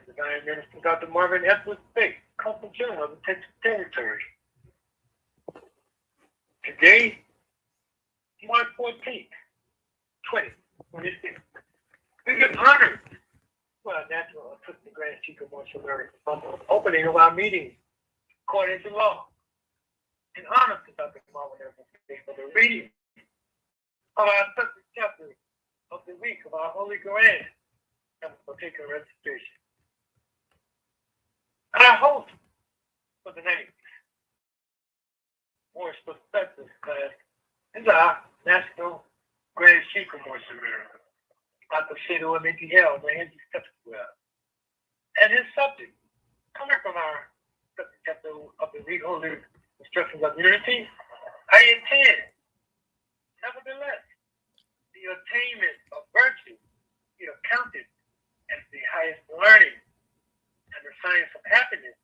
Divine Minister Dr. Marvin Edwards Bates, Consul General of the Texas Territory. Today, March 14th, 2026. We give honor to our natural assistant Grand Chief of Marshall America from the opening of our meeting according to law. In honor to Dr. Marvin Edwards Bates for the reading of our subject chapter of the week of our Holy Quran and for taking registration. Our host for the night, Morris Perspective class, is our National Grand Chief of Morris America, Dr. Shado M.A.T.L., Randy Stepswell. And his subject, coming from our subject chapter of the week, Holy Instructions of Unity, I intend, nevertheless, the attainment of virtue be accounted as the highest learning, and the science of happiness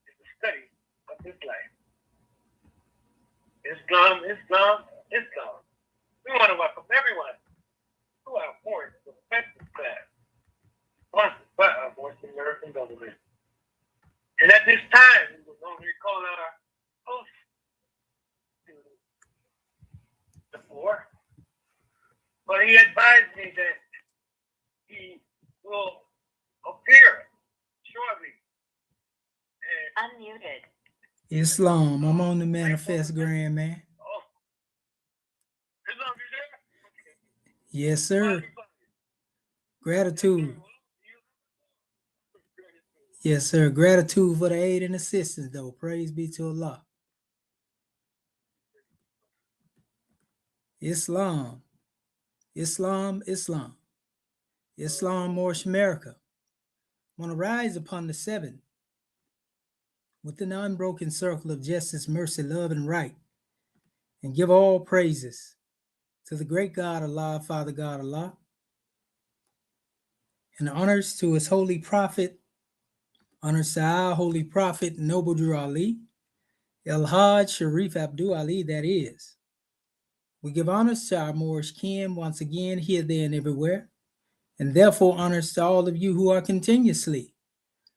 is the study of this life. Islam. We want to welcome everyone to our Morris Perspective class, sponsored by our Morris American government. And at this time, we will normally call our host to the floor, but he advised me that he will appear shortly. Unmuted. Islam, I'm on the manifest, grand man. Oh, Islam, you there? Okay. Yes, sir. Gratitude. Yes, sir. Gratitude for the aid and assistance, though. Praise be to Allah. Islam. Islam, Islam. Islam, Morris America. Want to rise upon the seven within the unbroken circle of justice, mercy, love, and right, and give all praises to the great God Allah, Father God Allah, and honors to his holy prophet, honors to our holy prophet, Noble Drew Ali, El Hajj Sharif Abdul Ali, that is. We give honors to our Moorish kin once again, here, there, and everywhere, and therefore honors to all of you who are continuously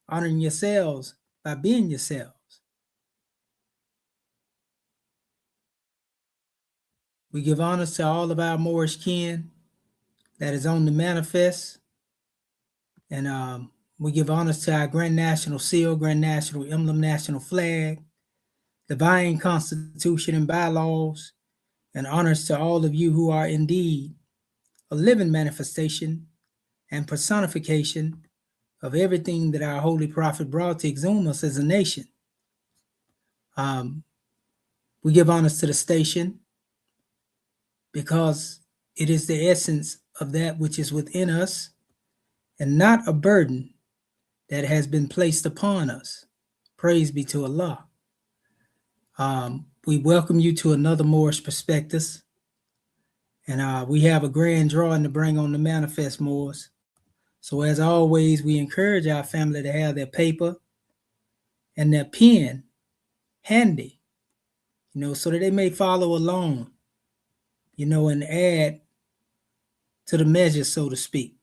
honoring yourselves by being yourselves. We give honors to all of our Moorish kin that is on the manifest, and we give honors to our Grand National Seal, Grand National Emblem, National Flag, Divine Constitution and bylaws, and honors to all of you who are indeed a living manifestation and personification of everything that our Holy Prophet brought to exhume us as a nation. We give honors to the station because it is the essence of that which is within us and not a burden that has been placed upon us. Praise be to Allah. We welcome you to another Moorish Perspectives, and we have a grand drawing to bring on the manifest Moors. So as always, we encourage our family to have their paper and their pen handy, so that they may follow along, and add to the measure, so to speak,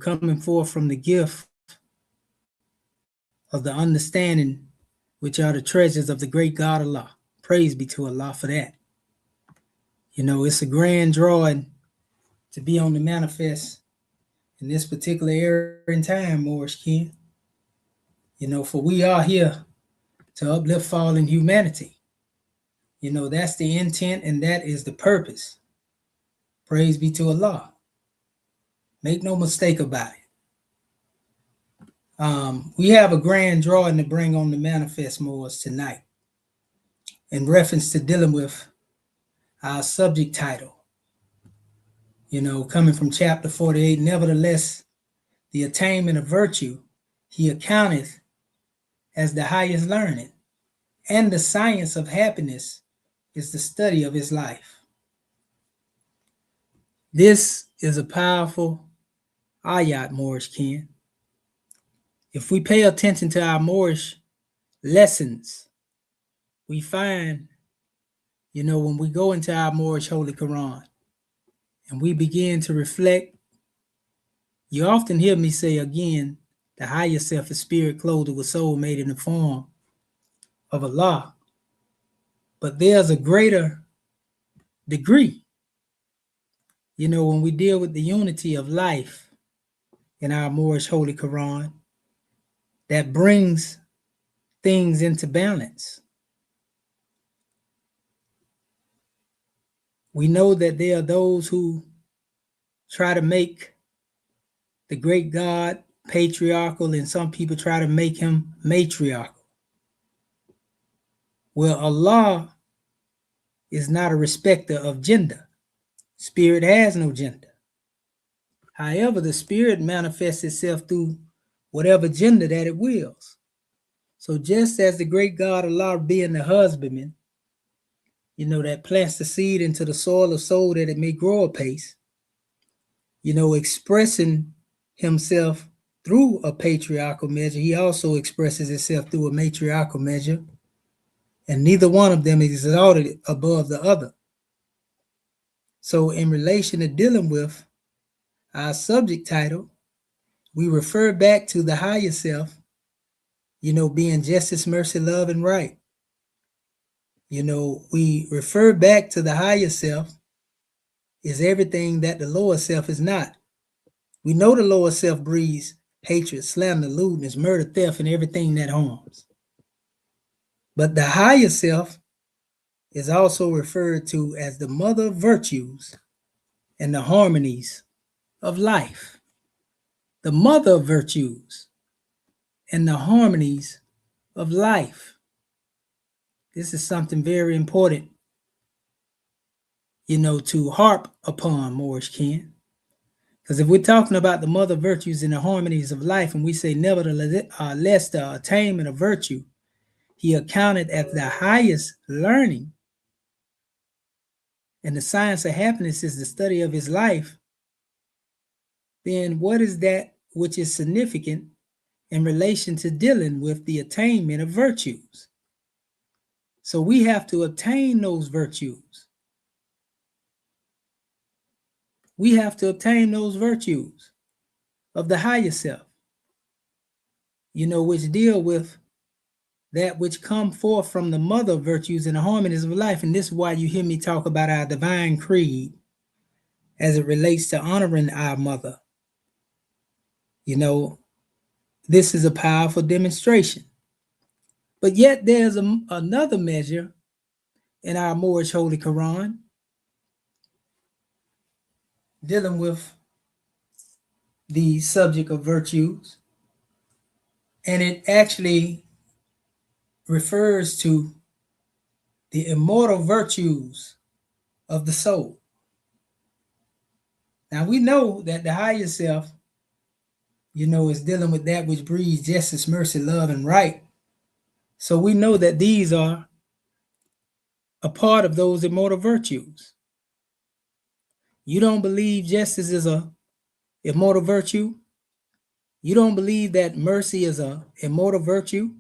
coming forth from the gift of the understanding, which are the treasures of the great God Allah. Praise be to Allah for that. It's a grand drawing to be on the manifest in this particular era in time, Moorish kin. For we are here to uplift fallen humanity. That's the intent and that is the purpose. Praise be to Allah. Make no mistake about it. We have a grand drawing to bring on the manifest Moors tonight in reference to dealing with our subject title. Coming from chapter 48, nevertheless, the attainment of virtue, he accounteth as the highest learning, and the science of happiness is the study of his life. This is a powerful ayat, Moorish kin. If we pay attention to our Moorish lessons, we find, when we go into our Moorish Holy Quran and we begin to reflect, You often hear me say again, the higher self is spirit clothed with soul made in the form of Allah. But there's a greater degree, when we deal with the unity of life in our Moorish Holy Quran, that brings things into balance. We know that there are those who try to make the great God patriarchal, and some people try to make him matriarchal. Well, Allah is not a respecter of gender. Spirit has no gender. However, the spirit manifests itself through whatever gender that it wills. So just as the great God Allah being the husbandman, that plants the seed into the soil of soul that it may grow apace, expressing himself through a patriarchal measure, he also expresses himself through a matriarchal measure, and neither one of them is exalted above the other. So in relation to dealing with our subject title, we refer back to the higher self, being justice, mercy, love, and right. We refer back to the higher self is everything that the lower self is not. We know the lower self breeds hatred, slander, lewdness, murder, theft, and everything that harms. But the higher self is also referred to as the mother of virtues and the harmonies of life. The mother of virtues and the harmonies of life. This is something very important, to harp upon, Moorish kin. Because if we're talking about the mother virtues and the harmonies of life, and we say nevertheless the attainment of virtue, he accounted as the highest learning, and the science of happiness is the study of his life, then what is that which is significant in relation to dealing with the attainment of virtues? So we have to obtain those virtues. We have to obtain those virtues of the higher self, which deal with that which come forth from the mother virtues and the harmonies of life. And this is why you hear me talk about our divine creed as it relates to honoring our mother. This is a powerful demonstration. But yet there's another measure in our Moorish Holy Quran dealing with the subject of virtues, and it actually refers to the immortal virtues of the soul. Now we know that the higher self, is dealing with that which breeds justice, mercy, love, and right. So we know that these are a part of those immortal virtues. You don't believe justice is a immortal virtue? You don't believe that mercy is a immortal virtue?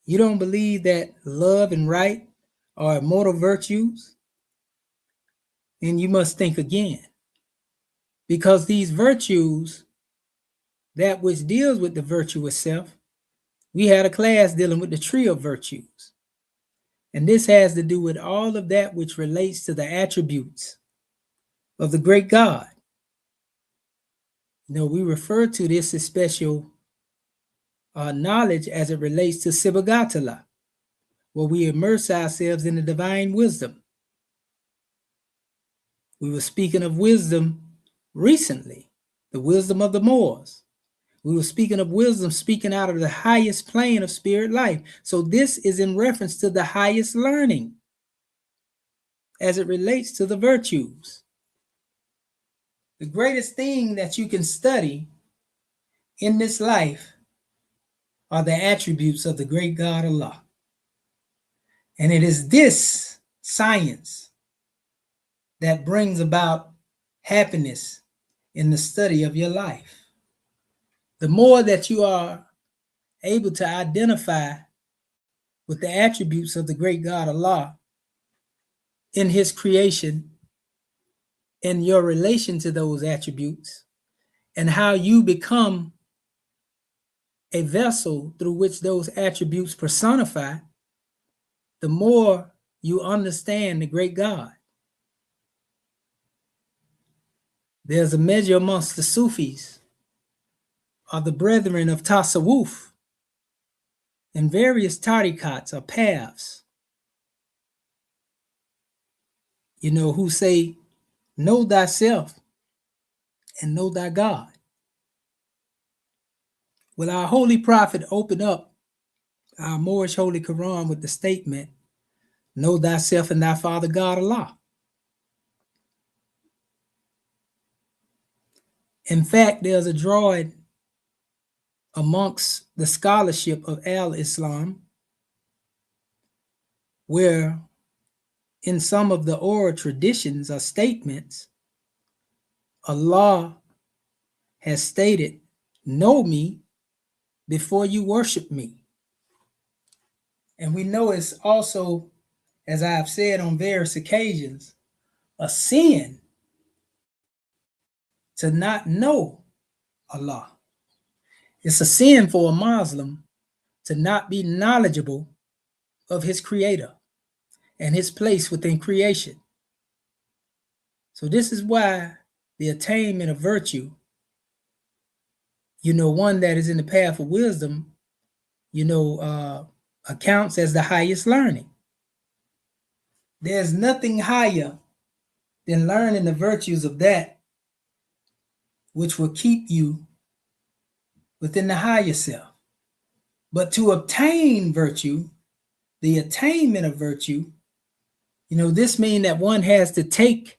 You don't believe that love and right are immortal virtues? Then you must think again. Because these virtues, that which deals with the virtue itself, we had a class dealing with the tree of virtues. And this has to do with all of that which relates to the attributes of the great God. We refer to this as special knowledge as it relates to Sibagatala, where we immerse ourselves in the divine wisdom. We were speaking of wisdom recently, the wisdom of the Moors. We were speaking of wisdom, speaking out of the highest plane of spirit life. So this is in reference to the highest learning as it relates to the virtues. The greatest thing that you can study in this life are the attributes of the great God Allah. And it is this science that brings about happiness in the study of your life. The more that you are able to identify with the attributes of the great God Allah in his creation and your relation to those attributes and how you become a vessel through which those attributes personify, the more you understand the great God. There's a measure amongst the Sufis, or the brethren of Tasawwuf, and various tariqats or paths, who say, know thyself and know thy God. Well, our holy prophet opened up our Moorish Holy Quran with the statement, know thyself and thy Father God Allah. In fact, there's a drawing amongst the scholarship of al-Islam where in some of the oral traditions or statements, Allah has stated, know me before you worship me. And we know it's also, as I have said on various occasions, a sin to not know Allah. It's a sin for a Muslim to not be knowledgeable of his creator and his place within creation. So this is why the attainment of virtue, one that is in the path of wisdom, accounts as the highest learning. There's nothing higher than learning the virtues of that which will keep you within the higher self. But to obtain virtue, the attainment of virtue, this means that one has to take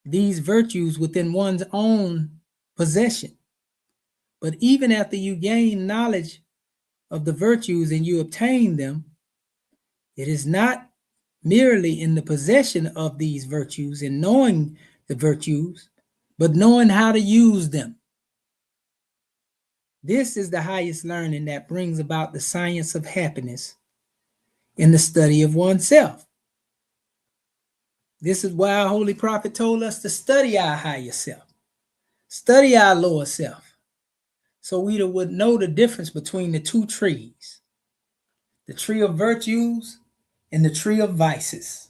these virtues within one's own possession. But even after you gain knowledge of the virtues and you obtain them, it is not merely in the possession of these virtues and knowing the virtues, but knowing how to use them. This is the highest learning that brings about the science of happiness in the study of oneself. This is why our Holy Prophet told us to study our higher self, study our lower self, so we would know the difference between the two trees, the tree of virtues and the tree of vices.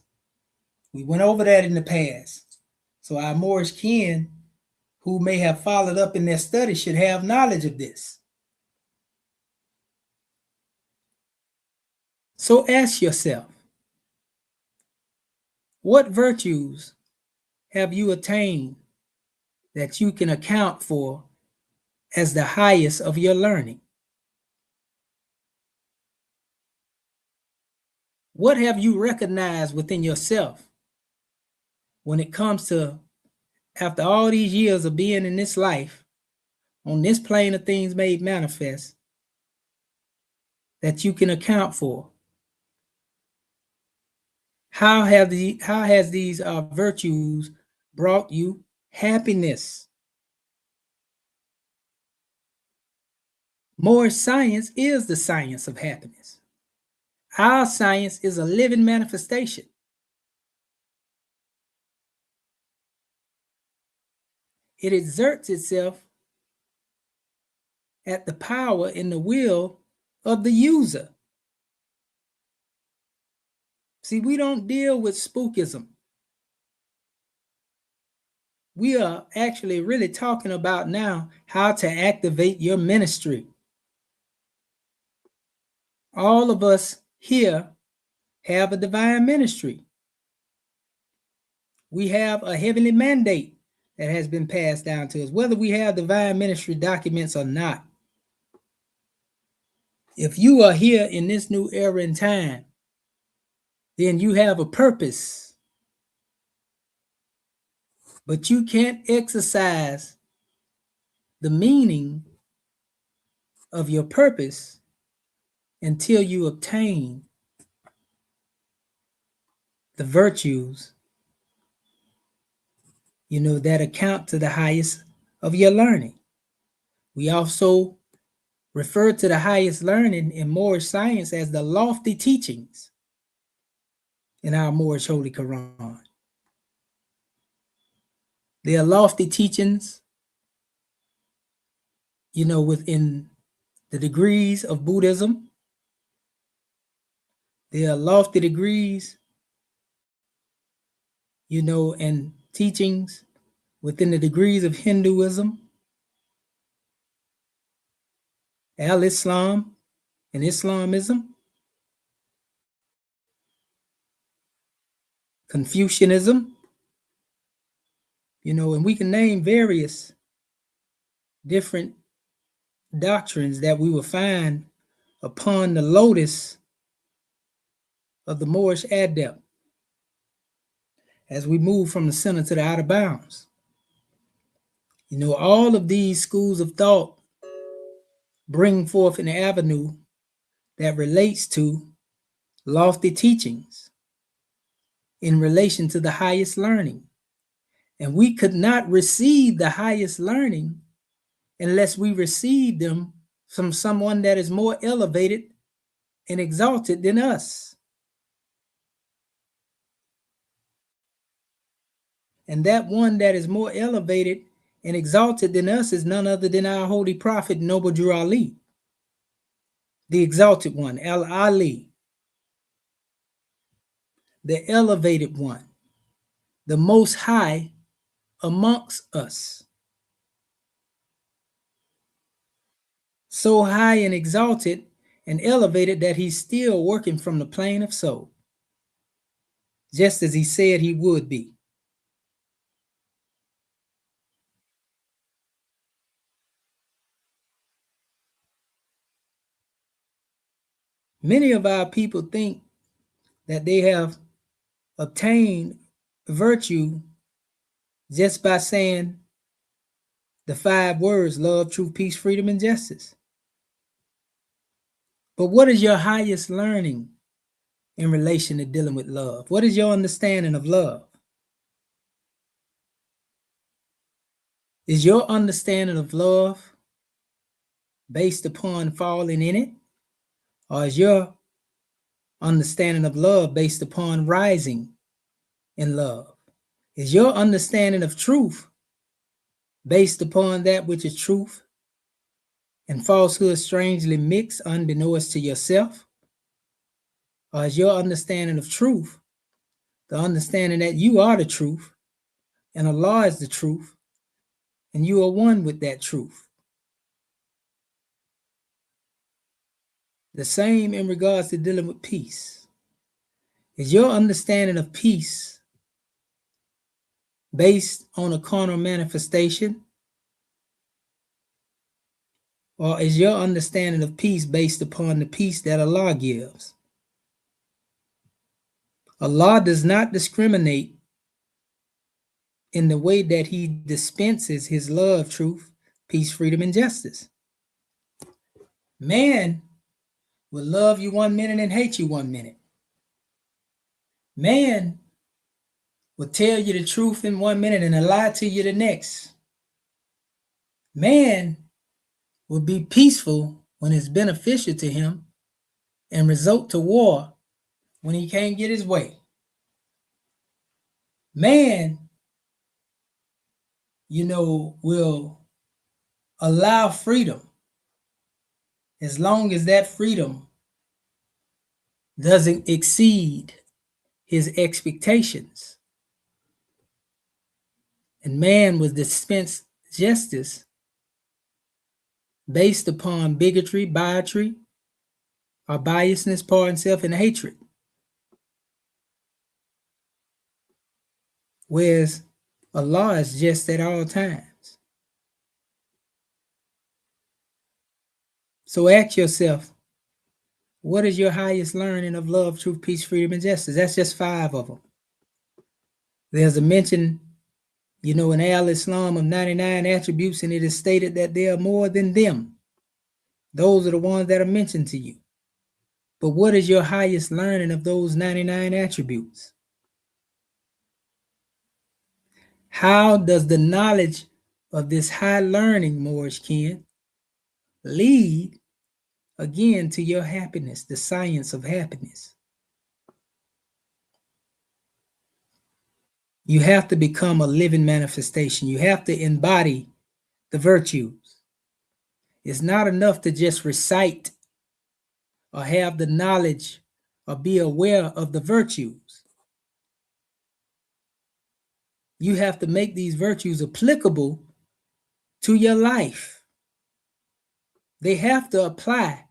We went over that in the past. So our Moorish kin who may have followed up in their study should have knowledge of this. So ask yourself, what virtues have you attained that you can account for as the highest of your learning? What have you recognized within yourself when it comes to, after all these years of being in this life, on this plane of things made manifest, that you can account for? How has these virtues brought you happiness? Moorish science is the science of happiness. Our science is a living manifestation. It exerts itself at the power and the will of the user. See, we don't deal with spookism. We are actually really talking about now how to activate your ministry. All of us here have a divine ministry. We have a heavenly mandate that has been passed down to us, whether we have divine ministry documents or not. If you are here in this new era and time, then you have a purpose. But you can't exercise the meaning of your purpose until you obtain the virtues, that account to the highest of your learning. We also refer to the highest learning in Moorish science as the lofty teachings in our Moorish Holy Quran. There are lofty teachings, within the degrees of Buddhism. There are lofty degrees, and teachings within the degrees of Hinduism, Al-Islam, and Islamism, Confucianism, and we can name various different doctrines that we will find upon the lotus of the Moorish adept as we move from the center to the outer bounds. All of these schools of thought bring forth an avenue that relates to lofty teachings in relation to the highest learning. And we could not receive the highest learning unless we receive them from someone that is more elevated and exalted than us. And that one that is more elevated and exalted than us is none other than our holy prophet, Noble Drew Ali, the exalted one, Al-Ali, the elevated one, the most high amongst us. So high and exalted and elevated that he's still working from the plane of soul, just as he said he would be. Many of our people think that they have obtained virtue just by saying the 5 words: love, truth, peace, freedom, and justice. But what is your highest learning in relation to dealing with love? What is your understanding of love? Is your understanding of love based upon falling in it? Or is your understanding of love based upon rising in love? Is your understanding of truth based upon that which is truth and falsehood strangely mixed unbeknownst to yourself? Or is your understanding of truth the understanding that you are the truth and Allah is the truth and you are one with that truth? The same in regards to dealing with peace. Is your understanding of peace based on a carnal manifestation? Or is your understanding of peace based upon the peace that Allah gives? Allah does not discriminate in the way that he dispenses his love, truth, peace, freedom, and justice. Man will love you 1 minute and hate you 1 minute. Man will tell you the truth in 1 minute and lie to you the next. Man will be peaceful when it's beneficial to him and resort to war when he can't get his way. Man, will allow freedom as long as that freedom doesn't exceed his expectations. And man will dispense justice based upon bigotry, or biasness, pardon self, and hatred. Whereas Allah is just at all times. So ask yourself, what is your highest learning of love, truth, peace, freedom, and justice? That's just 5 of them. There's a mention, in Al-Islam of 99 attributes, and it is stated that there are more than them. Those are the ones that are mentioned to you. But what is your highest learning of those 99 attributes? How does the knowledge of this high learning, Moorish kin, lead again to your happiness, the science of happiness? You have to become a living manifestation. You have to embody the virtues. It's not enough to just recite or have the knowledge or be aware of the virtues. You have to make these virtues applicable to your life. They have to apply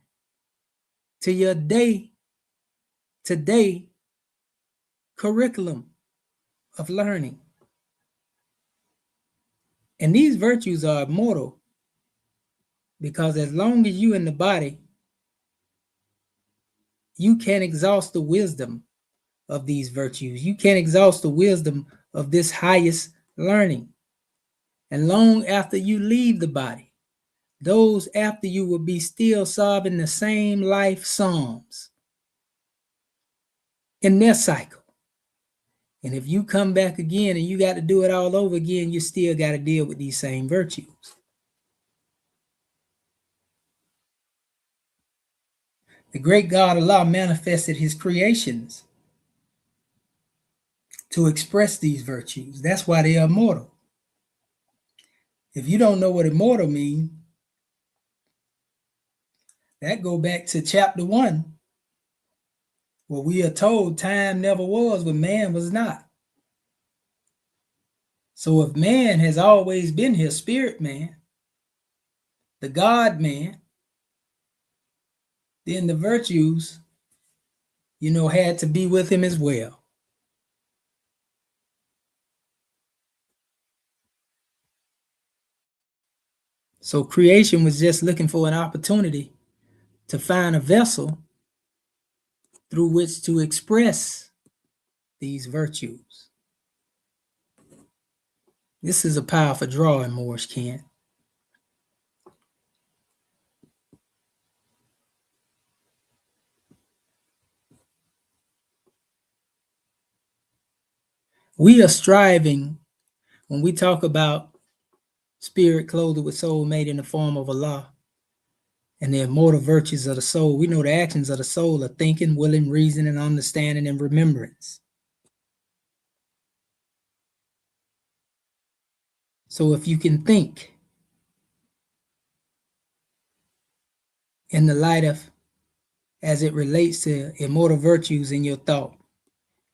to your day-to-day curriculum of learning. And these virtues are immortal because as long as you're in the body, you can't exhaust the wisdom of these virtues. You can't exhaust the wisdom of this highest learning. And long after you leave the body, those after you will be still sobbing the same life psalms in their cycle. And if you come back again and you got to do it all over again, you still got to deal with these same virtues. The great God Allah manifested his creations to express these virtues. That's why they are immortal. If you don't know what immortal means, that go back to chapter 1, where we are told time never was when man was not. So if man has always been here, spirit man, the God man, then the virtues, had to be with him as well. So creation was just looking for an opportunity to find a vessel through which to express these virtues. This is a powerful drawing, Morris Kent. We are striving, when we talk about spirit clothed with soul made in the form of Allah and the immortal virtues of the soul, we know the actions of the soul are thinking, willing, reasoning, understanding, and remembrance. So if you can think in the light of, as it relates to immortal virtues in your thought,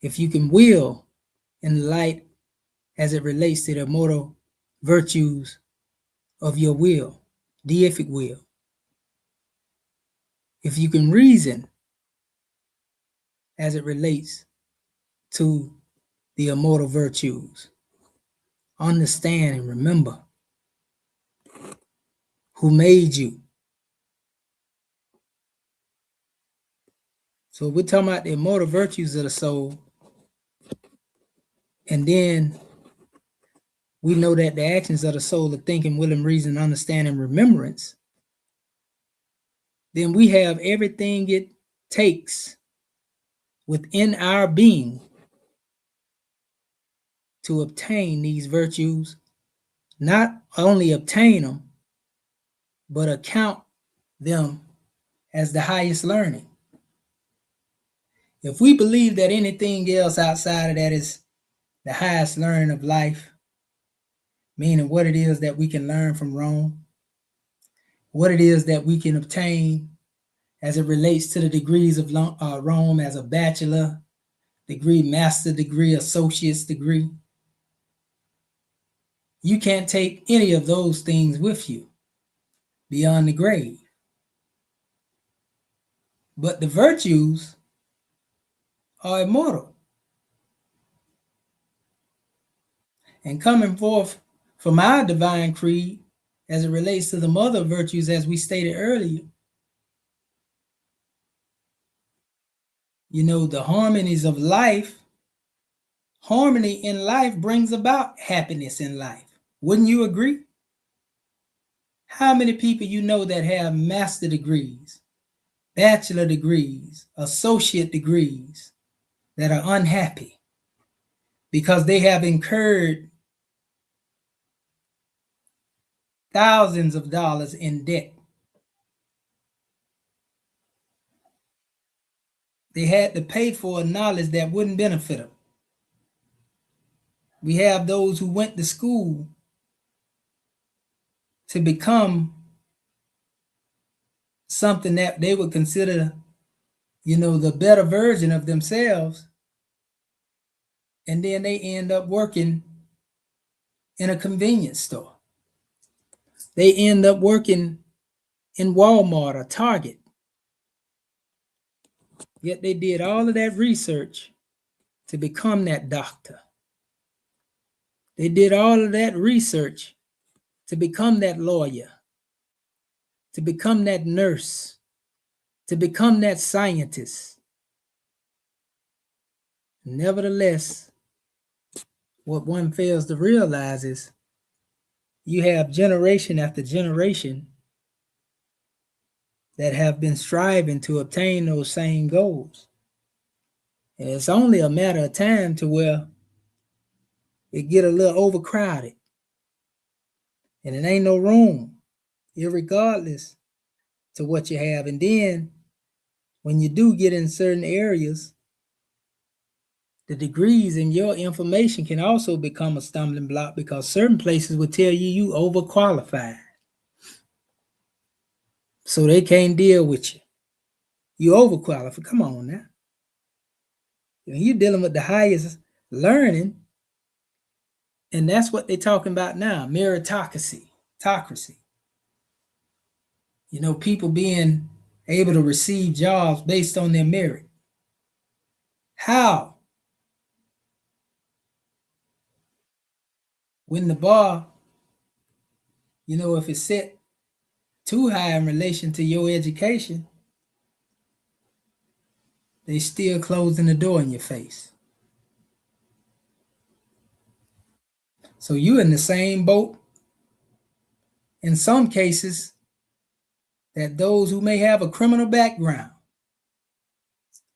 if you can will in the light as it relates to the immortal virtues of your will, deific will, if you can reason as it relates to the immortal virtues, understand and remember who made you. So we're talking about the immortal virtues of the soul, and then we know that the actions of the soul are thinking, willing, reason, understanding, remembrance. Then we have everything it takes within our being to obtain these virtues, not only obtain them, but account them as the highest learning. If we believe that anything else outside of that is the highest learning of life, meaning what it is that we can learn from Rome, what it is that we can obtain as it relates to the degrees of Rome as a bachelor degree, master degree, associate's degree, you can't take any of those things with you beyond the grave. But the virtues are immortal. And coming forth from our divine creed, as it relates to the mother virtues, as we stated earlier, the harmonies of life, harmony in life brings about happiness in life. Wouldn't you agree? How many people you know that have master degrees, bachelor degrees, associate degrees that are unhappy because they have incurred thousands of dollars in debt? They had to pay for a knowledge that wouldn't benefit them. We have those who went to school to become something that they would consider, the better version of themselves. And then they end up working in a convenience store. They end up working in Walmart or Target. Yet they did all of that research to become that doctor. They did all of that research to become that lawyer, to become that nurse, to become that scientist. Nevertheless, what one fails to realize is you have generation after generation that have been striving to obtain those same goals. And it's only a matter of time to where it get a little overcrowded. And it ain't no room, irregardless to what you have. And then when you do get in certain areas, the degrees in your information can also become a stumbling block because certain places will tell you overqualified. So they can't deal with you. You overqualified. Come on now. You're dealing with the highest learning, and that's what they're talking about now, meritocracy. People being able to receive jobs based on their merit. How? When the bar, if it's set too high in relation to your education, they still closing the door in your face. So you're in the same boat in some cases that those who may have a criminal background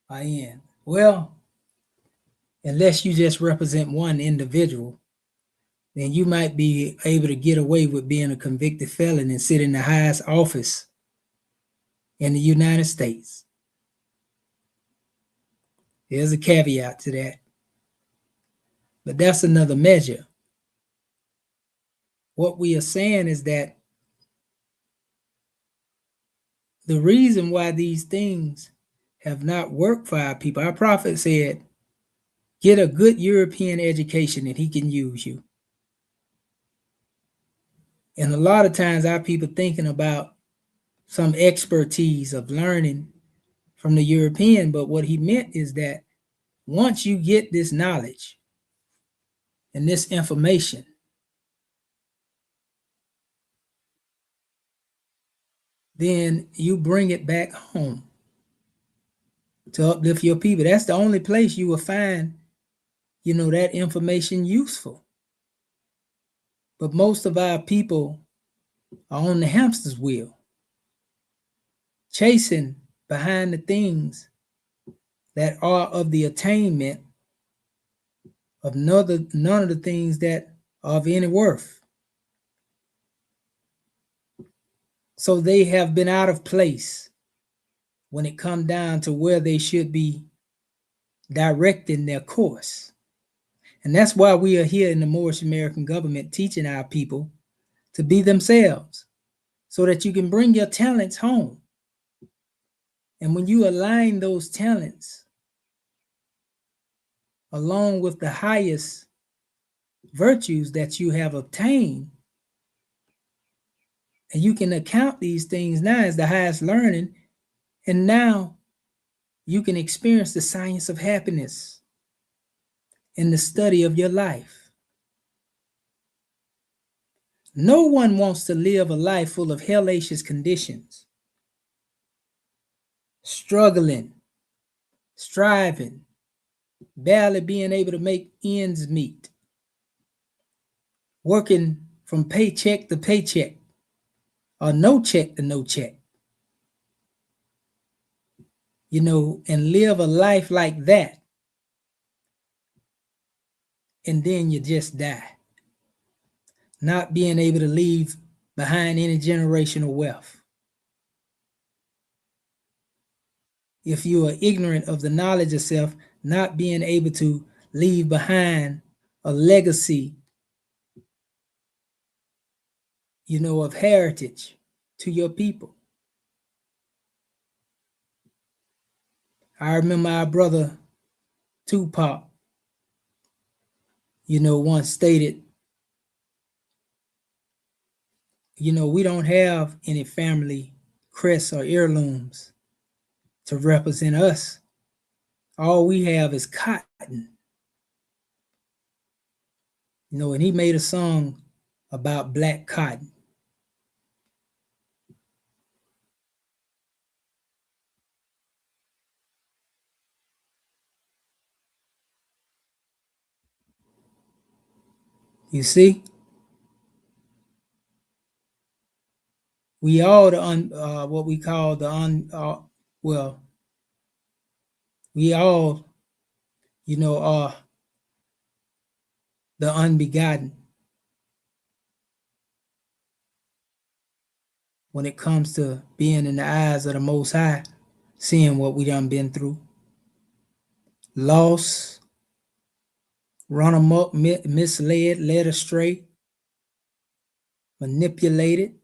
are in. Well, unless you just represent one individual, then you might be able to get away with being a convicted felon and sit in the highest office in the United States. There's a caveat to that. But that's another measure. What we are saying is that the reason why these things have not worked for our people, our prophet said, get a good European education and he can use you. And a lot of times our people thinking about some expertise of learning from the European, but what he meant is that once you get this knowledge and this information, then you bring it back home to uplift your people. That's the only place you will find, that information useful. But most of our people are on the hamster's wheel, chasing behind the things that are of the attainment of none of the things that are of any worth. So they have been out of place when it comes down to where they should be directing their course. And that's why we are here in the Moorish American government teaching our people to be themselves so that you can bring your talents home. And when you align those talents along with the highest virtues that you have obtained, and you can account these things now as the highest learning, and now you can experience the science of happiness in the study of your life. No one wants to live a life full of hellacious conditions, struggling, striving, barely being able to make ends meet, working from paycheck to paycheck, or no check to no check, and live a life like that, and then you just die, not being able to leave behind any generational wealth. If you are ignorant of the knowledge of self, not being able to leave behind a legacy, of heritage to your people. I remember our brother Tupac, once stated, we don't have any family crests or heirlooms to represent us. All we have is cotton. And he made a song about black cotton. You see, we all what we call well, we all, are the unbegotten when it comes to being in the eyes of the Most High, seeing what we done been through. Lost, run amok, misled, led astray, manipulated.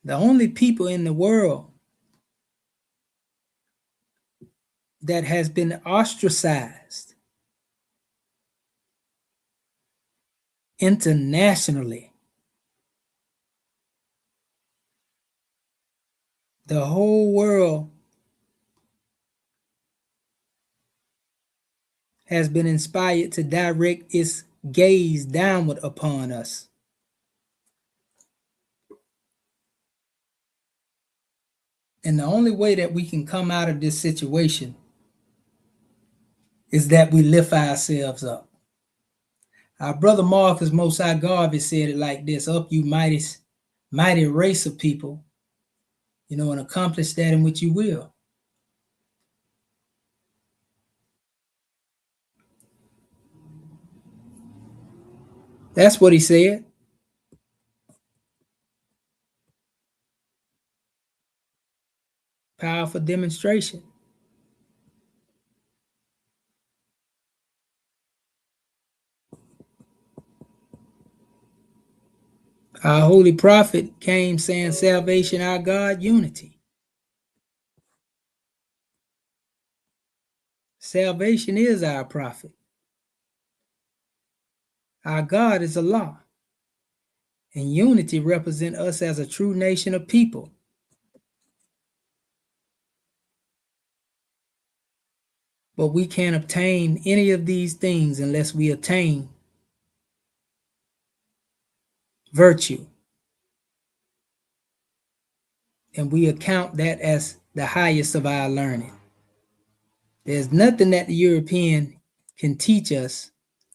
The only people in the world that has been ostracized internationally, the whole world has been inspired to direct its gaze downward upon us. And the only way that we can come out of this situation is that we lift ourselves up. Our brother Marcus Mosai Garvey said it like this: up, you mighty race of people, and accomplish that in which you will. That's what he said. Powerful demonstration. Our holy prophet came saying salvation, our God, unity. Salvation is our prophet. Our God is Allah. And unity represents us as a true nation of people. But we can't obtain any of these things unless we attain virtue. And we account that as the highest of our learning. There's nothing that the European can teach us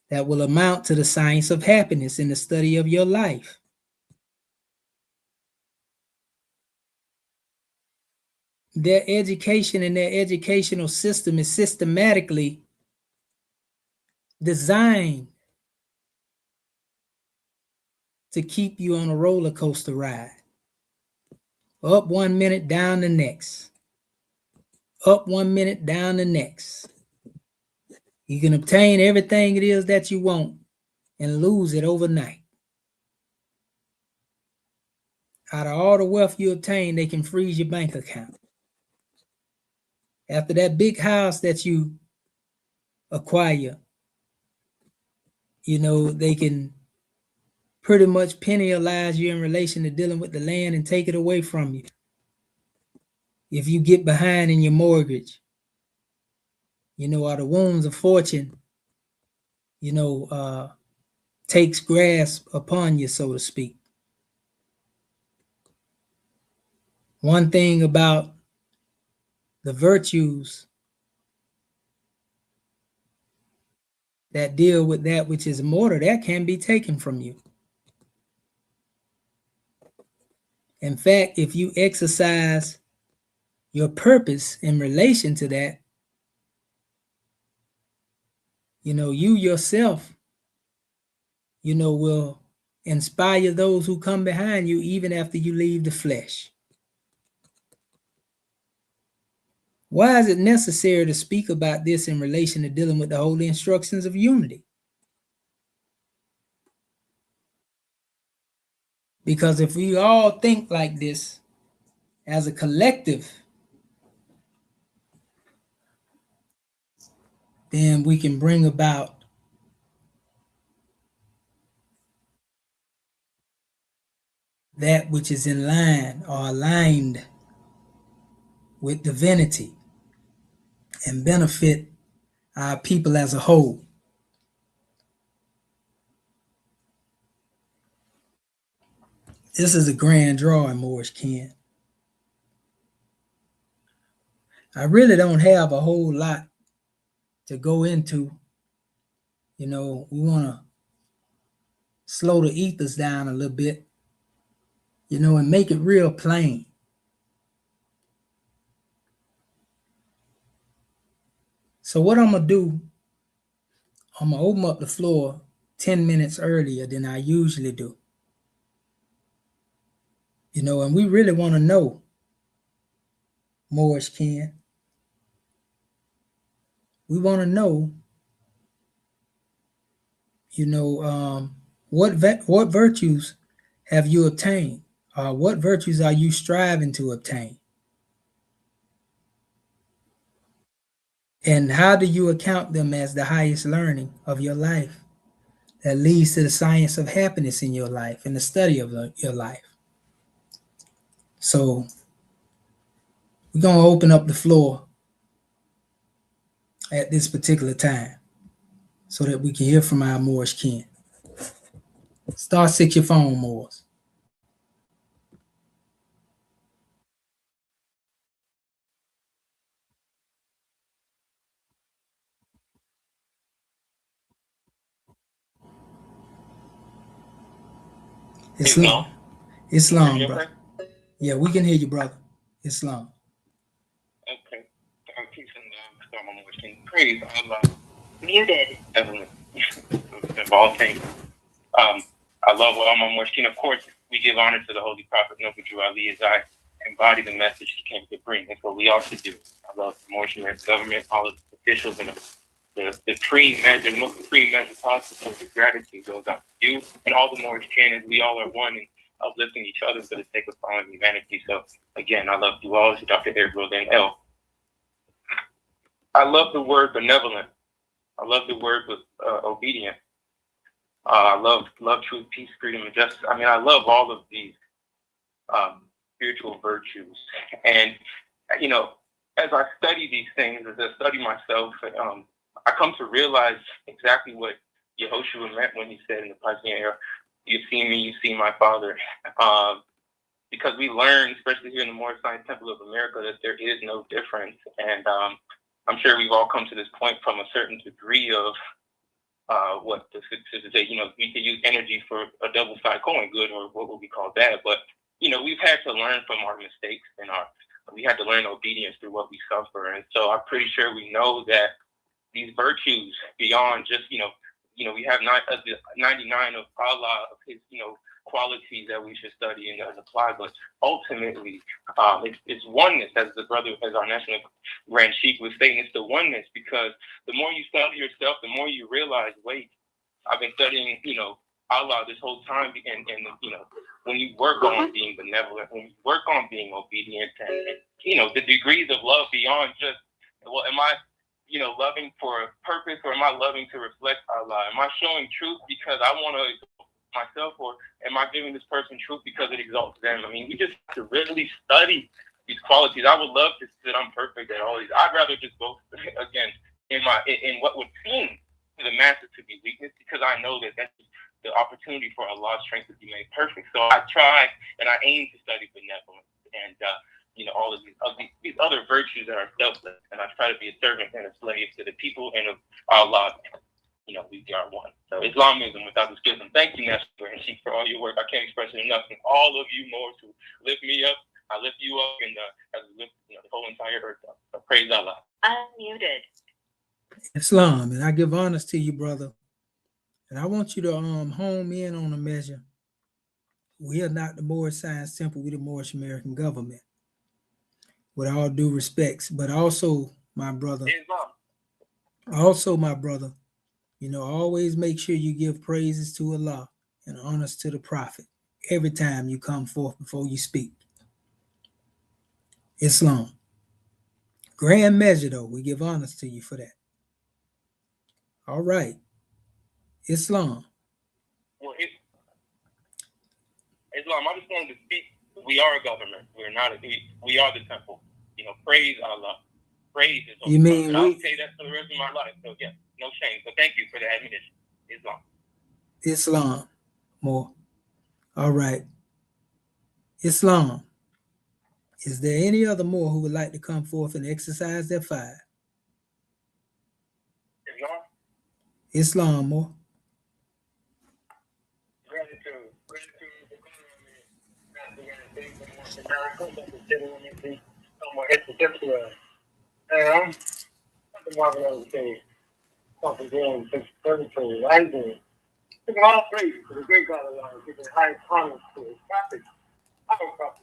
that will amount to the science of happiness in the study of your life. Their education and their educational system is systematically designed to keep you on a roller coaster ride. Up 1 minute, down the next. Up 1 minute, down the next. You can obtain everything it is that you want and lose it overnight. Out of all the wealth you obtain, they can freeze your bank account. After that big house that you acquire, they can pretty much penalize you in relation to dealing with the land and take it away from you. If you get behind in your mortgage, or the wounds of fortune, takes grasp upon you, so to speak. One thing about the virtues that deal with that which is mortal, that can be taken from you. In fact, if you exercise your purpose in relation to that, you yourself, will inspire those who come behind you even after you leave the flesh. Why is it necessary to speak about this in relation to dealing with the holy instructions of unity? Because if we all think like this as a collective, then we can bring about that which is in line or aligned with divinity and benefit our people as a whole. This is a grand drawing, Morris Ken. I really don't have a whole lot to go into. We want to slow the ethers down a little bit, and make it real plain. So what I'm going to do, I'm going to open up the floor 10 minutes earlier than I usually do. And we really want to know, Morris Ken, we want to know, what virtues have you obtained? What virtues are you striving to obtain? And how do you account them as the highest learning of your life that leads to the science of happiness in your life and the study of your life? So we're going to open up the floor at this particular time so that we can hear from our Morris Ken. Star 6 your phone, Morris. Islam. Islam, bro. Yeah, we can hear you, brother. Islam. Okay. Peace and love. Praise Allah. Muted. Heavenly. Of all things. I love all my Morshkin. Of course, we give honor to the Holy Prophet Noble Drew Ali as I embody the message he came to bring. That's what we all should do. I love the Morshkin government, all of the officials, and the pre-measure, most pre-measure possible. The gratitude goes out to you and all the Morshkin, as we all are one and uplifting each other for the sake of following humanity. So, again, I love you all. Dr. Errol and L. I love the word benevolent. I love the word obedient. I love truth, peace, freedom, and justice. I mean, I love all of these spiritual virtues. And, as I study these things, as I study myself, I come to realize exactly what Yehoshua meant when he said in the Piscean era, "You've seen me, you've seen my Father." Because we learn, especially here in the Moorish Science Temple of America, that there is no difference. And I'm sure we've all come to this point from a certain degree of what the scriptures say, we can use energy for a double-sided coin, good or what would we call that. But, we've had to learn from our mistakes and we had to learn obedience through what we suffer. And so I'm pretty sure we know that these virtues beyond just, we have 99 of Allah, of his, qualities that we should study and apply, but ultimately it's oneness, as our national Grand Sheikh was saying. It's the oneness, because the more you study yourself, the more you realize, wait, I've been studying, Allah this whole time, and when you work on being benevolent, when you work on being obedient, and the degrees of love beyond just, well, am I loving for a purpose, or am I loving to reflect Allah? Am I showing truth because I want to myself, or am I giving this person truth because it exalts them? I mean, we just have to really study these qualities. I would love to say that I'm perfect at all these. I'd rather just go again in what would seem to the masses to be weakness, because I know that that's the opportunity for Allah's strength to be made perfect. So I try and I aim to study benevolence and all of these other virtues that are selfless, and I try to be a servant and a slave to the people and of Allah. We are one. So Islamism without the schism. Thank you, Nestor and Sheikh, for all your work. I can't express it enough. And all of you more to lift me up. I lift you up, and as we lift the whole entire earth up. So praise Allah. Unmuted. Islam, and I give honors to you, brother. And I want you to home in on a measure. We are not the Moorish Science Temple. We're the Moorish American government. with all due respects. But also, my brother, always make sure you give praises to Allah and honors to the Prophet every time you come forth before you speak. Islam. Grand measure, though. We give honors to you for that. All right. Islam. Well, Islam, I just wanted to speak. We are a government. We're not we are the temple. Praise Allah. Praise is You mean I'll say that for the rest of my life. So yeah, no shame. But thank you for the admonition. Islam. More. All right. Islam. Is there any other more who would like to come forth and exercise their fire? Islam more. Gratitude. All praise to the great God of Allah, giving high honor to his prophet, our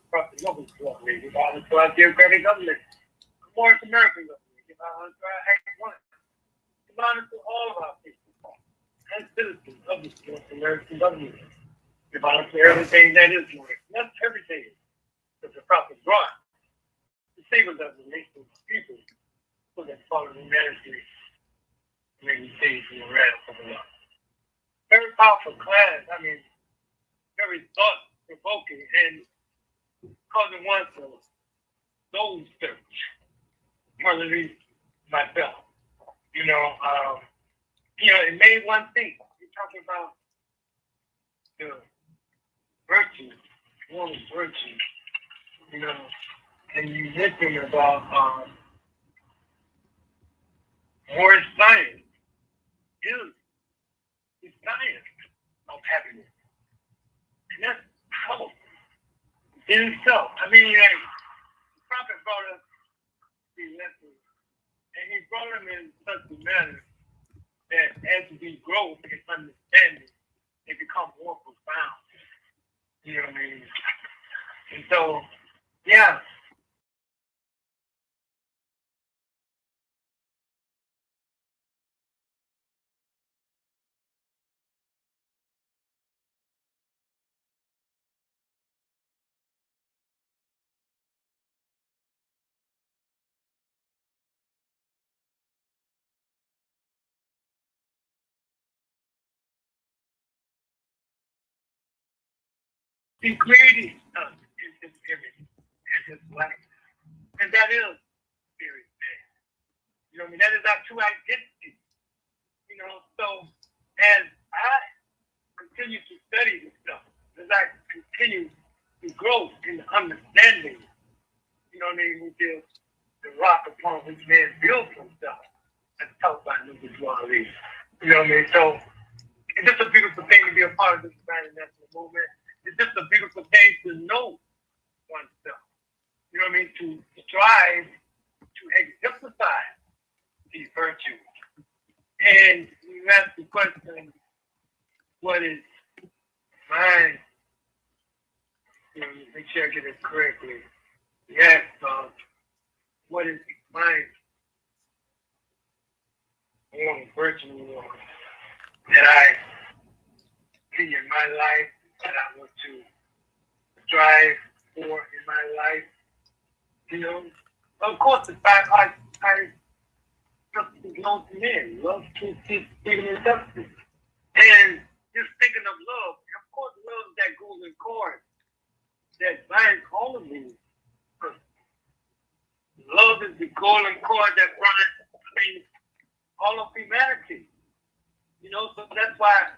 prophet, Muhammad, give honor to our dear great government, the Morris American government, give honor to our Act 1, give honor to all of our people and citizens of the Morris American government, give honor to everything that is Morris, not everything that the prophet brought to save us as a nation of people so that follow humanity may be saved from the wrath of Allah. Very powerful class. Very thought-provoking and causing one to soul search. More than least myself. It made one think. You're talking about the virtues, woman's virtues, and you mentioned about more science. It's science of happiness. And that's powerful in itself. The prophet brought us these lessons, and he brought them in such a manner that as we grow in understanding, they become more profound. You know what I mean? And so, yeah. He created us in his image and his likeness. And that is spirit man. That is our true identity. So as I continue to study this stuff, as I continue to grow in understanding, which is the rock upon which man builds himself, as taught by Numbers 1. So it's just a beautiful thing to be a part of this national movement. It's just a beautiful thing to know oneself. To strive to exemplify these virtues. And you ask the question, what is mine? Make sure I get it correctly. Yes, what is mine? One virtue that I see in my life that I want to strive for in my life. Of course, the fact I belong to men. Love, truth, peace, freedom, and justice. And just thinking of love, of course, love is that golden cord that binds all of these. Love is the golden cord that binds all of humanity. So that's why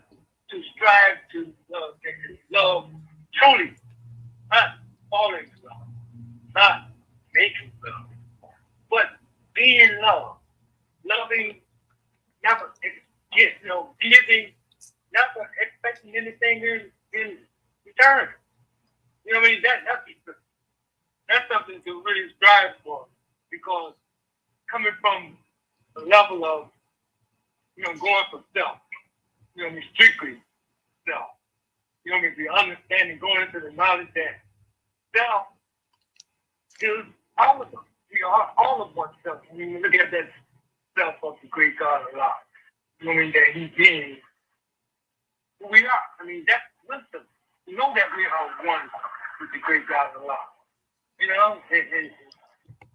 to strive to love truly, not falling in love, not making love, but being love, loving, never giving, never expecting anything in return. That's something to really strive for, because coming from a level of going for self, strictly self. The understanding, going into the knowledge that self is all of them. We are all of oneself. When you look at that self of the great God of Allah, knowing that He being who we are. I mean, that's wisdom. You know that we are one with the great God of Allah. You know, and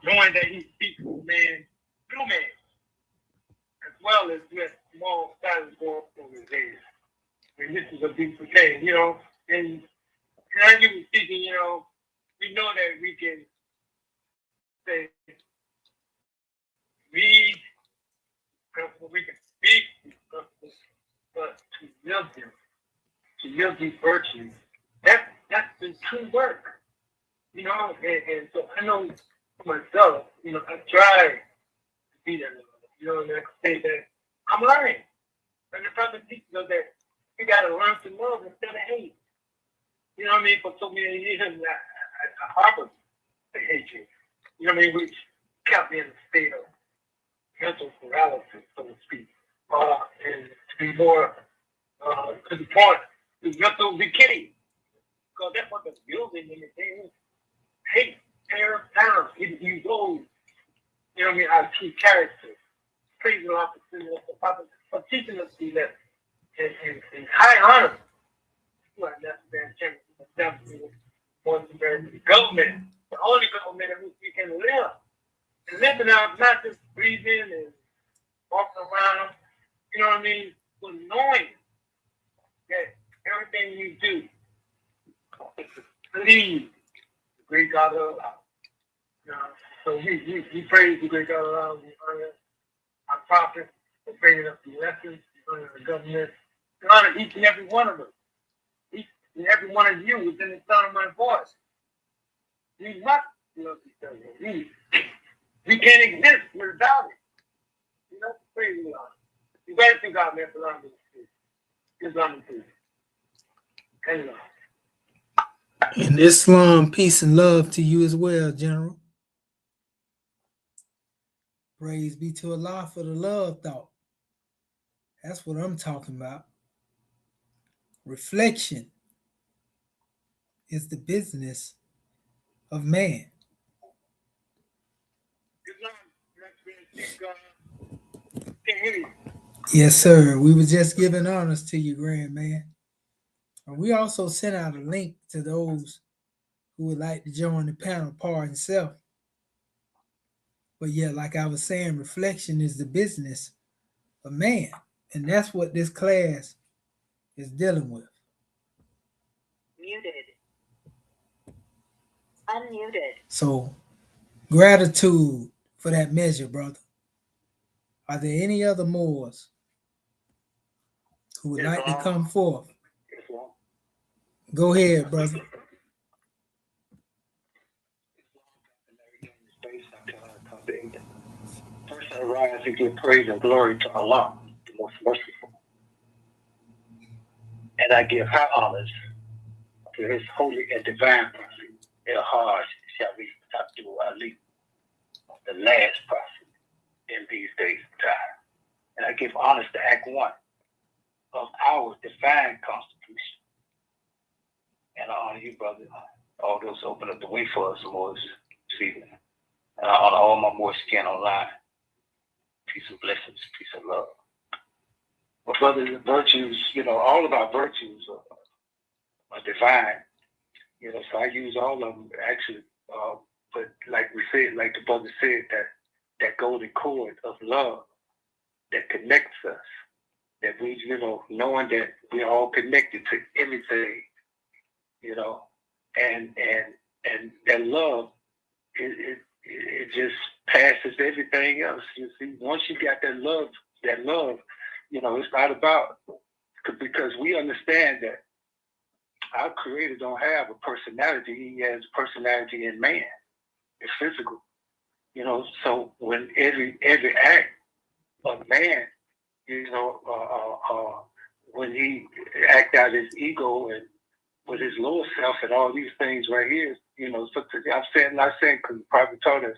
knowing that He speaks to man through man, as well as with small silence going through His days. I mean, this is a beautiful thing, you know. And as you were speaking, you know, we know that we can say, read, we can speak, but to live these virtues, that's the true work, you know. And so I know for myself, you know, I try to be that, you know, and I can say that I'm learning. And the brother teaches us that we got to learn to love instead of hate. You know what I mean? For so many years, I harbored the hatred. You know what I mean? Which kept me in a state of mental paralysis, so to speak. And to be more to the point, to mental decay. Because that's what the building in the thing is. Hate, tear down, you go, you know what I mean, our key characters. Praise Allah for teaching us to that in high honor. Well, that's definitely one the government, the only government in which we can live. And living out, not just breathing and walking around, you know what I mean, but knowing that everything you do is to please the great God of Allah. You know, so we praise the great God of Allah. We honor our prophets for bringing us the lessons. We honor the government. We honor each and every one of us. Each and every one of you within the sound of my voice. We must love each other. We can't exist without it. You know, praise the Lord. You better thank God, man, for allowing me to speak. Islam and peace. And love. And Islam, peace and love to you as well, General. Praise be to Allah for the love thought. That's what I'm talking about. Reflection is the business of man. Yes, sir. We were just giving honors to you, grand man. And we also sent out a link to those who would like to join the panel par himself. But yeah, like I was saying, reflection is the business of man. And that's what this class is dealing with. Muted. Unmuted. So gratitude for that measure, brother. Are there any other Moors who would like to come forth? Go ahead, brother. First, I rise and give praise and glory to Allah, the most merciful. And I give high honors to His holy and divine prophet, El-Hajj Sharif Abdul Ali, the last prophet in these days of time. And I give honors to Act 1 of our divine constitution. And I honor you, brother. All those open up the way for us, Moors, this evening. And I honor all my Moors skin online. Peace and blessings, peace and love. But brothers and virtues, you know, all of our virtues are divine. You know, so I use all of them actually. But like we said, like the brother said, that golden cord of love that connects us, that we, you know, knowing that we're all connected to everything, you know, and that love, it just passes everything else. You see, once you got that love, you know, it's not about, because we understand that our Creator don't have a personality. He has a personality in man. It's physical, you know. So when every act of man, you know, when he act out his ego and with his lower self and all these things right here, you know, so I'm not saying because the Prophet taught us,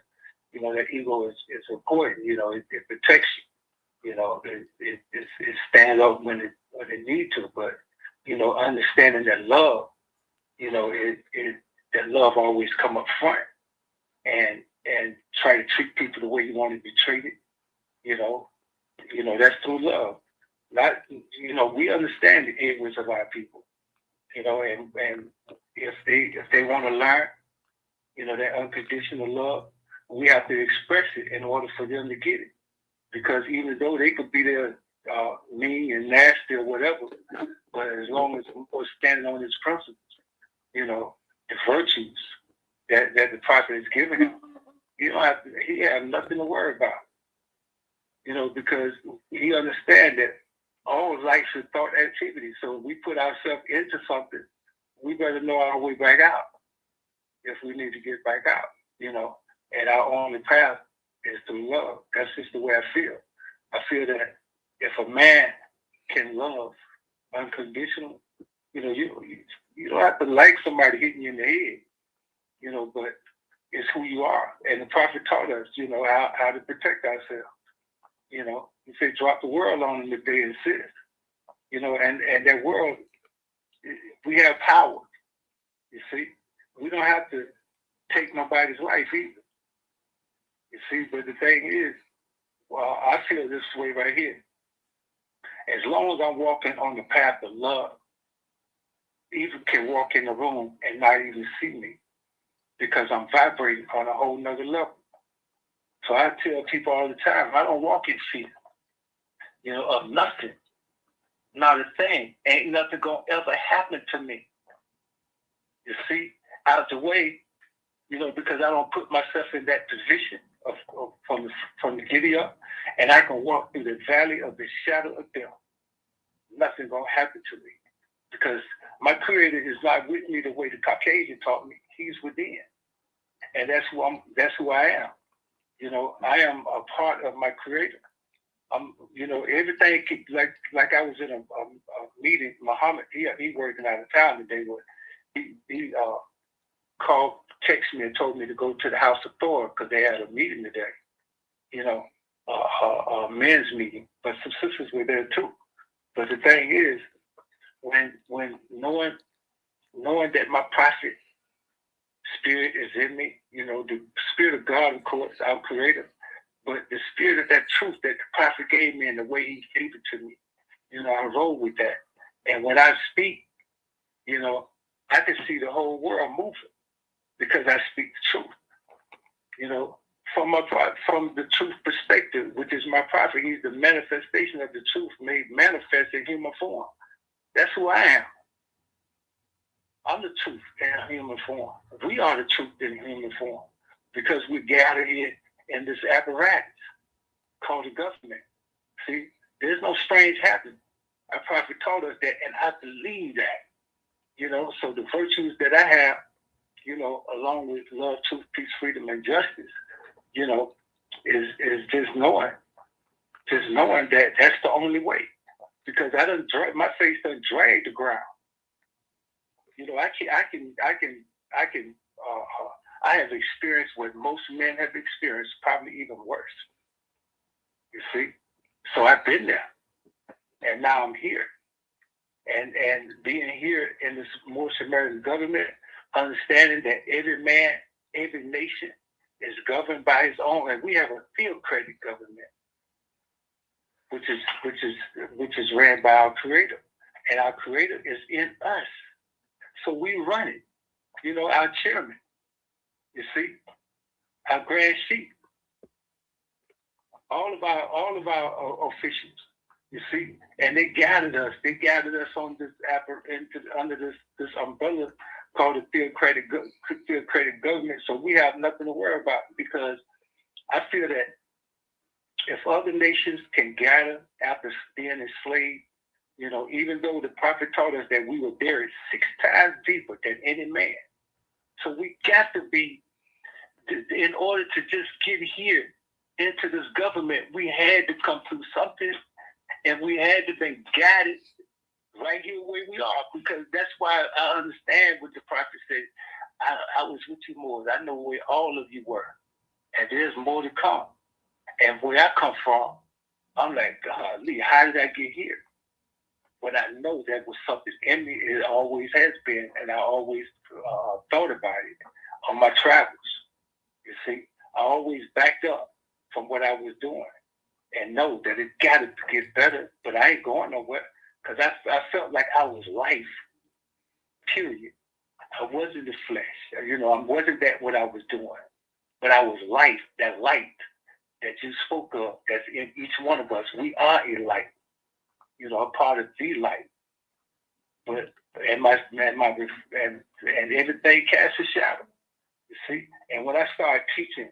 you know, that ego is important. You know, it protects you. You know, it stands up when it needs to. But you know, understanding that love, you know, that love always come up front, and and try to treat people the way you want to be treated. That's through love. Not, we understand the ignorance of our people. And if they want to learn, that unconditional love, we have to express it in order for them to get it. Because even though they could be there mean and nasty or whatever, but as long as we're standing on his principles, the virtues that the prophet has given him, he has nothing to worry about. Because he understands that all life is thought activity. So if we put ourselves into something, we better know our way back out if we need to get back out, and our only path is through love. That's just the way I feel. I feel that if a man can love unconditional, you don't have to like somebody hitting you in the head, but it's who you are. And the prophet taught us, how to protect ourselves. He said, drop the world on them if they insist. And that world, we have power. You see, we don't have to take nobody's life either. You see, but the thing is, well, I feel this way right here. As long as I'm walking on the path of love, even can walk in the room and not even see me because I'm vibrating on a whole nother level. So I tell people all the time, I don't walk in fear, of nothing. Not a thing. Ain't nothing gonna ever happen to me. You see, out the way, because I don't put myself in that position of from the giddy up, and I can walk through the valley of the shadow of death. Nothing gonna happen to me because my Creator is not with me the way the Caucasian taught me. He's within, and that's who I am. I am a part of my Creator. Everything like I was in a meeting. Muhammad, he working out of town today, but he called, texted me, and told me to go to the House of Thor because they had a meeting today. A men's meeting, but some sisters were there too. But the thing is, when knowing that my prophet spirit is in me, the spirit of God, of course, our Creator, but the spirit of that truth that the prophet gave me and the way he gave it to me, I roll with that. And when I speak, I can see the whole world moving because I speak the truth. From the truth perspective, which is my prophet, he's the manifestation of the truth made manifest in human form. That's who I am. I'm the truth in human form. We are the truth in human form because we gather here in this apparatus called the government. See, there's no strange happening. Our prophet taught us that, and I believe that. So the virtues that I have, along with love, truth, peace, freedom, and justice, is just knowing that that's the only way. Because my face doesn't drag the ground. I have experienced what most men have experienced, probably even worse. You see? So I've been there. And now I'm here. And being here in this Moorish American government, understanding that every man, every nation is governed by his own, and we have a theocratic government, which is ran by our Creator, and our Creator is in us. So we run it. Our chairman, you see, our grand chief, all of our officials, you see, and they gathered us on this under this umbrella called the theocratic government. So we have nothing to worry about because I feel that if other nations can gather after being enslaved, even though the prophet taught us that we were buried 6 times deeper than any man. So we got to be, in order to just get here into this government, we had to come through something, and we had to be guided right here where we are, because that's why I understand what the prophet said. I was with you more. I know where all of you were, and there's more to come. And where I come from, I'm like, golly, how did I get here? When I know that was something in me, it always has been, and I always thought about it on my travels. You see, I always backed up from what I was doing and know that it got to get better, but I ain't going nowhere because I felt like I was life, period. I wasn't the flesh. You know, I wasn't that what I was doing, but I was life, that light that you spoke of, that's in each one of us. We are a light, you know, a part of the light. But and everything casts a shadow. You see, and when I started teaching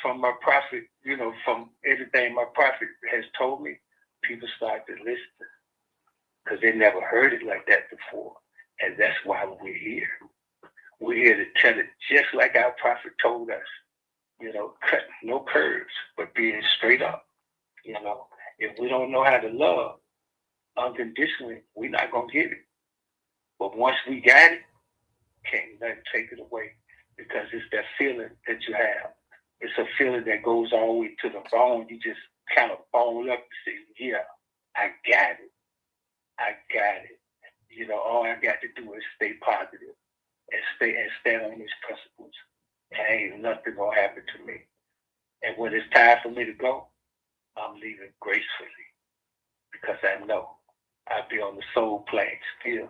from my prophet, you know, from everything my prophet has told me, people started to listen because they never heard it like that before, and that's why we're here. We're here to tell it just like our prophet told us. You know, cut no curves, but being straight up. You know, if we don't know how to love unconditionally, we're not gonna get it. But once we got it, can't nothing take it away because it's that feeling that you have. It's a feeling that goes all the way to the bone. You just kind of ball up and say, yeah, I got it. I got it. You know, all I got to do is stay positive and stand on these principles. And ain't nothing gonna happen to me. And when it's time for me to go, I'm leaving gracefully because I know I'll be on the soul plane still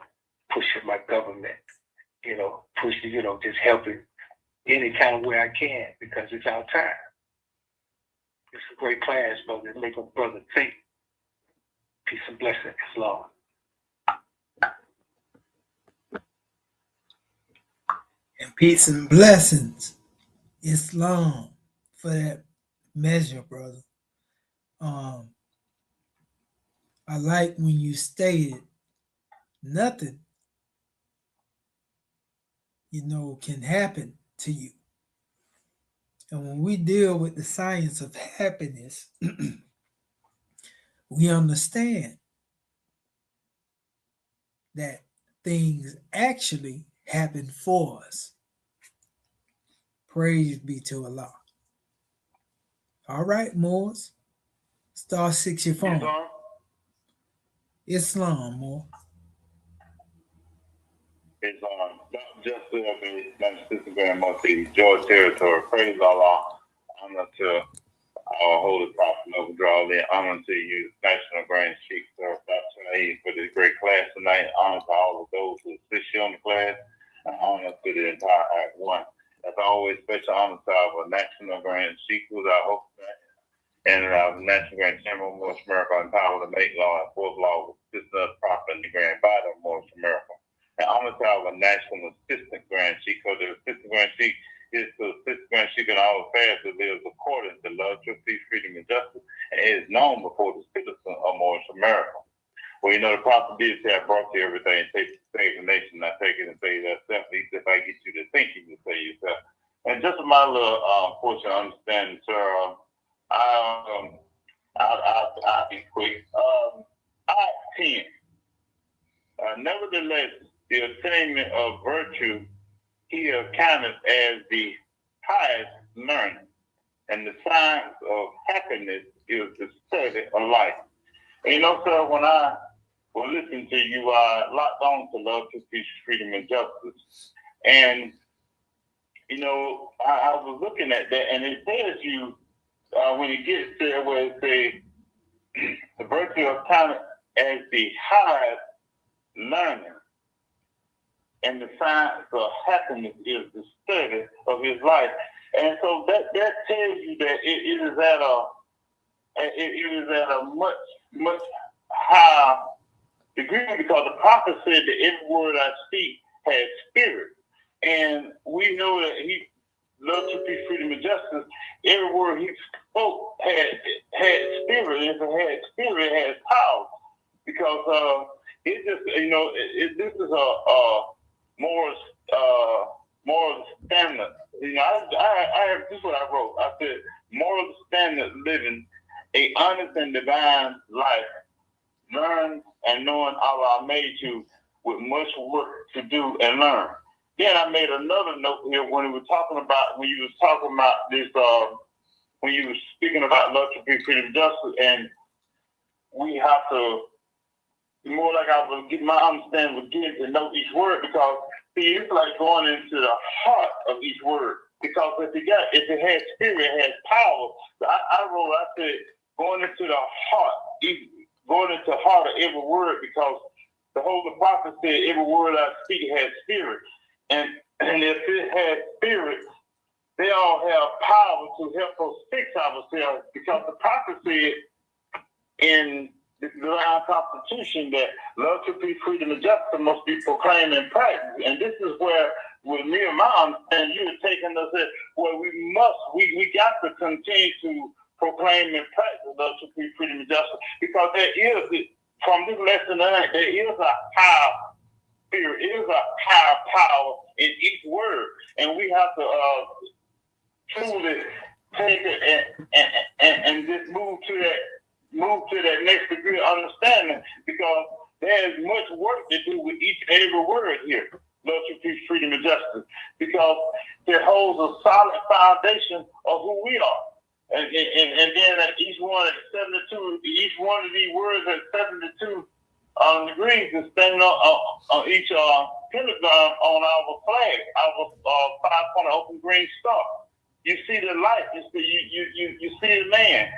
pushing my government, you know, pushing, you know, just helping any kind of way I can because it's our time. It's a great class, brother. Make a brother think. Peace and blessings, Lord. And peace and blessings. Islam for that measure, brother. I like when you stated nothing, you know, can happen to you. And when we deal with the science of happiness, we understand that things actually happen for us. Praise be to Allah. All right, Moors. *6 your phone. Islam, Moor. It's just Sister Grandma City, Georgia Territory. Praise Allah. Honor to our Holy Prophet Noble Draw. Honor to you, National Grand Chief, Sir Dr. Aid, for this great class tonight. Honor to all of those who assist you on the class. And honor to the entire Act 1. As always, special honor to our National Grand Chief, who's our host, and our National Grand Chamber of Morris America, and power to make law and force law with assisting us proper in the Grand Body of Morris America. And honor to our National Assistant Grand Chief, because the Assistant Grand Chief is the Assistant Grand Chief in all affairs that lives according to love, truth, peace, freedom, and justice, and is known before the citizen of Morris America. Well, you know, the possibility I brought you everything, take to save the nation, not take it and save that at least if I get you to think you can save yourself. And just my little portion of understanding, sir, I'll be quick. Act 10. Nevertheless, the attainment of virtue he accounteth as the highest learning, and the science of happiness is the study of life. And you know, sir, when I was listening to you, I locked on to love, truth, peace, freedom, and justice. And, you know, I was looking at that, and it tells you, when it gets there where it says, the virtue of talent as the highest learning, and the science of happiness is the study of his life. And so that tells you that it is at a much higher degree, because the prophet said that every word I speak has spirit. And we know that he loved to be freedom and justice. Every word he spoke had spirit. If it had spirit, it has power. Because it just, you know, this is a moral standard. You know, I this is what I wrote. I said, moral standard living, a honest and divine life, learn and knowing Allah made you with much work to do and learn. Then I made another note here when you was talking about this, when you were speaking about love, to be freedom, justice, and we have to, more like I was getting my understanding was getting to know each word, because see, it's like going into the heart of each word. Because if it has spirit, it has power. So I said, going into the heart, of every word, because the Holy Prophet said every word I speak has spirit. And if it has spirit, they all have power to help us fix ourselves, because the prophet said in the divine constitution that love, truth, peace, freedom, and justice must be proclaimed and practiced. And this is where, with me and my understanding, you were taking us at where we got to continue to proclaim and practice love, truth, peace, freedom, and justice, because there is, from this lesson tonight, there is a higher spirit, there is a higher power in each word, and we have to truly take it and just move to that next degree of understanding, because there's much work to do with each and every word here. Love, truth, peace, freedom, and justice, because it holds a solid foundation of who we are. And then at each one at 72, each one of these words at 72 degrees is standing on each pentagon on our flag, our 5-pointed open green star. You see the light. You see the man,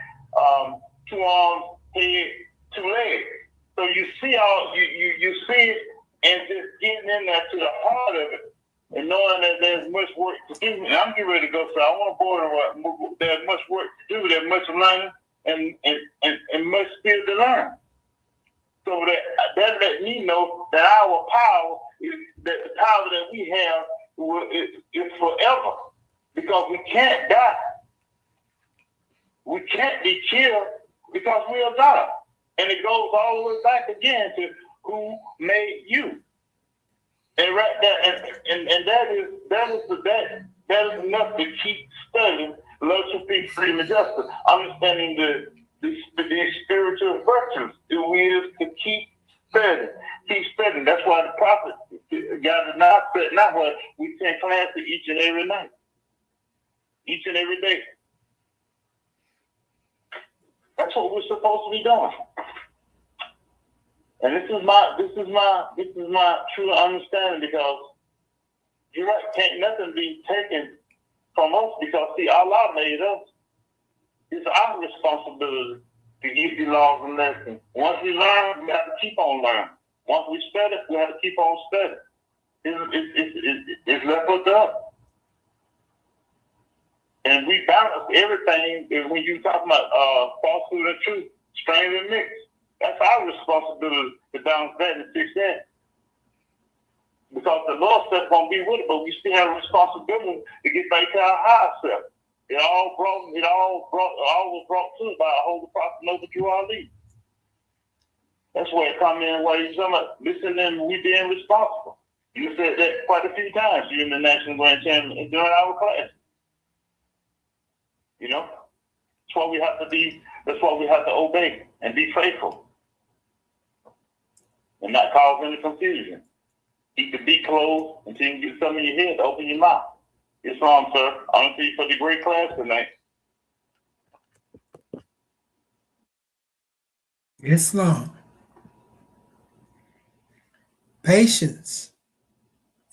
2 arms, head, 2 legs. So you see you see it, and just getting in there to the heart of it, and knowing that there's much work to do. And I'm getting ready to go, so I want to border. There's much work to do. There's much learning and much still to learn. So that let me know that our power that the power that we have is forever. Because we can't die. We can't be killed because we are God. And it goes all the way back again to who made you. And right there, and that is enough to keep studying love, truth, peace, freedom, and justice. Understanding the spiritual virtues. It is to keep studying. Keep studying. That's why the prophet got it not what we send classes each and every night. Each and every day. That's what we're supposed to be doing. And this is my true understanding, because you're right, can't nothing be taken from us, because see, Allah made us. It's our responsibility to give you laws and lessons. Once we learn, we have to keep on learning. Once we study, we have to keep on studying. It's left with us. And we balance everything. When you talk about falsehood and truth, strange and mixed, that's our responsibility to balance that and fix that. Because the Lord said going to be with it, but we still have a responsibility to get back to our higher self. It all was brought to us by our Holy Prophet Noble Drew Ali. That's where it comes in, where you're talking about listening, we being responsible. You said that quite a few times during the National Grand Champion during our class. You know, that's why we have to be. That's why we have to obey and be faithful, and not cause any confusion. Keep the beat closed until you get something in your head to open your mouth. Yes, ma'am, sir. I want to see you for the great class tonight. Islam. Patience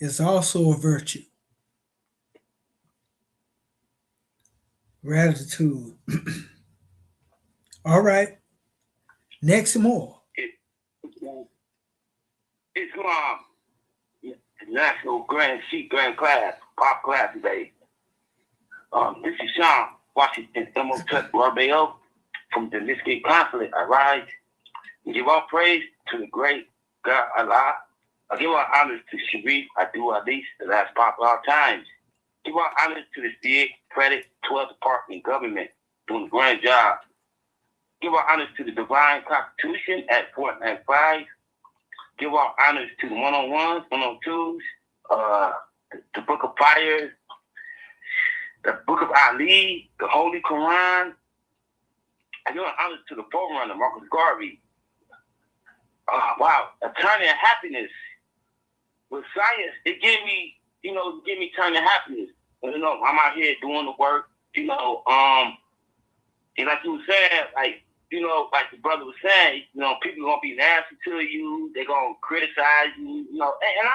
is also a virtue. Gratitude. All right. Next more. Islam. National Grand Class, Pop Class today. This is Sean Washington, Imhotep Rabeo from the Nisgate Consulate. I rise and give all praise to the great God Allah. I give all honors to Sharif Abdul Aziz, the last pop of all times. Give all honors to the big credit 12th Department government doing a grand job. Give all honors to the divine constitution at 495. Give all honors to the 101s, 102s, the Book of Fire, the Book of Ali, the Holy Quran. I give all honors to the forerunner, Marcus Garvey. Wow, Attorney of Happiness. With science, it gave me turn to happiness. You know, I'm out here doing the work, and like you were saying, like the brother was saying, people gonna be nasty to you, they're gonna criticize you, and I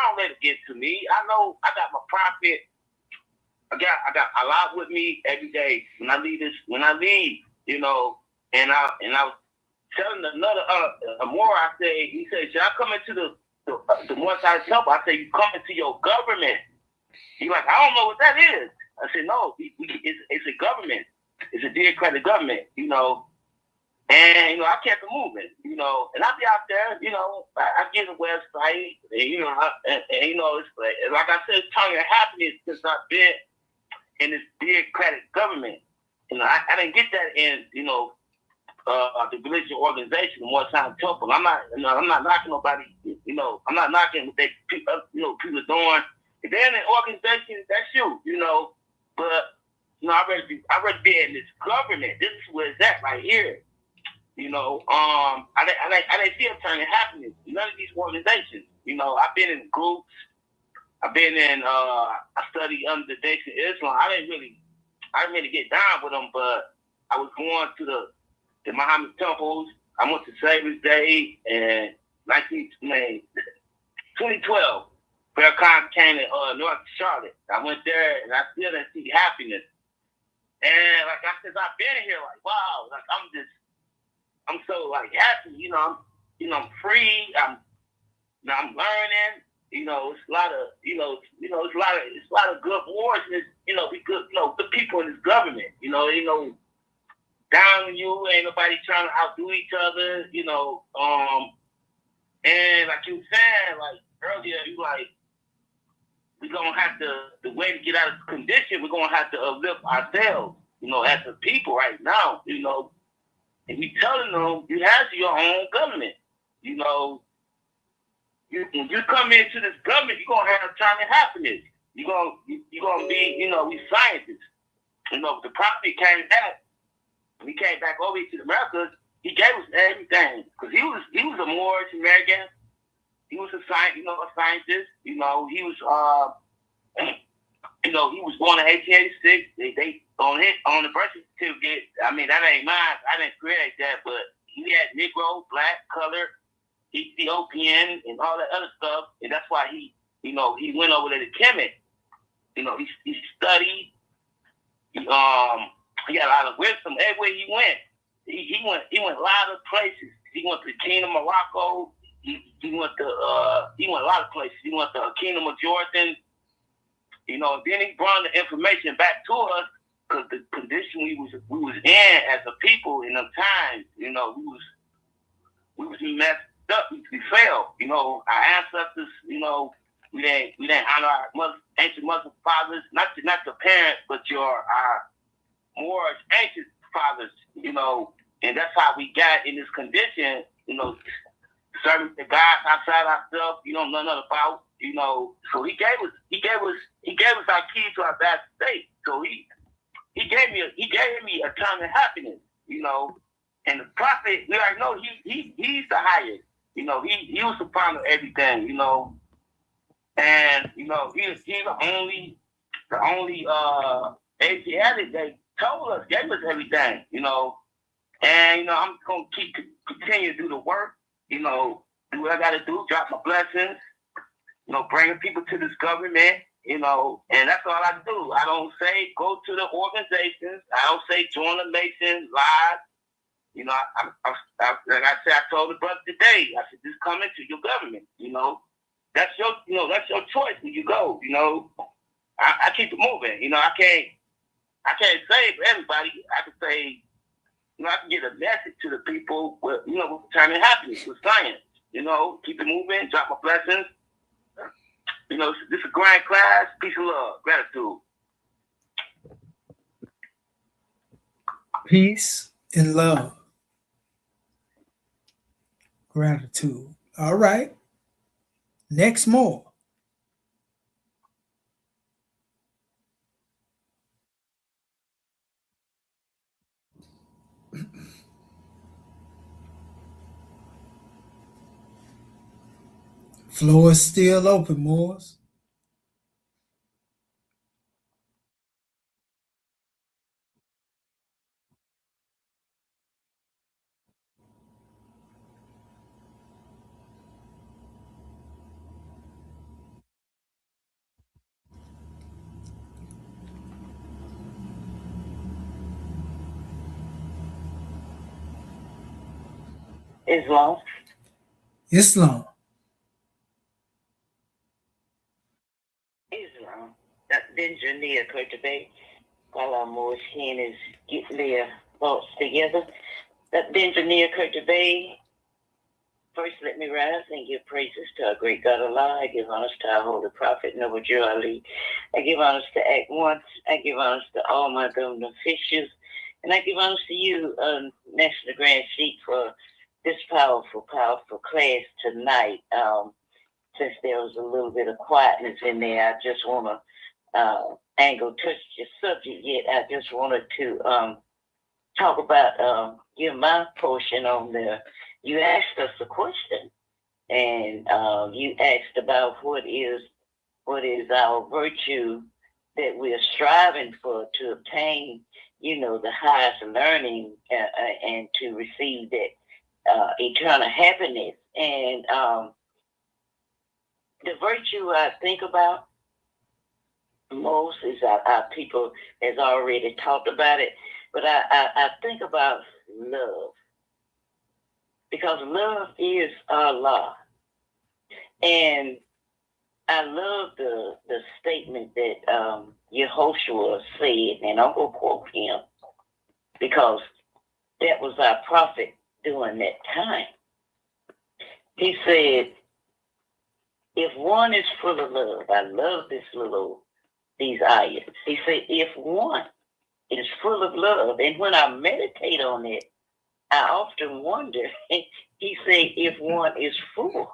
don't let it get to me. I know I got my prophet I got a lot with me every day when I leave, you know, and I was telling another more. I say, he said, should I come into the one side temple? I say, you come into your government. He's like, I don't know what that is. I said, no, it's a government. It's a democratic government, you know. And, you know, I kept it moving, you know, and I'll be out there, you know, I get a website, and, you know, and, you know, it's like I said, it's tongue of happiness since I've been in this democratic government. You know, I didn't get that in, you know, the religious organization, the More Time Temple. I'm not knocking nobody, you know, I'm not knocking what they, you know, people are doing. If they're in an organization, that's you know, but, you know, I'd rather be in this government. This is where it's at right here. You know, I didn't see a turn in happiness. None of these organizations. You know, I've been in groups. I've been in. I studied under the Nation of Islam. I didn't really get down with them, but I was going to the Muhammad temples. I went to Savior's Day in 2012. Farrakhan came to North Charlotte. I went there and I still didn't see happiness. And like I said, I've been here. Like wow, like I'm so like happy, you know. I'm free. I'm learning. You know, it's a lot of, it's a lot of good wars. And you know, good people in this government. You know, down on you, ain't nobody trying to outdo each other. You know, and like you were saying, like earlier, you like we're gonna have to the way to get out of this condition. We're gonna have to uplift ourselves. You know, as a people right now. You know. And we telling them you have your own government. You know, when you come into this government, you're gonna have time to happiness. You're gonna be, you know, we scientists. You know, the prophet came back. When he came back over to the Americas, he gave us everything. Because he was a Moorish American. He was a scientist. You know, he was you know, he was born in 1886. They on the birth certificate. I mean, that ain't mine. I didn't create that, but he had Negro, black, colored, Ethiopian, and all that other stuff. And that's why he went over to the Kemet. You know, he studied. He had a lot of wisdom everywhere he went. He went a lot of places. He went to the Kingdom of Morocco. He went a lot of places. He went to the Kingdom of Jordan. You know, then he brought the information back to us because the condition we was in as a people in them times, you know, we was messed up. We failed. You know, our ancestors, you know, we didn't honor our ancient Muslim fathers, not your parents, but our more ancient fathers, you know, and that's how we got in this condition, you know, serving the gods outside ourselves, you don't know nothing about, you know. So he gave us our key to our bad state. So he gave me a time of happiness, you know. And the prophet, we already know he's the highest, you know. He was the founder of everything, you know. And you know he's the only Asiatic that gave us everything, you know. And you know I'm gonna continue to do the work. You know, do what I got to do, drop my blessings, you know, bringing people to this government, you know, and that's all I do. I don't say go to the organizations. I don't say join the Masons, live. You know, like I said, I told the brother today, I said, just come into your government, you know. That's your choice when you go, you know. I keep it moving, you know. I can't say for everybody. I can say, you know, I can get a message to the people with, you know, with time and happiness, with science. You know, keep it moving, drop my blessings. You know, this is a grand class. Peace and love. Gratitude. Peace and love. Gratitude. All right. Next more. Floor is still open, Moors. Islam. Islam. Islam. That engineer could debate while our Moorish is getting their thoughts together. That engineer could debate. First, let me rise and give praises to our great God Allah. I give honors to our holy prophet, Noble Jew Ali. I give honors to Act One. I give honors to all my government officials. And I give honors to you, National Grand Sheikh, for this powerful, powerful class tonight. Since there was a little bit of quietness in there, I just want to, I ain't going to touch your subject yet. I just wanted to talk about, give my portion on the, you asked us a question, and you asked about what is our virtue that we are striving for to obtain, the highest learning and to receive that eternal happiness. And the virtue I think about most is our people has already talked about it, but I think about love. Because love is Allah. And I love the statement that Yehoshua said, and I'm going to quote him, because that was our prophet during that time. He said, if one is full of love, I love these ayahs. He said, if one is full of love, and when I meditate on it, I often wonder, he said, if one is full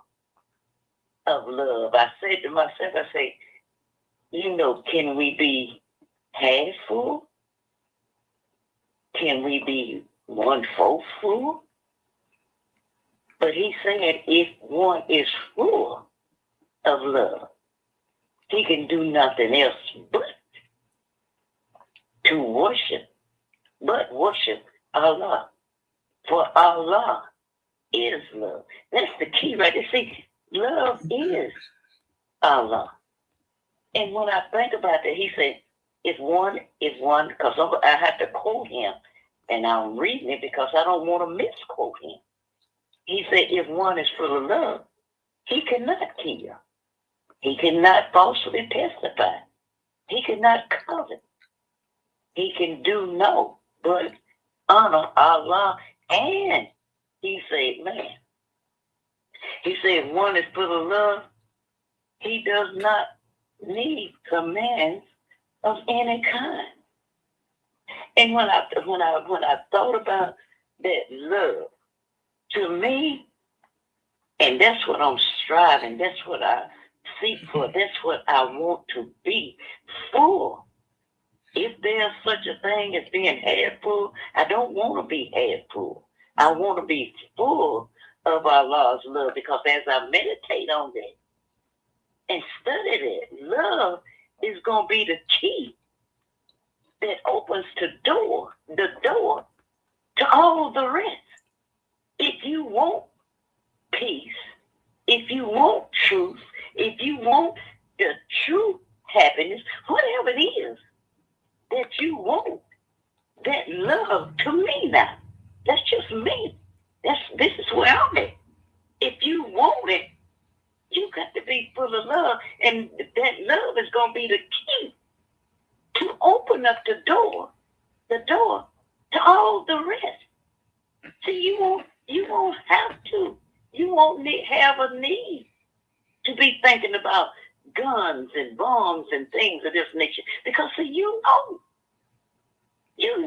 of love, I said to myself, I say, can we be half full? Can we be 1/4 full? But he said, if one is full of love, he can do nothing else but to worship Allah. For Allah is love. That's the key right there. See, love is Allah. And when I think about that, he said, if one, because I have to quote him, and I'm reading it because I don't want to misquote him. He said, if one is full of love, he cannot kill. He cannot falsely testify. He cannot covet. He can do no but honor Allah. And he said, if one is full of love, he does not need commands of any kind. And when I thought about that love, to me, and that's what I'm striving, that's what I seek for, that's what I want to be full. If there's such a thing as being half full, I don't want to be half full. I want to be full of Allah's love, because as I meditate on that and study that, love is going to be the key that opens the door to all the rest. If you want peace, if you want truth, if you want the true happiness, whatever it is that you want, that love, to me now, that's just me. This is where I'm at. If you want it, you got to be full of love, and that love is going to be the key to open up the door to all the rest. See, you won't have to. You won't have a need to be thinking about guns and bombs and things of this nature, because see, you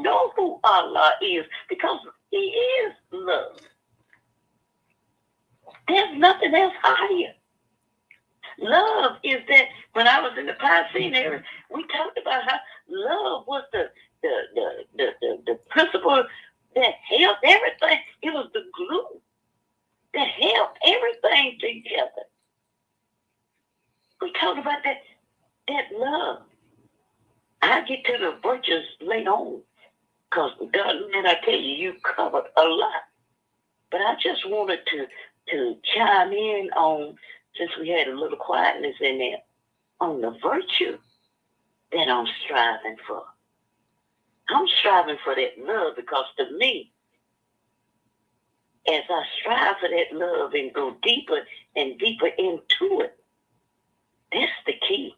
know who Allah is, because He is love. There's nothing else higher. Love is that. When I was in the Piscean area, we talked about how love was the principle that held everything. It was the glue that held everything together. We talked about that love. I get to the virtues later on, because God, man, I tell you, you covered a lot. But I just wanted to chime in on, since we had a little quietness in there, on the virtue that I'm striving for. I'm striving for that love, because to me, as I strive for that love and go deeper and deeper into it, that's the key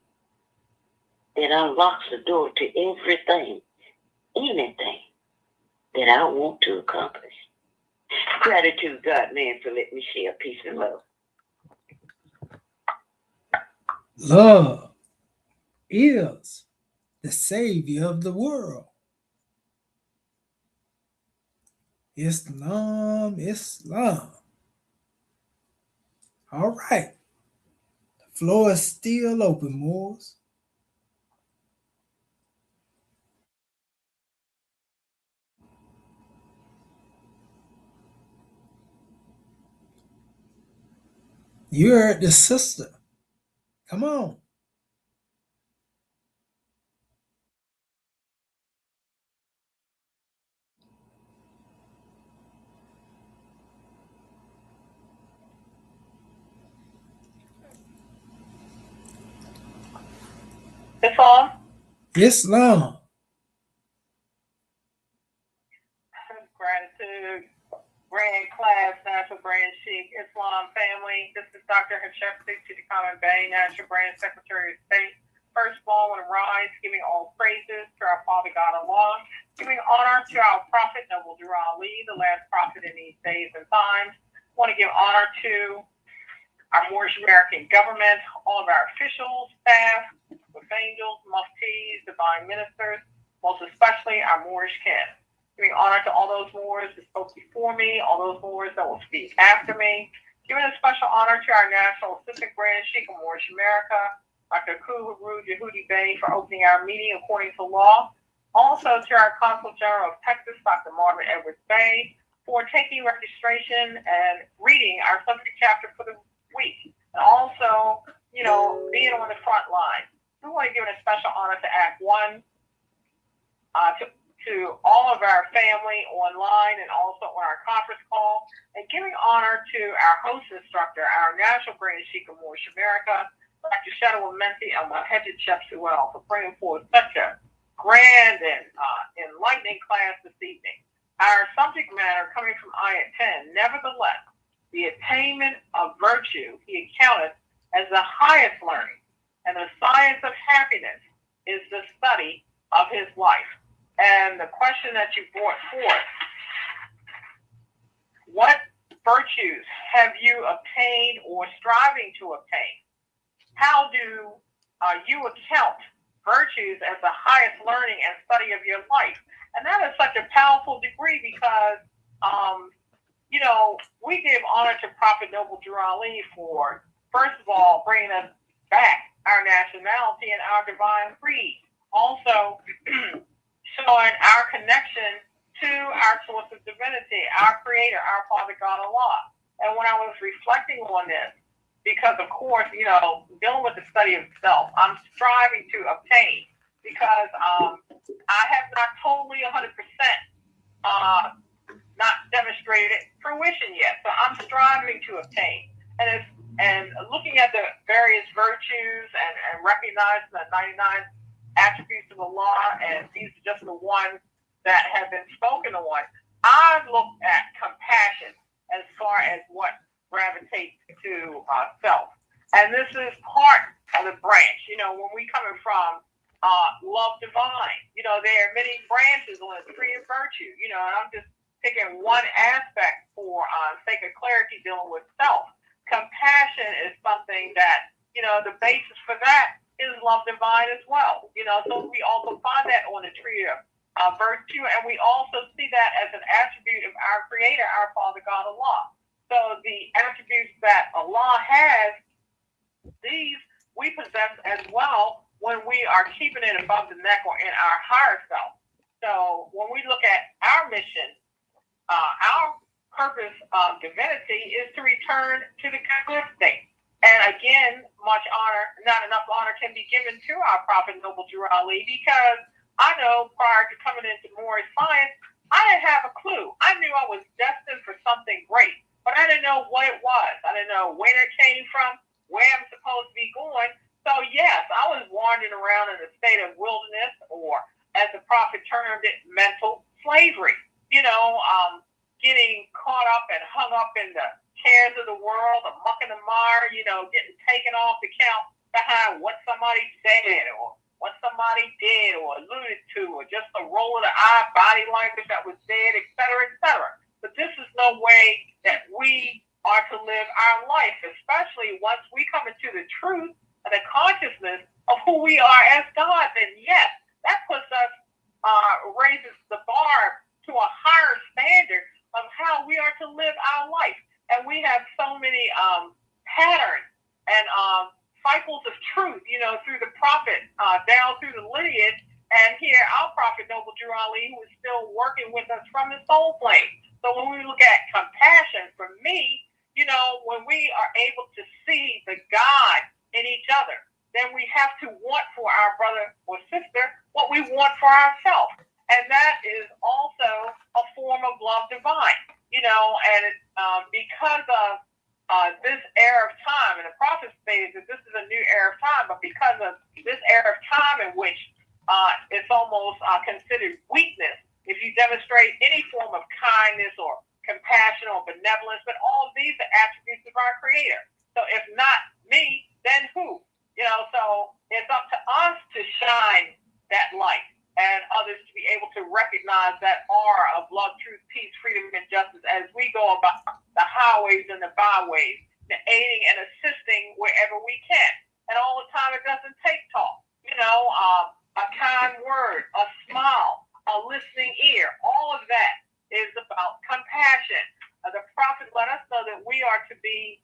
that unlocks the door to everything, anything that I want to accomplish. Gratitude, God, man, for letting me share peace and love. Love is the savior of the world. Islam, Islam. All right. The floor is still open, Moors. You heard the sister. Come on. Islam. Islam. Gratitude. Grand class, National Brand Chic, Islam family. This is Dr. Hashepsi to the Common Bay, National Brand Secretary of State. First of all, I want to rise, giving all praises to our Father God Allah, giving honor to our Prophet, Noble Drew Ali, the last prophet in these days and times. I want to give honor to our Moorish American government, all of our officials, staff, with angels, muftis, divine ministers, most especially our Moorish kin. Giving honor to all those Moors that spoke before me, all those Moors that will speak after me. Giving a special honor to our National Assistant Grand Sheikh of Moorish America, Dr. Kuhuru Yehudi Bey, for opening our meeting according to law. Also to our Consul General of Texas, Dr. Marvin Edwards Bey, for taking registration and reading our subject chapter for the week. And also, being on the front line. We want to give a special honor to Act 1, to all of our family online and also on our conference call, and giving honor to our host instructor, our National Grand Sheikh of Moorish America, Dr. Shadow Menti and Mohammed Shepsuel, for bringing forth such a grand and enlightening class this evening. Our subject matter coming from Ayat 10, nevertheless, the attainment of virtue he accounteth as the highest learning, and the science of happiness is the study of his life. And the question that you brought forth, what virtues have you obtained or striving to obtain? How do you account virtues as the highest learning and study of your life? And that is such a powerful degree because, we give honor to Prophet Noble Drew Ali for, first of all, bringing us back our nationality and our divine creed. Also, showing our connection to our source of divinity, our creator, our Father God Allah. And when I was reflecting on this, because of course, dealing with the study of self, I'm striving to obtain because I have not totally 100% not demonstrated fruition yet. So I'm striving to obtain. And looking at the various virtues and recognizing the 99 attributes of Allah, and these are just the ones that have been spoken on, I've looked at compassion as far as what gravitates to self. And this is part of the branch. When we coming from love divine, there are many branches on the tree of virtue, and I'm just picking one aspect for sake of clarity dealing with self. Compassion is something that, the basis for that is love divine as well. So we also find that on the tree of virtue, and we also see that as an attribute of our creator, our Father God Allah. So the attributes that Allah has, these we possess as well when we are keeping it above the neck or in our higher self. So when we look at our mission, our purpose of divinity is to return to the good state. And again, not enough honor can be given to our Prophet Noble Drew Ali, because I know prior to coming into Moorish science, I didn't have a clue. I knew I was destined for something great, but I didn't know what it was. I didn't know where it came from, where I'm supposed to be going. So yes, I was wandering around in a state of wilderness, or as the Prophet termed it, mental slavery. getting caught up and hung up in the cares of the world, the muck and the mire, getting taken off the count behind what somebody said or what somebody did or alluded to, or just the roll of the eye, body language that was said, et cetera, et cetera. But this is no way that we are to live our life, especially once we come into the truth and the consciousness of who we are as God. And yes, that puts us, raises the bar to a higher standard of how we are to live our life. And we have so many patterns and cycles of truth, through the prophet, down through the lineage. And here, our prophet, Noble Drew Ali, who is still working with us from his soul plane. So when we look at compassion, for me, when we are able to see the God in each other, then we have to want for our brother or sister what we want for ourselves. And that is also a form of love divine, and because of this era of time, and the prophet states that this is a new era of time, but because of this era of time in which it's almost considered weakness if you demonstrate any form of kindness or compassion or benevolence, but all of these are attributes of our Creator. So if not me, then who? So it's up to us to shine that light and others to be able to recognize that aura of love, truth, peace, freedom, and justice as we go about the highways and the byways, aiding and assisting wherever we can. And all the time, it doesn't take talk. A kind word, a smile, a listening ear, all of that is about compassion. The prophet let us know that we are to be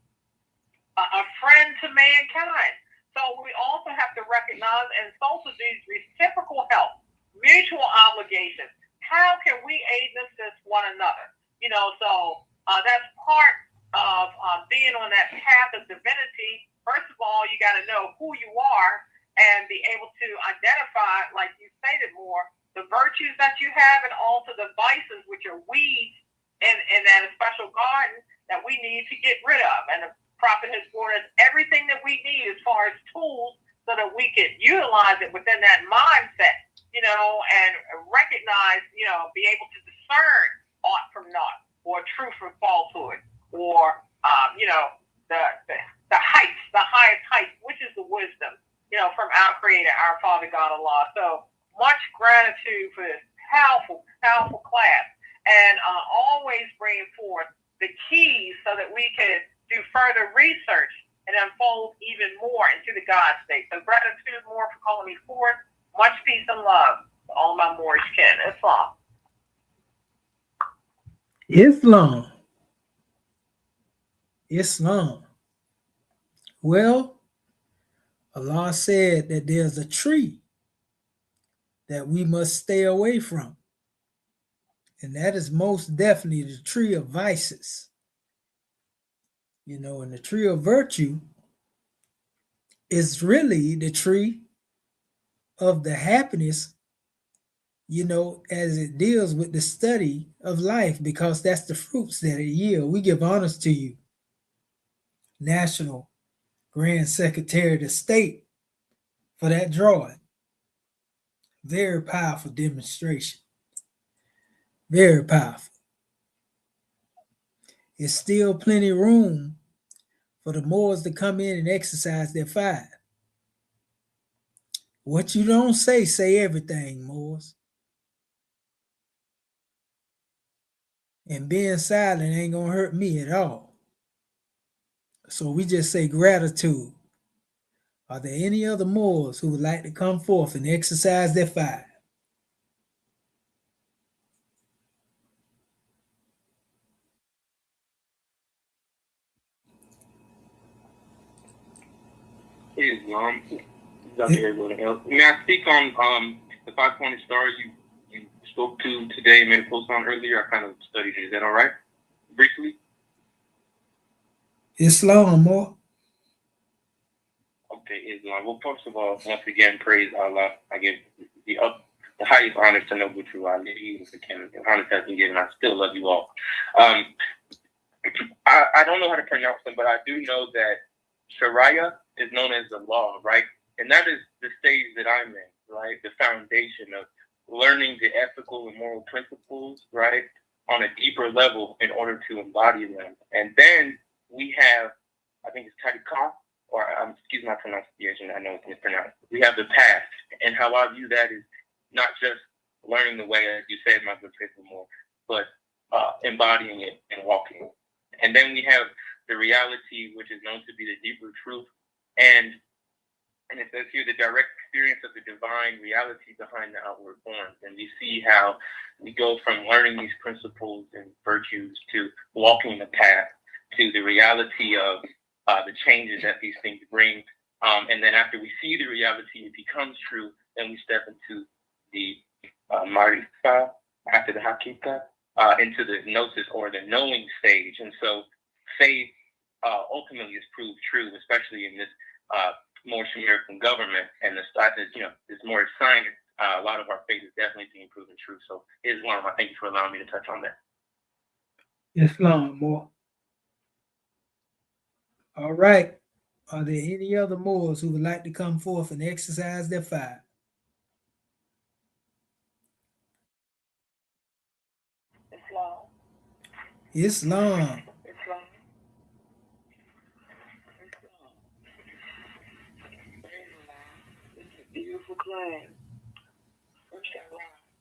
a friend to mankind. So we also have to recognize and social these reciprocal help, mutual obligations. How can we aid and assist one another? So that's part of being on that path of divinity. First of all, you got to know who you are and be able to identify, like you stated more, the virtues that you have and also the vices, which are weeds in that special garden that we need to get rid of. And the prophet has brought us everything that we need as far as tools so that we can utilize it within that mindset, and recognize, be able to discern ought from naught, or truth from falsehood, or, the heights, the highest heights, which is the wisdom, from our Creator, our Father God Allah. So much gratitude for this powerful, powerful class, and always bringing forth the keys so that we can do further research and unfold even more into the God state. So gratitude more for calling me forth. Much peace and love to all my Moorish kin. Islam. Islam. Islam. Well, Allah said that there's a tree that we must stay away from. And that is most definitely the tree of vices. And the tree of virtue is really the tree of the happiness, as it deals with the study of life, because that's the fruits that it yields. We give honors to you, National Grand Secretary of the State, for that drawing. Very powerful demonstration. Very powerful. There's still plenty of room for the Moors to come in and exercise their fire. What you don't say everything, Moors. And being silent ain't gonna hurt me at all. So we just say gratitude. Are there any other Moors who would like to come forth and exercise their fire? Islam. Everyone else. May I speak on the 5-pointed star you spoke to today and made a post on earlier? I kind of studied it. Is that all right? Briefly? Islam, Moor. Okay, Islam. Well, first of all, once again, praise Allah. I give the highest honor to Noble Drew Ali, even for Canada. Honor has been given. I still love you all. I don't know how to pronounce them, but I do know that Sharia is known as the law, right? And that is the stage that I'm in, right? The foundation of learning the ethical and moral principles, right? on a deeper level in order to embody them. And then we have, I think it's Tadika, or excuse my pronunciation, I know it's mispronounced. We have the past, and how I view that is not just learning the way, as you said, my good faithful more, but embodying it and walking it. And then we have the reality, which is known to be the deeper truth, and it says here the direct experience of the divine reality behind the outward forms. And we see how we go from learning these principles and virtues to walking the path to the reality of the changes that these things bring. And then after we see the reality, it becomes true, then we step into the Marika, after the Hakika, into the gnosis or the knowing stage. And so faith ultimately is proved true, especially in this more American government, and the stuff is, it's more science. A lot of our faith is definitely being proven true. So Islam, I thank you for allowing me to touch on that. Islam, more. All right. Are there any other Moors who would like to come forth and exercise their fire? Islam. Islam. It's a beautiful claim.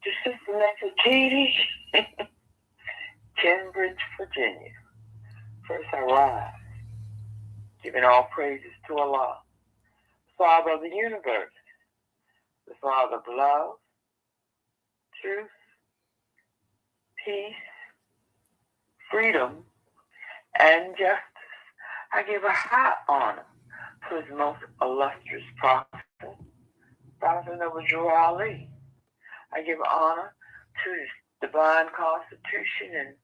To Sister Nefertiti, Cambridge, Virginia. First I rise, giving all praises to Allah, Father of the universe, the Father of love, truth, peace, freedom, and justice. I give a high honor to his most illustrious prophet, Prophet Noble Ali. I give honor to the divine constitution and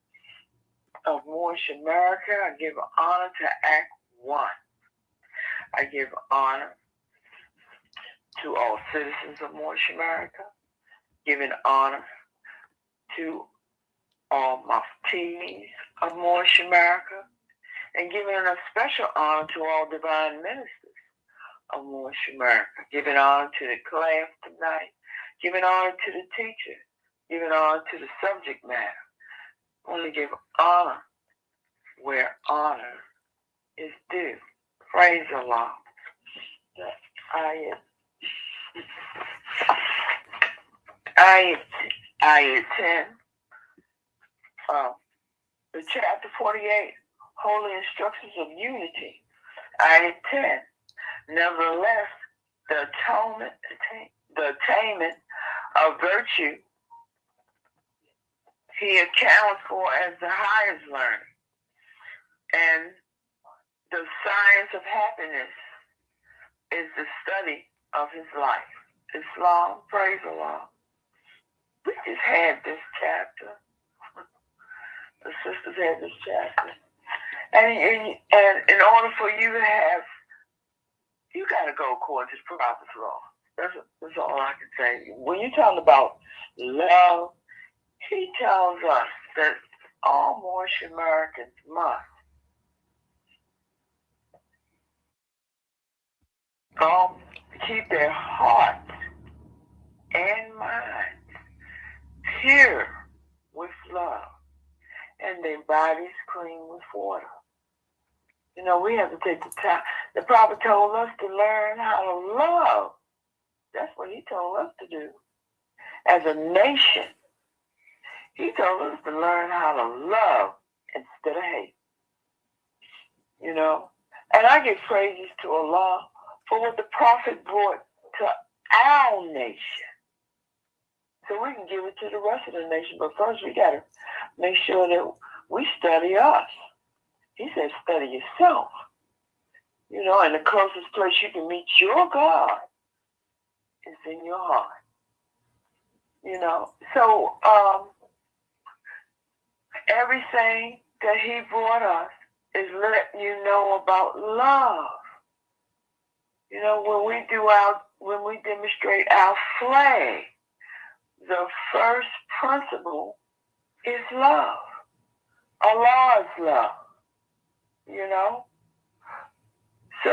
of Moorish America. I give honor to Act 1. I give honor to all citizens of Moorish America, giving honor to all muftis of Moorish America, and giving a special honor to all divine ministers of Moorish America, giving honor to the class tonight, giving honor to the teacher, giving honor to the subject matter. I want to give honor where honor is due. Praise Allah. Ayat 10, the chapter 48, Holy Instructions of Unity. Ayat 10, nevertheless, the attainment of virtue he accounts for as the highest learning, and the science of happiness is the study of his life. Islam, praise Allah. We just had this chapter. The sisters had this chapter. And in order for you to have, you got to go according to the Prophet's law. That's all I can say. When you're talking about love, he tells us that all Moorish Americans must keep their hearts and minds pure with love, and their bodies clean with water. We have to take the time. The Prophet told us to learn how to love. That's what he told us to do. As a nation, he told us to learn how to love instead of hate. And I give praises to Allah for what the Prophet brought to our nation, so we can give it to the rest of the nation. But first, we got to make sure that we study us. He said, study yourself. And the closest place you can meet your God is in your heart. So everything that he brought us is letting you know about love. When we demonstrate our flag, the first principle is love. Allah is love. So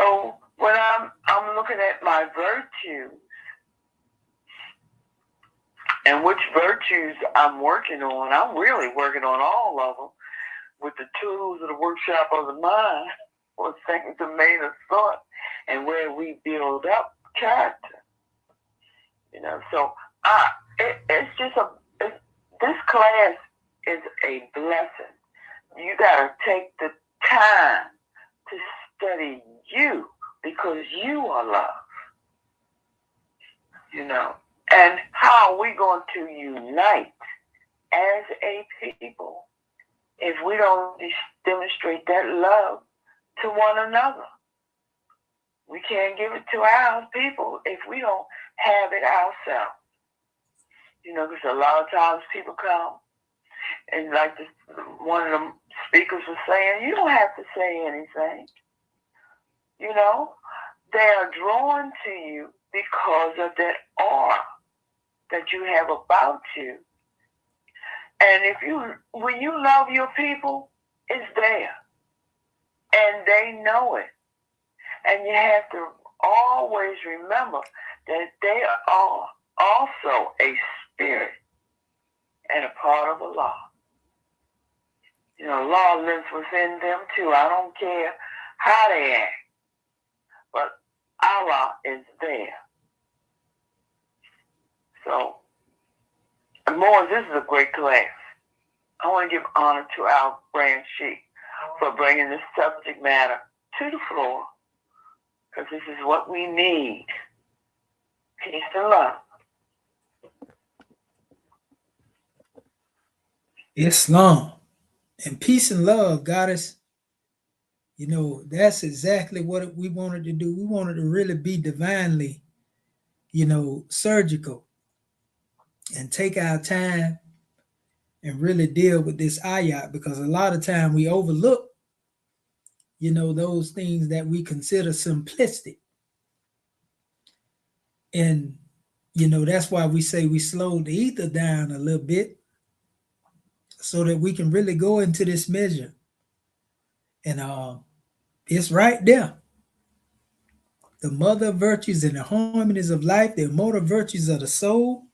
when I'm looking at my virtue, And which virtues I'm working on, I'm really working on all of them with the tools of the workshop of the mind, or things the main of thought, and where we build up character. So it's just this class is a blessing. You gotta take the time to study you, because you are love. And how are we going to unite as a people if we don't demonstrate that love to one another? We can't give it to our people if we don't have it ourselves. Because a lot of times people come, and like one of the speakers was saying, you don't have to say anything. They are drawn to you because of that aura that you have about you. And when you love your people, it's there. And they know it. And you have to always remember that they are also a spirit and a part of Allah. Allah lives within them too. I don't care how they act, but Allah is there. So, Moors, this is a great class. I want to give honor to our Grand Sheikh for bringing this subject matter to the floor, because this is what we need. Peace and love. Islam. And peace and love, Goddess. That's exactly what we wanted to do. We wanted to really be divinely, surgical, and take our time and really deal with this ayat, because a lot of time we overlook, those things that we consider simplistic. And, that's why we say we slowed the ether down a little bit so that we can really go into this measure. And it's right there. The mother virtues and the harmonies of life, the immortal virtues of the soul.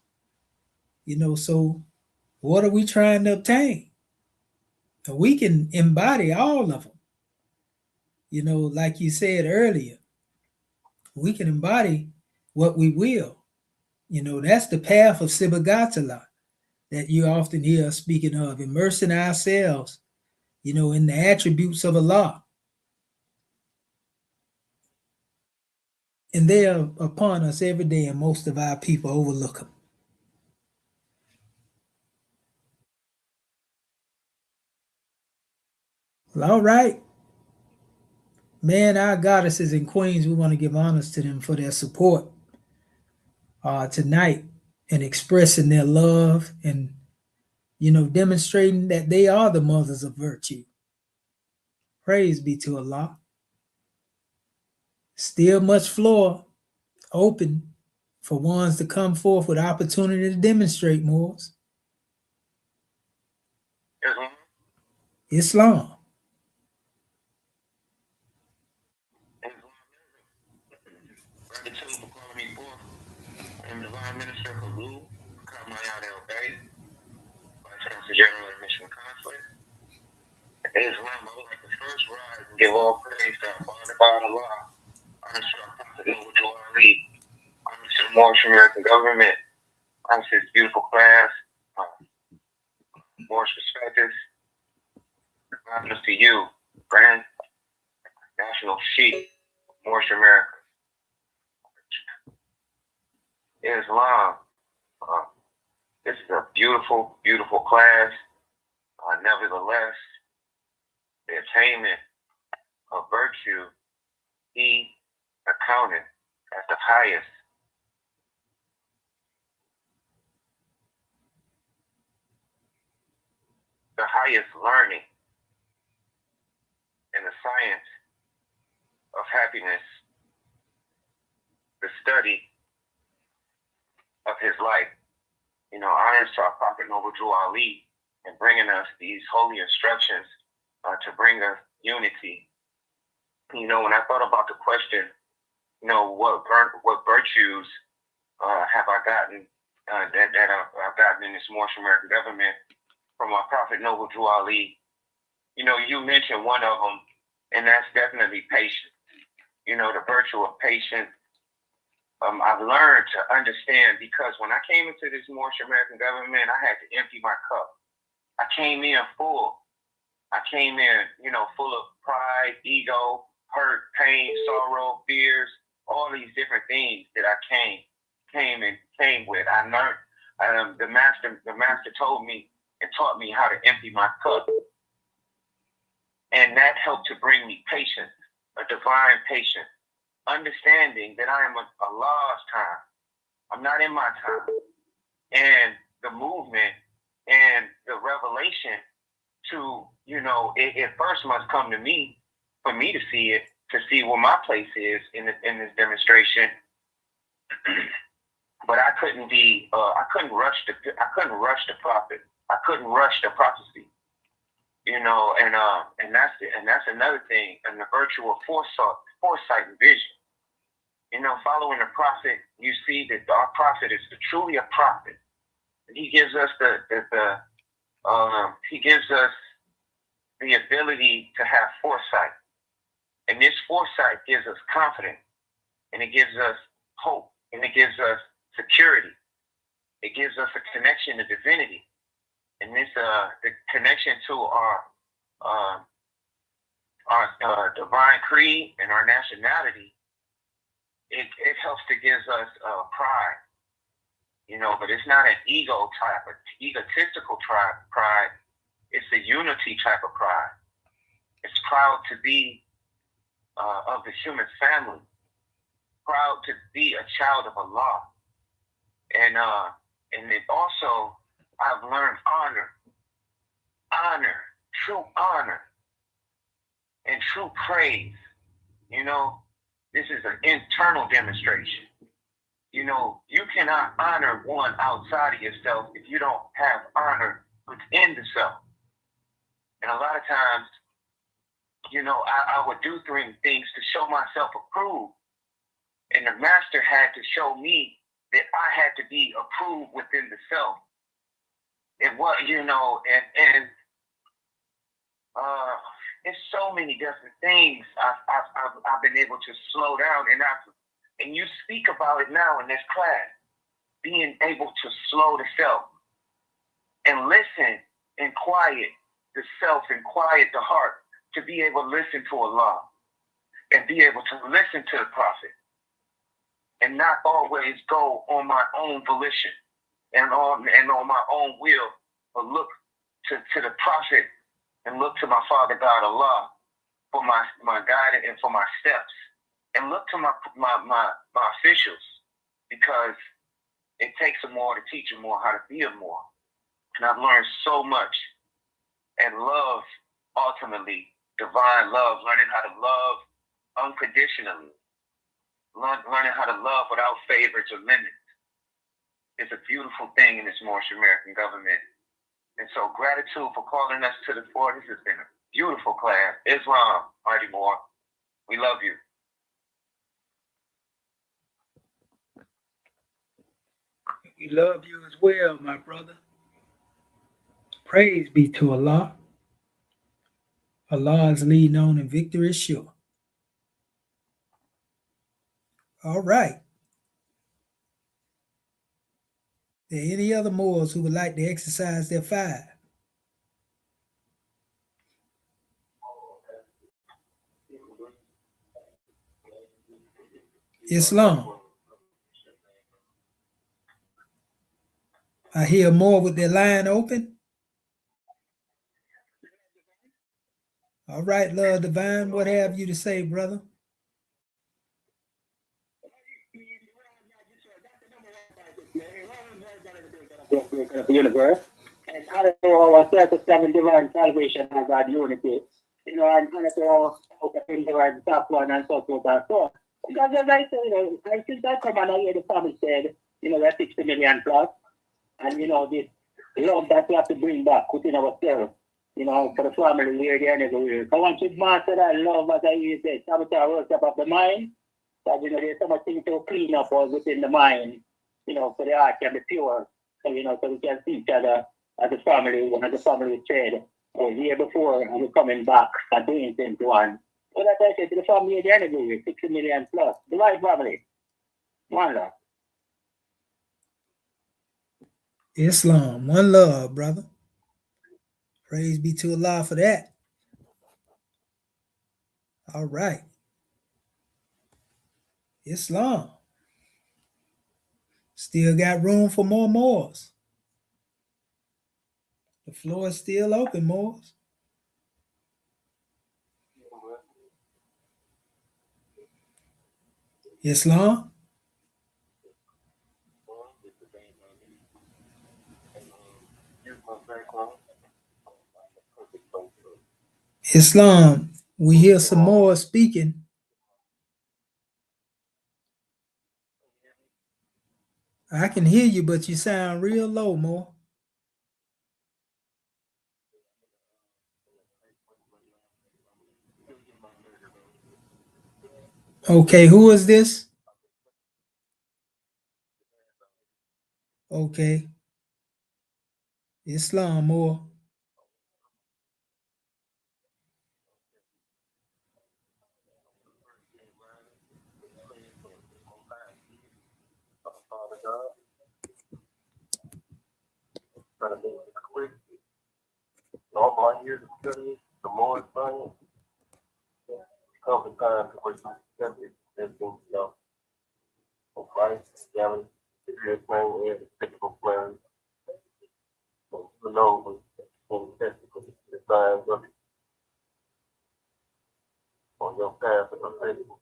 So what are we trying to obtain? And we can embody all of them. Like you said earlier, we can embody what we will. That's the path of Sibagatala that you often hear us speaking of, immersing ourselves, in the attributes of Allah. And they are upon us every day, and most of our people overlook them. Well, all right. Man, our goddesses and queens, we want to give honors to them for their support tonight, and expressing their love and, demonstrating that they are the mothers of virtue. Praise be to Allah. Still much floor open for ones to come forth with opportunity to demonstrate more. Islam. Gratitude for calling me forth. I'm the Divine Minister for Blue, Kamayat El Bay, Vice Consul General and Mission Consulate. Islam, I would like to first rise and give all praise to our Father God Allah. Honor to our Prophet Noble Joe Ali. Honor to the Moorish American government. Honor to this beautiful class. Moorish perspectives. Honor to you, Grand National Sheikh, Moorish America. Islam. This is a beautiful, beautiful class. Nevertheless, the attainment of virtue, he accounteth as the highest. The highest learning in the science of happiness, the study of his life. Honors to our Prophet Noble Drew Ali in bringing us these holy instructions to bring us unity. When I thought about the question, what virtues have I gotten that I've gotten in this Moorish American government from our Prophet Noble Drew Ali. You know, you mentioned one of them, and that's definitely patience. You know, the virtue of patience. I've learned to understand, because when I came into this Moorish American government, I had to empty my cup. I came in full. I came in, you know, full of pride, ego, hurt, pain, sorrow, fears, all these different things that I came with. I learned. The master told me and taught me how to empty my cup, and that helped to bring me patience, a divine patience. Understanding that I am Allah's time. I'm not in my time. And the movement and the revelation to, you know, it first must come to me for me to see it, to see where my place is in this demonstration. But I couldn't rush the prophet. I couldn't rush the prophecy. You know, and that's another thing, and the virtue of foresight and vision. You know, following the prophet, you see that our prophet is truly a prophet. He gives us he gives us the ability to have foresight, and this foresight gives us confidence, and it gives us hope, and it gives us security. It gives us a connection to divinity. And this, the connection to our divine creed and our nationality, it helps to give us pride, you know. But it's not an egotistical pride. It's a unity type of pride. It's proud to be of the human family, proud to be a child of Allah, and it also, I've learned honor, true honor, and true praise. You know, this is an internal demonstration. You know, you cannot honor one outside of yourself if you don't have honor within the self. And a lot of times, you know, I would do things to show myself approved. And the master had to show me that I had to be approved within the self. And what, you know, and it's so many different things I've been able to slow down, and you speak about it now in this class, being able to slow the self and listen and quiet the self and quiet the heart, to be able to listen to Allah and be able to listen to the prophet, and not always go on my own volition and on my own will, but look to the prophet and look to my Father God Allah for my guidance and for my steps, and look to my officials, because it takes them more to teach them more how to be them more. And I've learned so much, and love, ultimately divine love, learning how to love unconditionally, learning how to love without favorites or limits. It's a beautiful thing in this Moorish American government. And so gratitude for calling us to the fore. This has been a beautiful class. Islam, Marty Moore, we love you. We love you as well, my brother. Praise be to Allah. Allah is leading on and victory is sure. All right. Are there any other Moors who would like to exercise their fire? Islam. I hear more with their line open. All right, Love Divine, what have you to say, brother? Universe, and honor to our 37 divine salvation and God unity, you know, and honor to our divine top one and so forth and so on. Because as I say, you know, I think that come and I hear the family said, you know, we're 60 million plus, and you know, this love that we have to bring back within ourselves, you know, for the family here, there, and everywhere. So once you master that love, as I use it, sabotage worship of the mind, that, you know, there's so much thing to clean up within the mind. for the heart can be pure. So, so we can see each other as a family, one of the family said, oh, year before, and we're coming back and doing things one. Well, that's I said to the family at the anniversary, 60 million plus. The right family. One love. Islam, one love, brother. Praise be to Allah for that. All right. Islam. Still got room for more Moors. The floor is still open, Moors. Islam. Islam. We hear some more speaking. I can hear you, but you sound real low, Moore. Okay, who is this? Okay. Islam, Moore. Trying to make it quick. All my years of study, the more science, comes the time to where you accept it, everything else. From Christ, Galley, the good plan, and the physical plan. So you know when testicles, the signs of it on your path of faithful.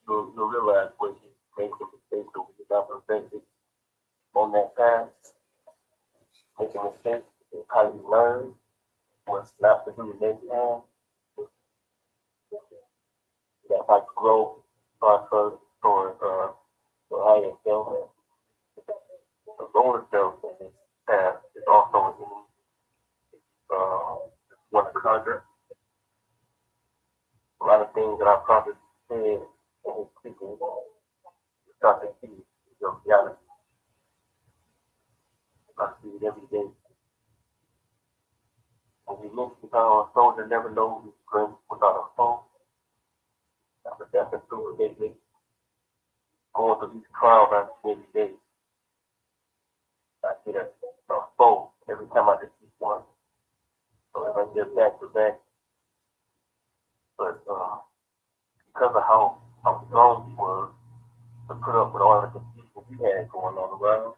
You'll realize when you make a mistake or you're not perfected on that path, making mistakes, and how you learn what's not to do next time. That like growth process or higher self. The lower self in this path is also one of the conquer. A lot of things that our prophet said in his speaking start to see your reality. I see it every day. When we mention how a soldier never knows his strength without a foe, that's a super big thing. Going through these trials I see every day. I get a foe every time I just see one. So if I get back to back, but because of how strong he was to put up with all the confusion he had going on around,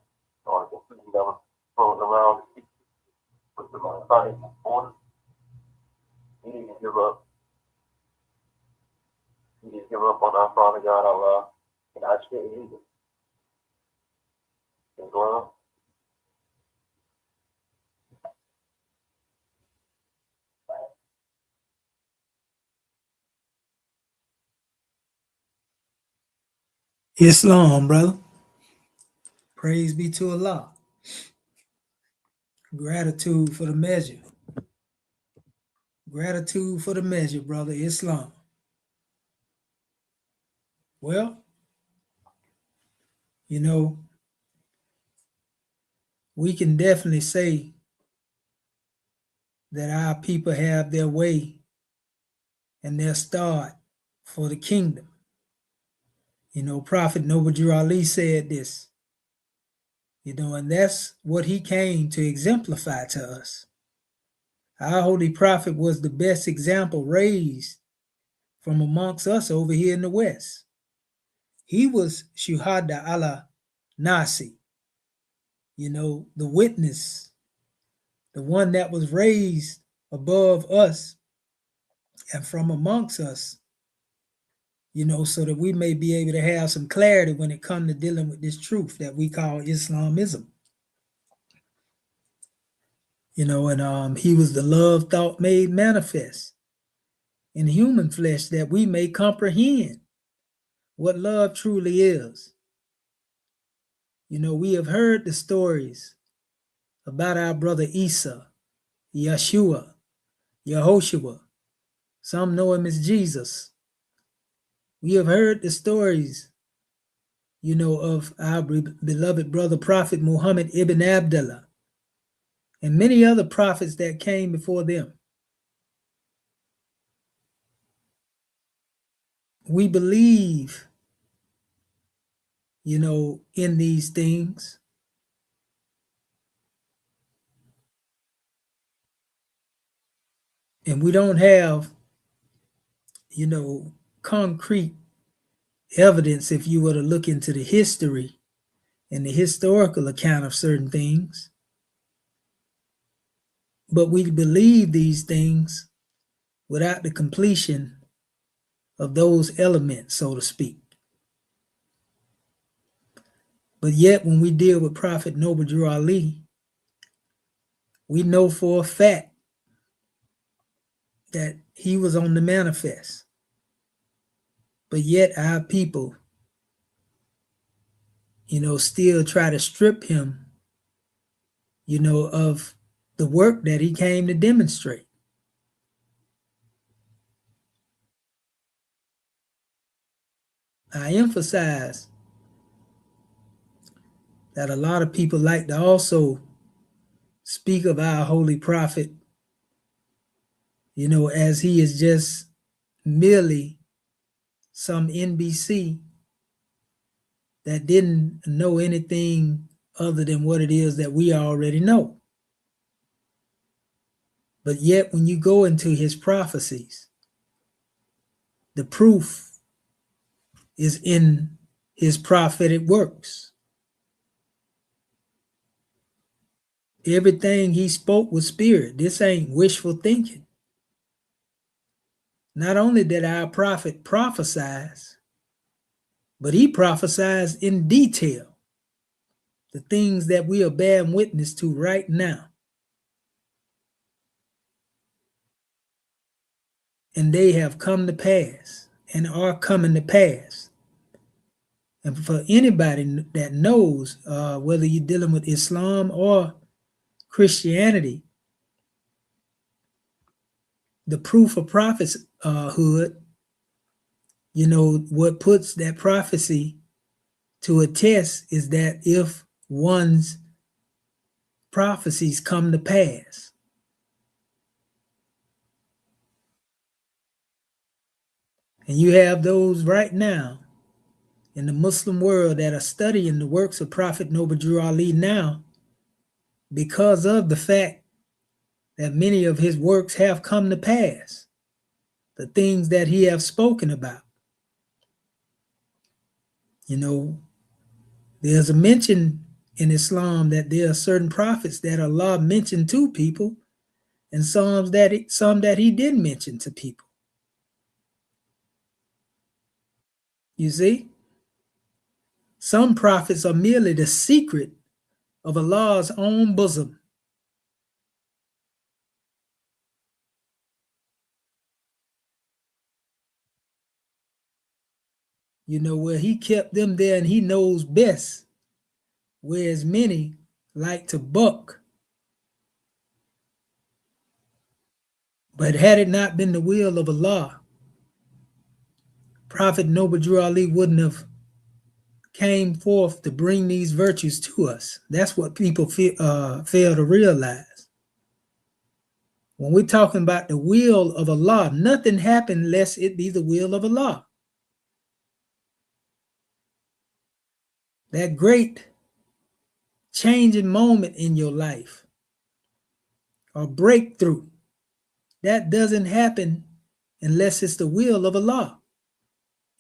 all the confusion that was floating around with the Sonic border, he didn't give up. He didn't give up on our Father God, Allah, and I shouldn't either. Islam. Islam, brother. Praise be to Allah. Gratitude for the measure. Gratitude for the measure, brother. Islam. Well, we can definitely say that our people have their way and their start for the kingdom. Prophet Noble Ali said this, and that's what he came to exemplify to us. Our holy prophet was the best example raised from amongst us over here in the West. He was Shuhada ala Nasi, the witness, the one that was raised above us and from amongst us, so that we may be able to have some clarity when it comes to dealing with this truth that we call Islamism. And he was the love thought made manifest in human flesh that we may comprehend what love truly is. We have heard the stories about our brother Isa, Yeshua, Yehoshua. Some know him as Jesus. We have heard the stories of our beloved brother Prophet Muhammad ibn Abdullah and many other prophets that came before them. We believe, in these things. And we don't have, concrete evidence if you were to look into the history and the historical account of certain things. But we believe these things without the completion of those elements, so to speak. But yet, when we deal with Prophet Noble Drew Ali, we know for a fact that he was on the manifest. But yet our people, still try to strip him, of the work that he came to demonstrate. I emphasize that a lot of people like to also speak of our holy prophet, as he is just merely some NBC that didn't know anything other than what it is that we already know. But yet, when you go into his prophecies, the proof is in his prophetic works. Everything he spoke was spirit. This ain't wishful thinking. Not only did our prophet prophesize, but he prophesies in detail the things that we are bearing witness to right now. And they have come to pass and are coming to pass. And for anybody that knows, whether you're dealing with Islam or Christianity, the proof of prophethood, what puts that prophecy to a test is that if one's prophecies come to pass. And you have those right now in the Muslim world that are studying the works of Prophet Noble Drew Ali now because of the fact that many of his works have come to pass, the things that he have spoken about. There's a mention in Islam that there are certain prophets that Allah mentioned to people and some that he didn't mention to people. You see? Some prophets are merely the secret of Allah's own bosom. Where he kept them there and he knows best, whereas many like to buck. But had it not been the will of Allah, Prophet Noble Drew Ali wouldn't have came forth to bring these virtues to us. That's what people fail to realize. When we're talking about the will of Allah, nothing happened unless it be the will of Allah. That great changing moment in your life or breakthrough, that doesn't happen unless it's the will of Allah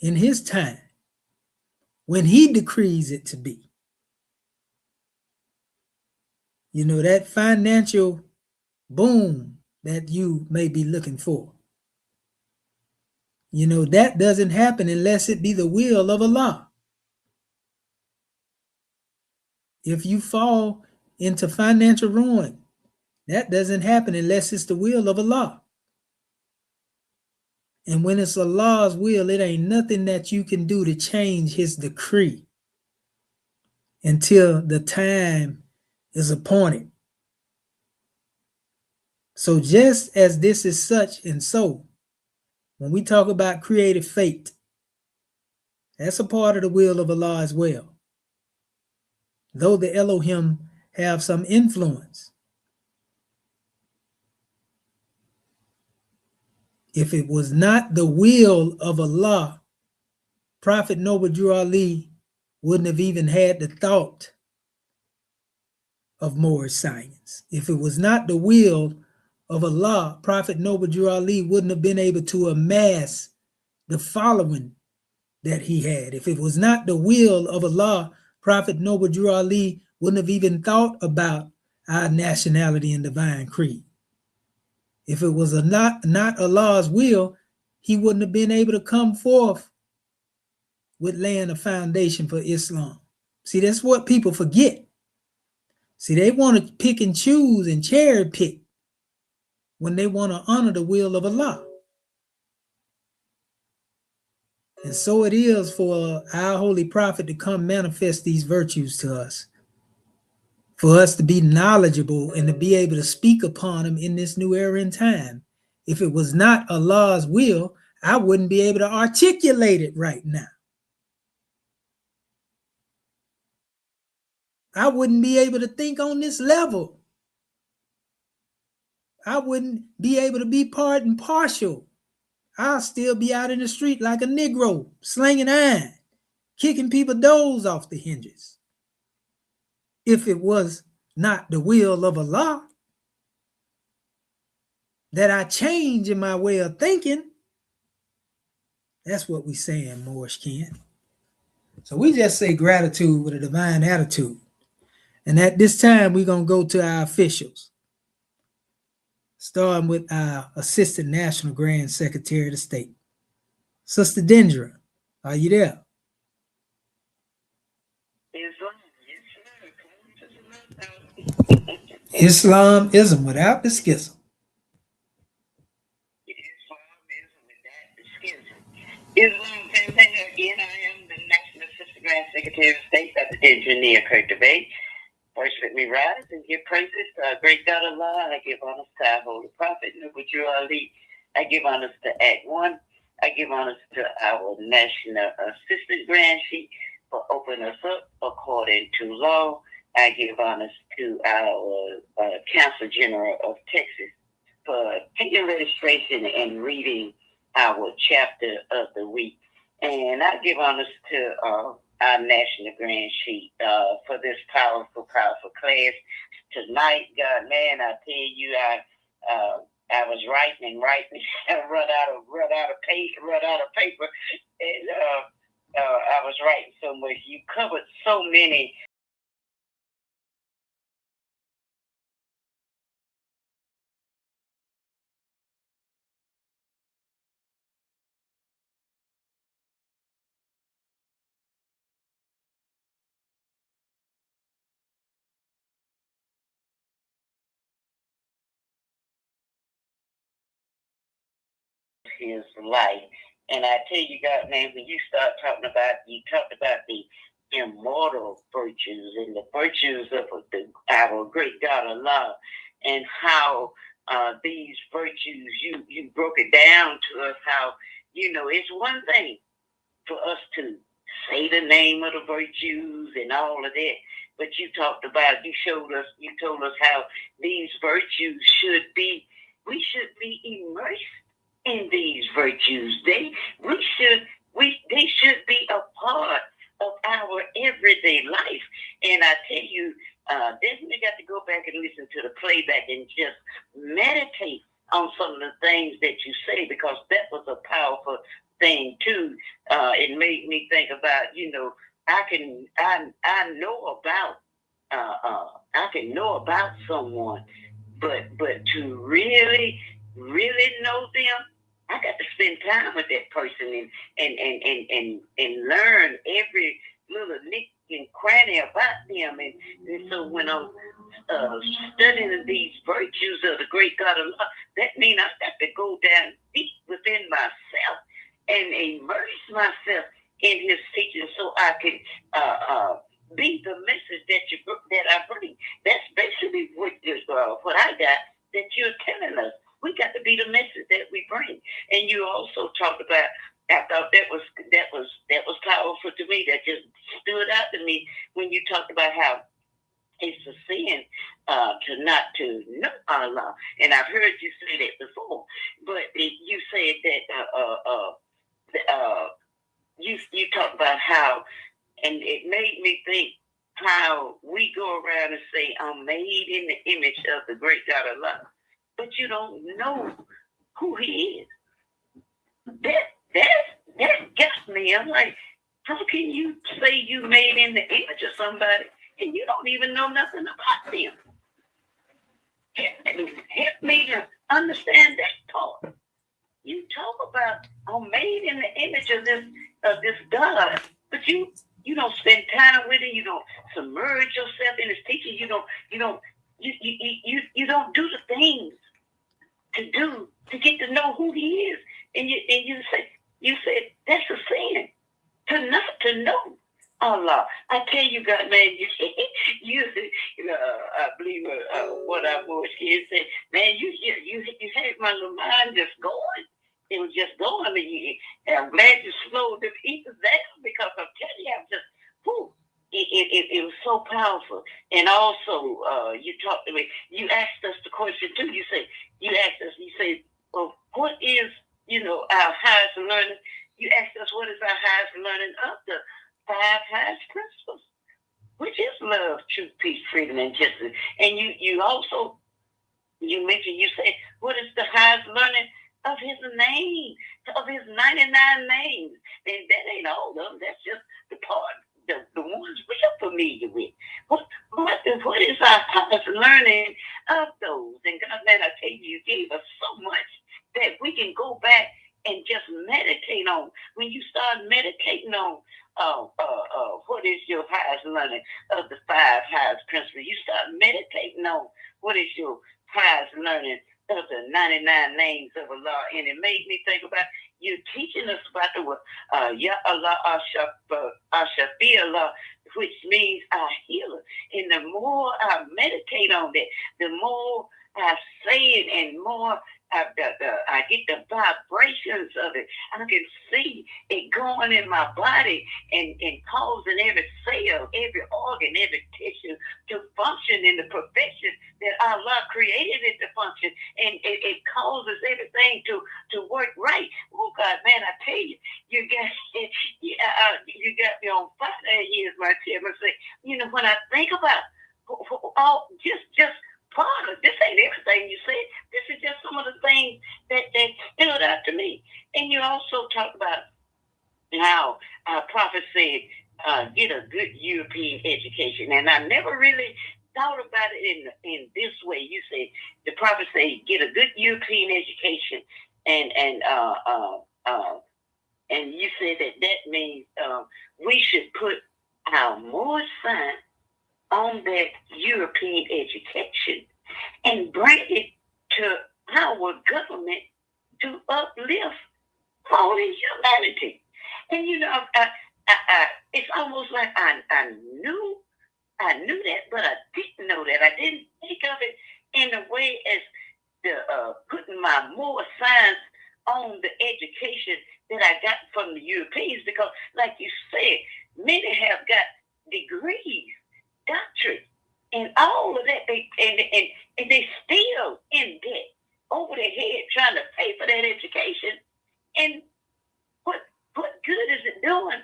in his time, when he decrees it to be. That financial boom that you may be looking for, that doesn't happen unless it be the will of Allah. If you fall into financial ruin, that doesn't happen unless it's the will of Allah. And when it's Allah's will, it ain't nothing that you can do to change his decree until the time is appointed. So just as this is such and so, when we talk about creative fate, That's a part of the will of Allah as well. Though the Elohim have some influence. If it was not the will of Allah, Prophet Noble Drew Ali wouldn't have even had the thought of Moorish science. If it was not the will of Allah, Prophet Noble Drew Ali wouldn't have been able to amass the following that he had. If it was not the will of Allah, Prophet Noble Drew Ali wouldn't have even thought about our nationality and divine creed. If it was not Allah's will, he wouldn't have been able to come forth with laying a foundation for Islam. See, that's what people forget. See, they want to pick and choose and cherry pick when they want to honor the will of Allah. And so it is for our holy prophet to come manifest these virtues to us, for us to be knowledgeable and to be able to speak upon them in this new era in time. If it was not Allah's will, I wouldn't be able to articulate it right now. I wouldn't be able to think on this level. I wouldn't be able to be part and partial. I'll still be out in the street like a Negro, slinging iron, kicking people doors off the hinges. If it was not the will of Allah that I change in my way of thinking, that's what we saying, Moorish Ken. So we just say gratitude with a divine attitude. And at this time, we're going to go to our officials, starting with our Assistant National Grand Secretary of the State. Sister Dendra, are you there? Islamism without the schism. Islam, again, I am the National Assistant Grand Secretary of State, Dr. Engineer Kurt DeBay. First, let me rise and give praises to our great God Allah. I give honors to our holy prophet, Noble Drew Ali. I give honors to Act 1. I give honors to our National Assistant Grand Chief for opening us up according to law. I give honors to our Council General of Texas for taking registration and reading our chapter of the week. And I give honors to our National Grand Chief for this powerful class tonight. God, man, I tell you, I was writing and I run out of paper, and I was writing so much. You covered so many. His life. And I tell you, God, man, when you talked about the immortal virtues and the virtues of our great God Allah, and how these virtues, you broke it down to us, how, it's one thing for us to say the name of the virtues and all of that, but you told us how these virtues we should be immersed in these virtues. They should be a part of our everyday life. And I tell you, definitely got to go back and listen to the playback and just meditate on some of the things that you say, because that was a powerful thing too. It made me think about, I can know about someone, but to really know them, I got to spend time with that person and learn every little nick and cranny about them. And so when I'm studying these virtues of the great God of love, that means I got to go down deep within myself and immerse myself in his teaching so I can be the message that I bring. That's basically what I got that you're telling us. We got to be the message that we bring. And you also talked about I thought that was powerful to me. That just stood out to me when you talked about how it's a sin to not to know Allah. And I've heard you say that before, but you said that you talked about how, and it made me think how we go around and say, I'm made in the image of the great God Allah, but you don't know who He is. That got me. I'm like, how can you say you made in the image of somebody and you don't even know nothing about them? Help me to understand that part. You talk about, I'm made in the image of this God, but you don't spend time with it. You don't submerge yourself in His teaching. You don't do the things to get to know who He is. And you said that's a sin to not to know Allah. I tell you, God, man, I believe what our boys kids say, man, you had my little mind just going. It was just going. And I'm glad you slowed the pieces down, because I'm telling you, I'm just, whew, it was so powerful. And also, you talked to me. You asked us the question too. You say, well, what is, our highest learning? You asked us, what is our highest learning of the 5 highest principles, which is love, truth, peace, freedom, and justice. And you also mentioned, you said, what is the highest learning of His name, of His 99 names? And that ain't all of them. That's just the part, the ones we're familiar with. What is our highest learning of those? And God, man, I tell you, you gave us so much that we can go back and just meditate on. When you start meditating on what is your highest learning of the 5 highest principles, you start meditating on what is your highest learning of the 99 names of Allah. And it made me think about you teaching us about the word Ya Allah Ashafi Allah, which means our healer. And the more I meditate on that, the more I say it, and more I get the vibrations of it. I can see it going in my body and causing every cell, every organ, every tissue to function in the perfection that Allah created it to function. And it causes everything to work right. Oh, God, man, I tell you, you got me on fire. Here's my chairman say, when I think about all just part of this, ain't everything you said. This is just some of the things that stood out to me. And you also talked about how our prophet said, get a good European education. And I never really thought about it in this way. You said the prophet said, get a good European education, and you said that means we should put our more sign on that European education and bring it to our government to uplift all in humanity. And it's almost like I knew that, but I didn't know that. I didn't think of it in a way as the putting my more signs on the education that I got from the Europeans, because, like you said, many have got degrees, doctorate, and all of that, and they still in debt over their head trying to pay for that education. And what good is it doing?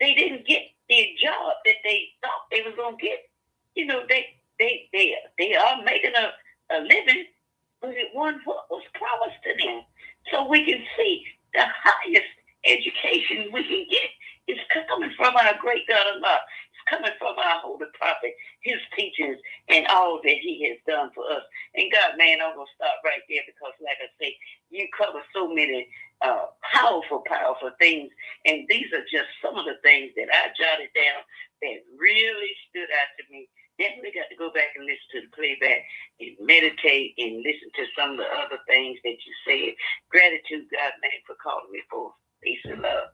They didn't get the job that they thought they was gonna get. They are making a living, but it wasn't what was promised to them. So we can see the highest education we can get is coming from our great God Allah. It's coming from our holy prophet, his teachings, and all that he has done for us. And God, man, I'm going to stop right there, because, like I say, you cover so many powerful things. And these are just some of the things that I jotted down that really stood out to me. Definitely got to go back and listen to the playback and meditate and listen to some of the other things that you said. Gratitude, God, man, for calling me forth. Peace and love.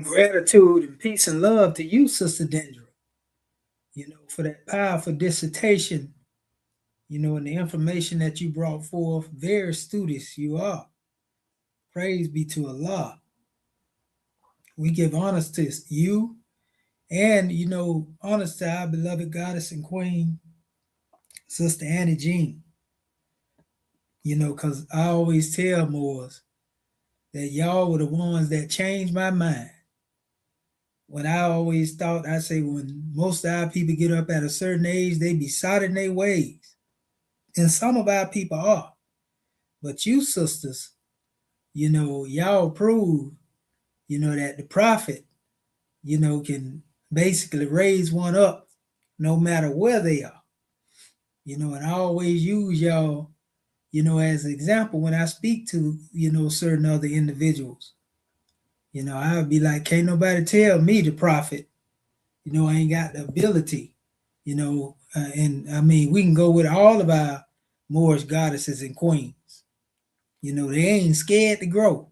Gratitude and peace and love to you, Sister Dendra, for that powerful dissertation You know, and the information that you brought forth, very studious you are. Praise be to Allah. We give honors to you and, you know, honors to our beloved goddess and queen, Sister Annie Jean. You know, because I always tell Moors that y'all were the ones that changed my mind. When I always thought, I say, when most of our people get up at a certain age, they be set in their ways. And some of our people are. But you sisters, you know, y'all prove, you know, that the prophet, you know, can basically raise one up no matter where they are. You know, and I always use y'all, you know, as an example when I speak to, you know, certain other individuals. You know, I would be like, can't nobody tell me, the prophet, you know, I ain't got the ability, you know, and I mean, we can go with all of our Moorish goddesses and queens. You know, they ain't scared to grow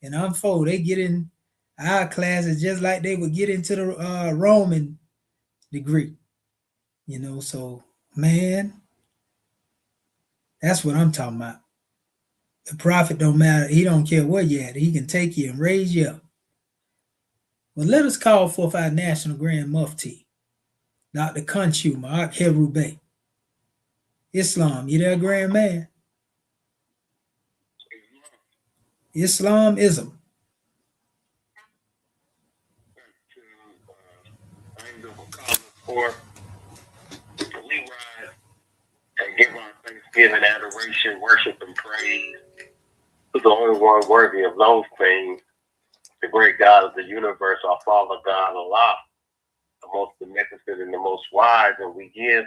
and unfold. They get in our classes just like they would get into the Roman degree. You know, so man, that's what I'm talking about. The prophet don't matter. He don't care where you at. He can take you and raise you up. Well, let us call forth our National Grand Mufti, Dr. Kanchu Ma'ak Herubey. Islam, you there, grand man? Islamism. For we rise and give our thanksgiving, adoration, worship, and praise to the only one worthy of those things, the great God of the universe, our Father God, Allah, the most beneficent and the most wise, and we give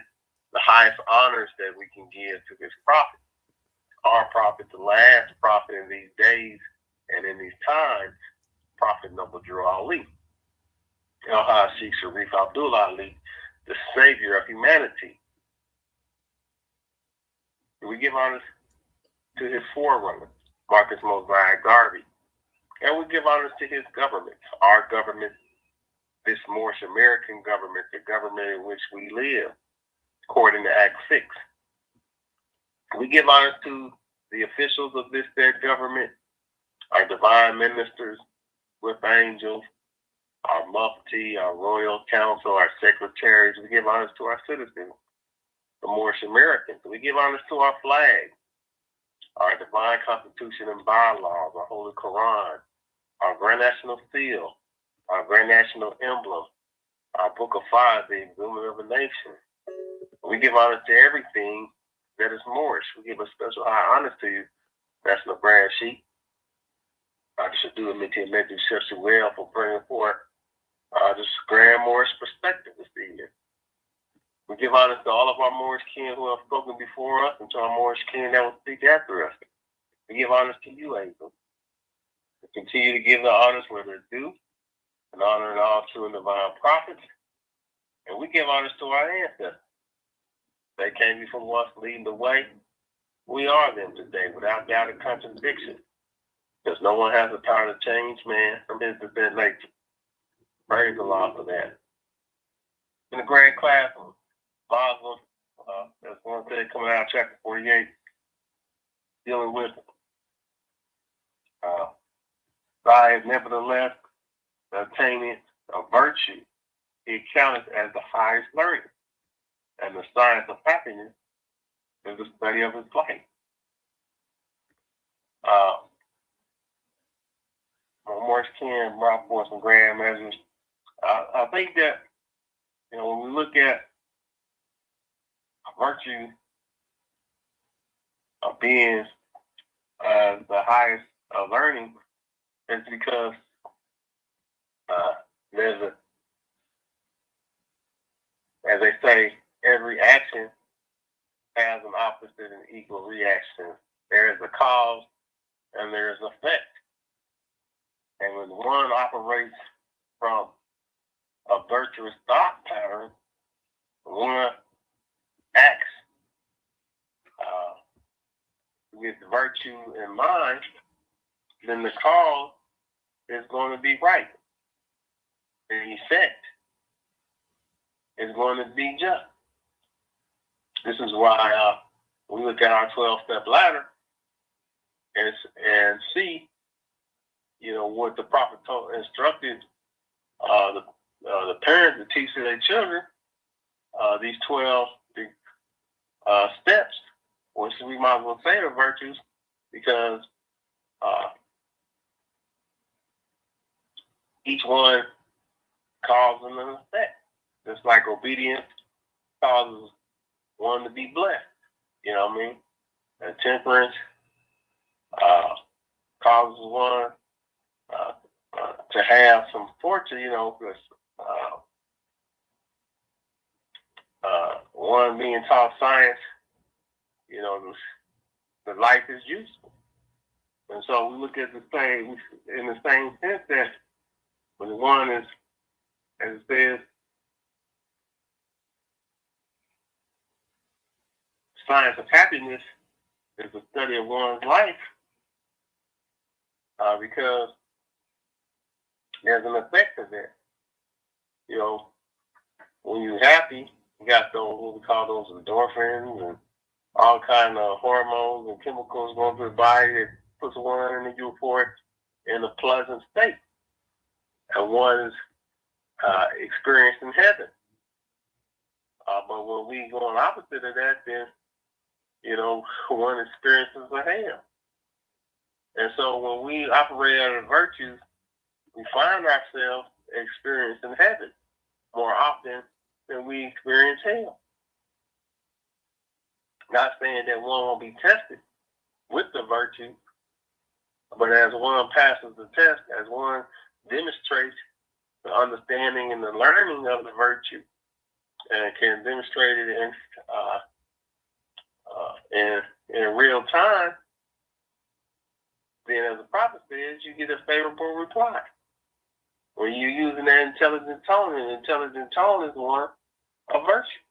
the highest honors that we can give to this prophet, our prophet, the last prophet in these days and in these times, Prophet Noble Drew Ali, El Sheikh Sharif Abdullah Ali, the savior of humanity. We give honors to his forerunner, Marcus Mosiah Garvey, and we give honors to his government, our government, this Moorish American government, the government in which we live, according to Act 6. We give honors to the officials of this said government, our divine ministers with angels, our mufti, our royal council, our secretaries. We give honors to our citizens, the Moorish Americans. We give honors to our flag, our divine constitution and bylaws, our holy Quran, our grand national seal, our grand national emblem, our book of fire, the emblem of a nation. We give honor to everything that is Moorish. We give a special high honor to you, National Grand Sheikh. I should do it to make you so well for bringing forth this grand Moorish perspective this evening. We give honor to all of our Moorish kin who have spoken before us and to our Moorish kin that will speak after us. We give honors to you, Angel. We continue to give the honors where they're due, and honoring all true and divine prophets. And we give honors to our ancestors. They came before us leading the way. We are them today without doubt and contradiction. Because no one has the power to change man from his descent nature. Praise Allah for that. In the grand class of Muslim, there's one thing coming out of chapter 48, dealing with by nevertheless the attainment of virtue, he accounteth as the highest learning. And the science of happiness is the study of his life. Morris Ken brought forth some grand measures. I think that, you know, when we look at virtue of being the highest learning, it's because there's a, as they say, every action has an opposite and equal reaction. There is a cause and there is an effect. And when one operates from a virtuous thought pattern, one acts with virtue in mind, then the cause is going to be right. The effect is going to be just. This is why we look at our 12-step ladder and see, what the prophet instructed the parents to teach to their children, these 12 steps, which we might as well say are virtues, because each one causes an effect. Just like obedience causes one to be blessed. You know what I mean? And temperance causes one to have some fortune, because one being taught science, the life is useful. And so we look at the same, in the same sense that when one is, as it says, science of happiness is the study of one's life, because there's an effect of that. When you're happy, you got those, what we call those endorphins and all kind of hormones and chemicals going through the body that puts one in the euphoric in a pleasant state. And one is experiencing heaven. But when we go on opposite of that, then, one experiences a hell. And so when we operate out of virtues, we find ourselves experiencing heaven more often than we experience hell. Not saying that one won't be tested with the virtue, but as one passes the test, as one demonstrates the understanding and the learning of the virtue, and can demonstrate it in real time, then as the prophet says, you get a favorable reply. When you're using that intelligent tone, and intelligent tone is one of virtue.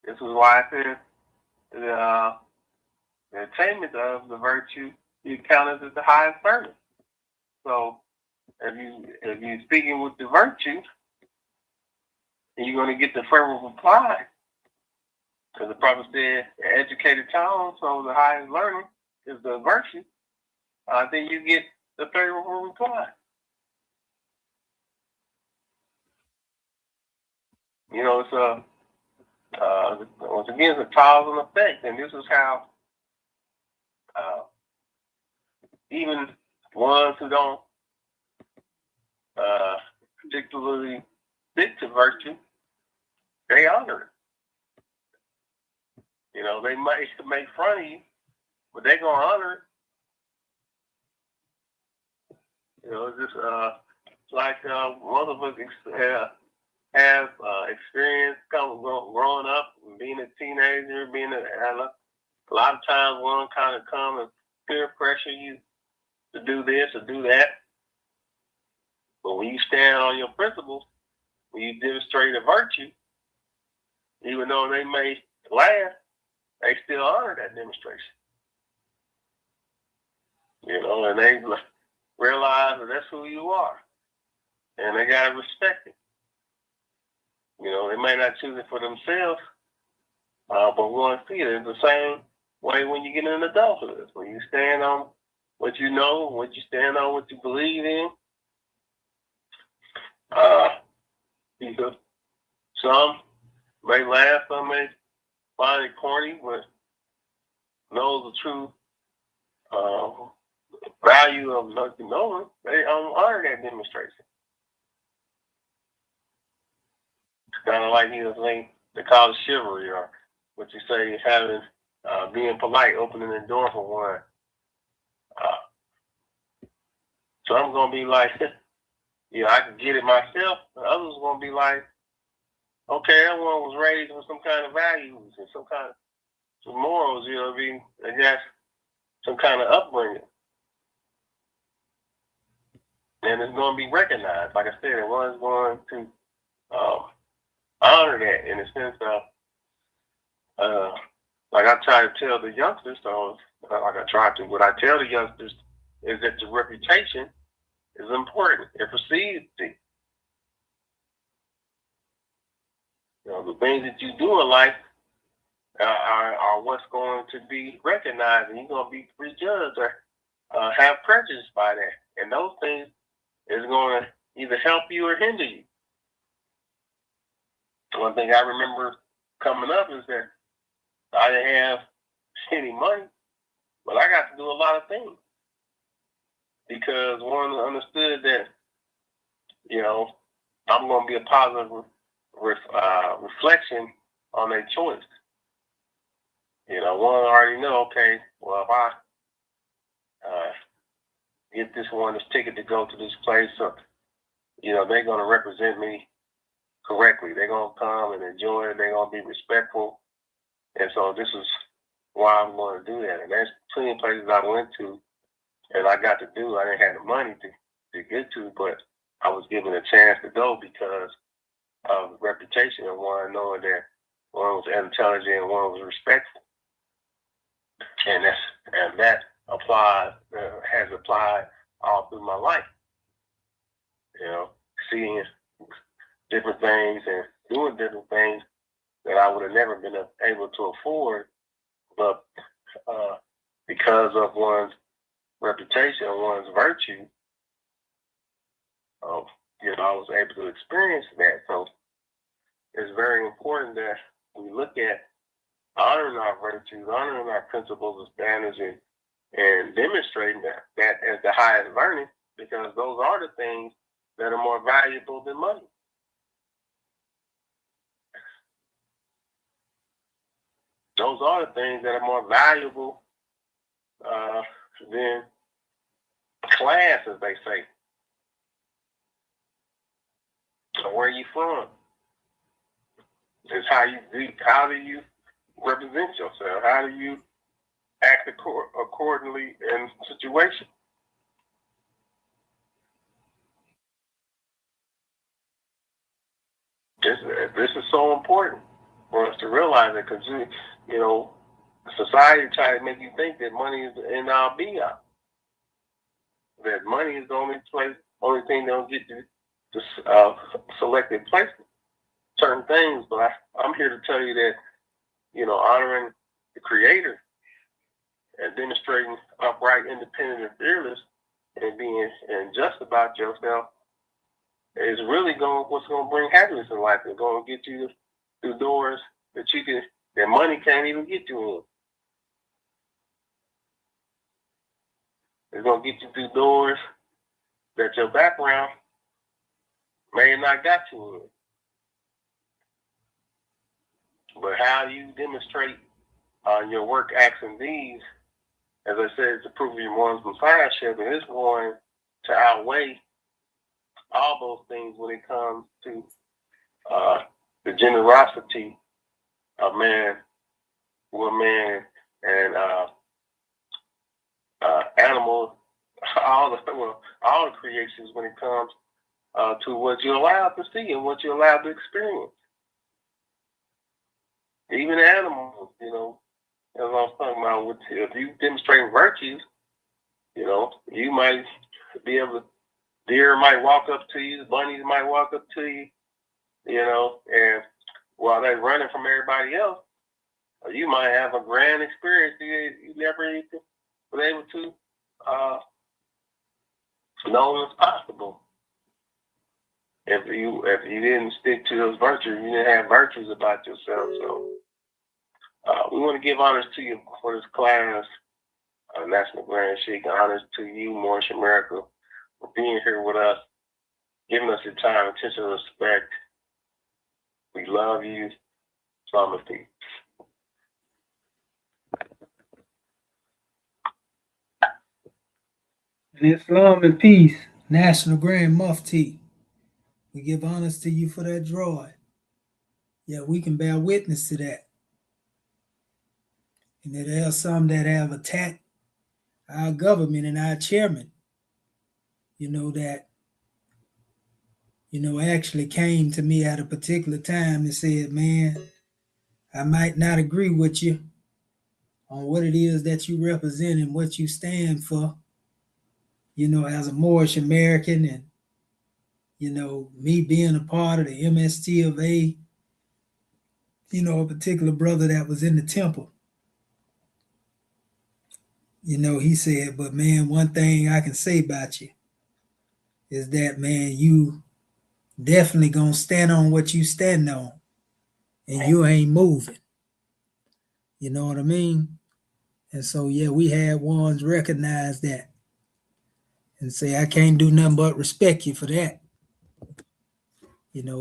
This is why I said the attainment of the virtue, you accounteth as the highest service. So if you're speaking with the virtue, then you're going to get the favorable reply. Because the prophet said, educated tone, so the highest learning is the virtue. Then you get the favorable reply. It's once again, it's a cause and effect, and this is how even ones who don't particularly stick to virtue, they honor it. They might make fun of you, but they're gonna honor it. It's just like one of us have experience growing up, being a teenager, being a lot of times one kind of come and peer pressure you to do this or do that. But when you stand on your principles, when you demonstrate a virtue, even though they may laugh, they still honor that demonstration. And they realize that that's who you are. And they got to respect it. They may not choose it for themselves, but we want to see it. It's the same way when you get in adulthood. When you stand on what you know, what you stand on, what you believe in. Some may laugh, some may find it corny, but knows the true value of knowing, they honor that demonstration. It's kind of like they call it chivalry, or what you say, having being polite, opening the door for one. So I'm gonna be like, I can get it myself. The others are gonna be like, okay, everyone was raised with some kind of values and some morals, they got some kind of upbringing. And it's going to be recognized. Like I said, one's going to honor that in the sense of, like I try to tell the youngsters, what I tell the youngsters is that the reputation is important. It precedes You know, the things that you do in life are what's going to be recognized, and you're going to be prejudged or have prejudice by that. And those things is going to either help you or hinder you. One thing I remember coming up is that I didn't have any money, but I got to do a lot of things because one understood that, you know, I'm going to be a positive reflection on their choice. You know, one already know, okay, well, if I get this ticket to go to this place, you know, they're going to represent me correctly. They're going to come and enjoy it. They're going to be respectful. And so this is why I'm going to do that. And there's plenty of places I went to and I got to do. I didn't have the money to get to, but I was given a chance to go because of the reputation of one, knowing that one was intelligent and one was respectful. And that has applied all through my life. You know, seeing different things and doing different things that I would have never been able to afford, but because of one's reputation, one's virtue, you know, I was able to experience that. So it's very important that we look at honoring our virtues, honoring our principles and standards, and demonstrating that as the highest learning, because those are the things that are more valuable than money. Those are the things that are more valuable than class, as they say. So where are you from? It's how do you represent yourself? How do you act accordingly in situations? This is so important for us to realize it, because you know, society tries to make you think that money is the end all be all. That money is the only thing that'll get you to selected placement, certain things. But I'm here to tell you that, you know, honoring the Creator and demonstrating upright, independent, and fearless, and being just about yourself is really what's going to bring happiness in life. It's going to get you through doors that money can't even get you in. It's going to get you through doors that your background may have not got you in. But how you demonstrate your work, acts, and deeds, as I said, to prove your one's messiahship, and it's going to outweigh all those things when it comes to the generosity of man, woman, and animals, all the creations when it comes to what you're allowed to see and what you're allowed to experience. Even animals, you know, as I was talking about, if you demonstrate virtues, you know, you might be able to, deer might walk up to you, bunnies might walk up to you, you know, and while they're running from everybody else, you might have a grand experience you never even was able to know was possible. If you didn't stick to those virtues, you didn't have virtues about yourself. So we want to give honors to you for this class, National Grand Sheik. Honors to you, Morris America, for being here with us, giving us your time, attention, and respect. We love you. Islam and peace. And Islam and peace, National Grand Mufti. We give honors to you for that droid. Yeah, we can bear witness to that. And that there are some that have attacked our government and our chairman, you know, that, you know, actually came to me at a particular time and said, man, I might not agree with you on what it is that you represent and what you stand for, you know, as a Moorish American, and, you know, me being a part of the MST of A, a particular brother that was in the temple. He said, but man, one thing I can say about you is that, man, you definitely gonna stand on what you stand on, and you ain't moving. You know what I mean? And so, yeah, we had ones recognize that and say, I can't do nothing but respect you for that.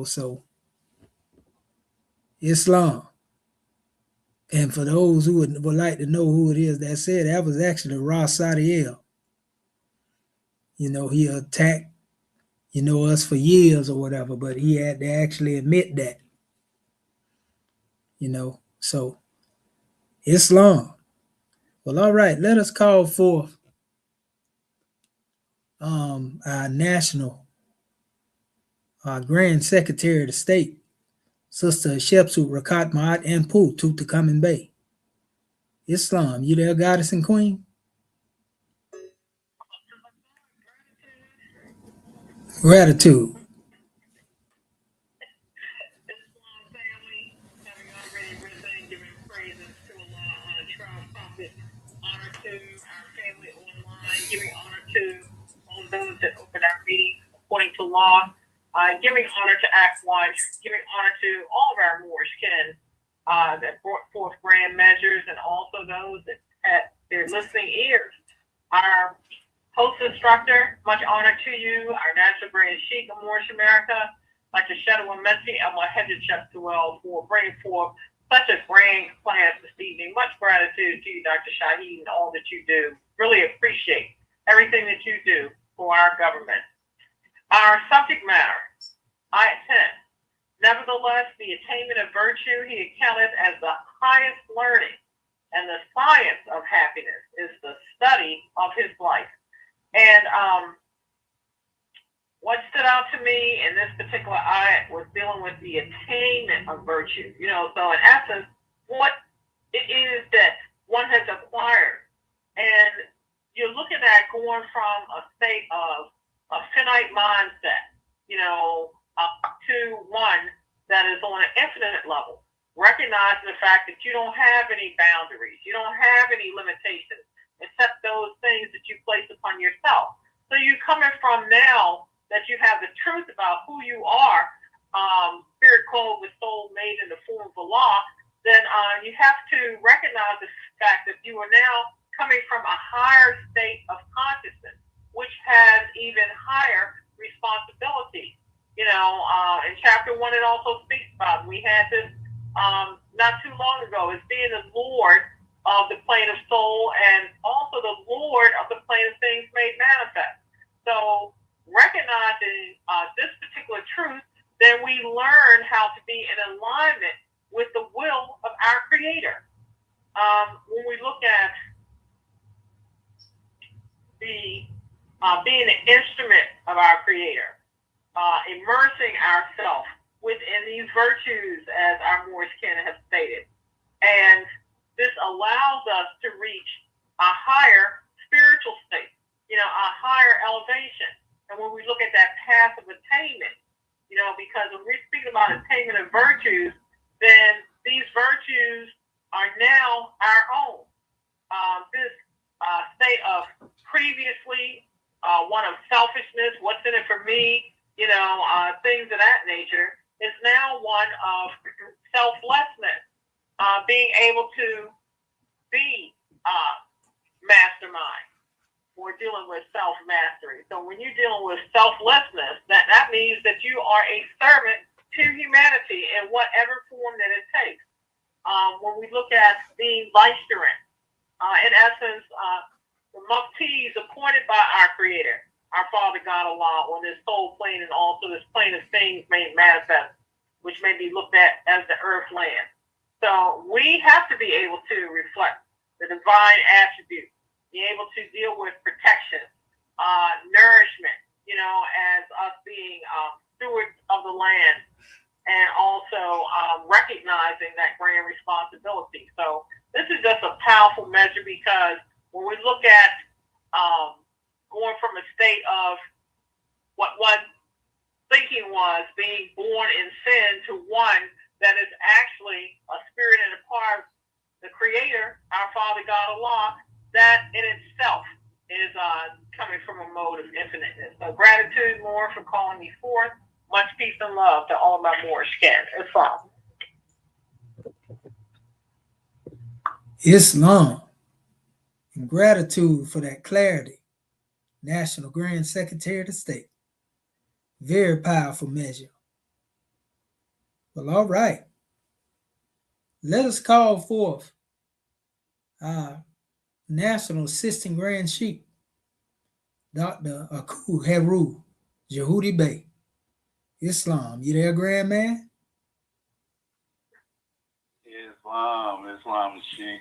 So Islam. And for those who would like to know who it is that said, that was actually Ra Sadiel. He attacked, us for years or whatever, but he had to actually admit that. So Islam. Well, all right, let us call forth our Grand Secretary of the State, Sister Shepsut Rakat Ma'at and Pu Tutankhamun Bay. Islam, you there, Goddess and Queen? Gratitude. Giving honor to all those that open our meeting according to law, giving honor to Act 1, giving honor to all of our Moorish kin that brought forth grand measures, and also those that had their listening ears. Our host instructor, much honor to you, our National Grand Sheikh of Moorish America, Dr. Shadowin Messi and Mohamed Cheptuel for bringing forth such a grand class this evening. Much gratitude to you, Dr. Shahid, and all that you do. Really appreciate everything that you do for our government. Our subject matter, Ayat 10. Nevertheless, the attainment of virtue he accounteth as the highest learning, and the science of happiness is the study of his life. And what stood out to me in this particular ayat was dealing with the attainment of virtue. So in essence, what it is that one has acquired. And you're looking at going from a state of a finite mindset, to one that is on an infinite level, recognizing the fact that you don't have any boundaries, you don't have any limitations, except those things that you place upon yourself. So you're coming from now that you have the truth about who you are, spirit clothed with soul made in the form of Allah, then you have to recognize the fact that you are now coming from a higher state of consciousness, which has even higher responsibility. In chapter 1, it also speaks about, we had this not too long ago, as being the Lord of the plane of soul and also the Lord of the plane of things made manifest. So recognizing this particular truth, then we learn how to be in alignment with the will of our Creator. When we look at the being an instrument of our Creator, immersing ourselves within these virtues, as our Moorish kin have stated, and this allows us to reach a higher spiritual state, a higher elevation. And when we look at that path of attainment, because when we're speaking about attainment of virtues, then these virtues are now our own. This state of previously one of selfishness, what's in it for me, things of that nature, is now one of selflessness, being able to be mastermind. We're dealing with self-mastery. So when you're dealing with selflessness, that means that you are a servant to humanity in whatever form that it takes. When we look at being vicegerent, in essence, the muftis appointed by our Creator, our Father God Allah, on this soul plane and also this plane of things made manifest, which may be looked at as the earth land. So we have to be able to reflect the divine attributes, be able to deal with protection, nourishment, as us being stewards of the land, and also recognizing that grand responsibility. So this is just a powerful measure, because when we look at going from a state of what one thinking was being born in sin to one that is actually a spirit and a part of the Creator, our Father God Allah, that in itself is coming from a mode of infiniteness. So gratitude, Moore, for calling me forth. Much peace and love to all of my Moorish kin. Islam. Islam. And gratitude for that clarity. National Grand Secretary of the State. Very powerful measure. Well, all right. Let us call forth our National Assistant Grand Sheikh, Dr. Aku Heru Jehudi Bey. Islam. You there, Grand Man? Islam, Sheikh.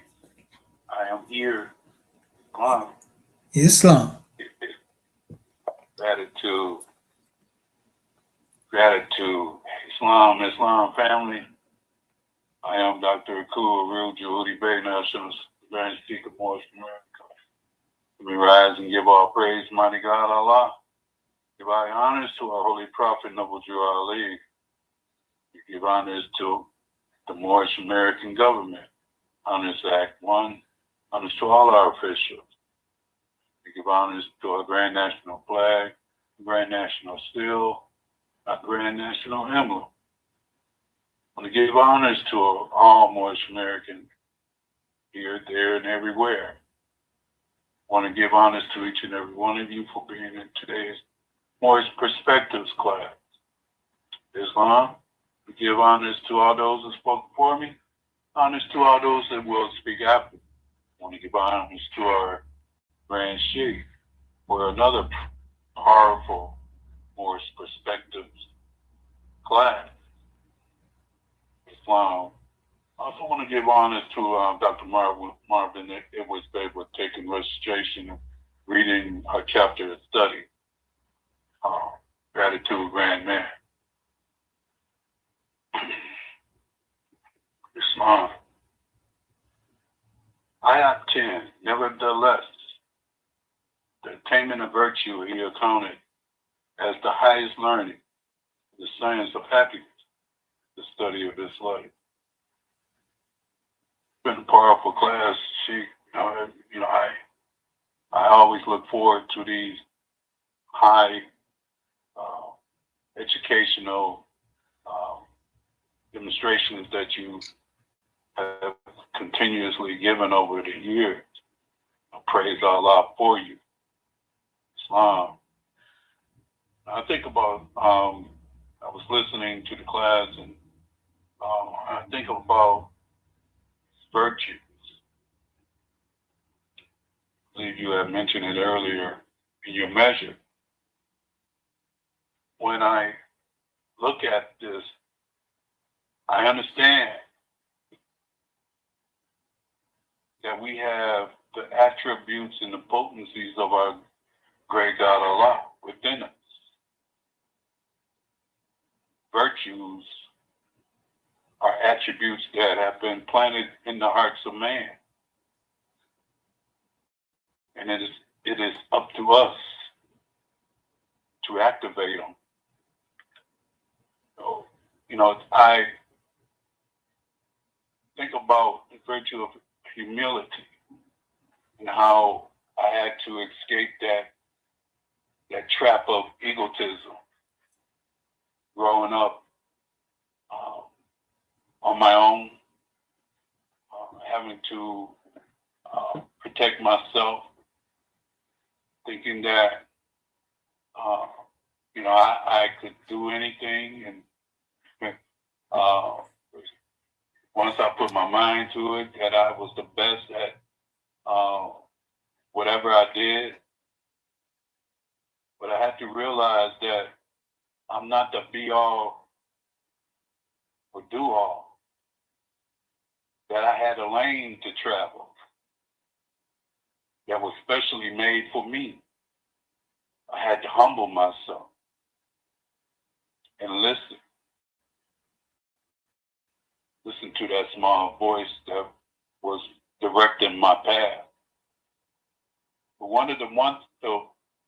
I am here. Islam. Islam. Gratitude. Islam family. I am Dr. Aku Heru Jehudi Bey, National Grand Sheikh of North America. We rise and give all praise, mighty God Allah. Give our honors to our holy prophet, Noble Drew Ali. We give honors to the Moorish American government. Honors Act 1. Honors to all our officials. We give honors to our Grand National Flag, Grand National Seal, our Grand National Emblem. I want to give honors to all Moorish Americans here, there, and everywhere. I want to give honors to each and every one of you for being in today's Moorish Perspectives class. Islam, we give honors to all those who spoke before me, honors to all those that will speak after. I want to give honors to our Grand Sheikh for another powerful Moorish Perspectives class. Islam. I also want to give honors to Dr. Marvin Edwards Bey for taking registration and reading our chapter of study. Gratitude, Grand Man. Islam. Ayat 10. Nevertheless, the attainment of virtue he accounted as the highest learning, the science of happiness, the study of his life. It's been a powerful class. I always look forward to these high educational demonstrations that you have continuously given over the years. I praise Allah for you. Islam. I think about, I was listening to the class and I think about virtues. I believe you had mentioned it earlier in your measure. When I look at this, I understand that we have the attributes and the potencies of our great God Allah within us. Virtues are attributes that have been planted in the hearts of man. And it is up to us to activate them. So, I think about the virtue of humility and how I had to escape that trap of egotism growing up on my own, having to protect myself, thinking that I could do anything, and once I put my mind to it, that I was the best at whatever I did. But I had to realize that I'm not the be-all or do-all, that I had a lane to travel that was specially made for me. I had to humble myself and listen to that small voice that was directing my path. But one of the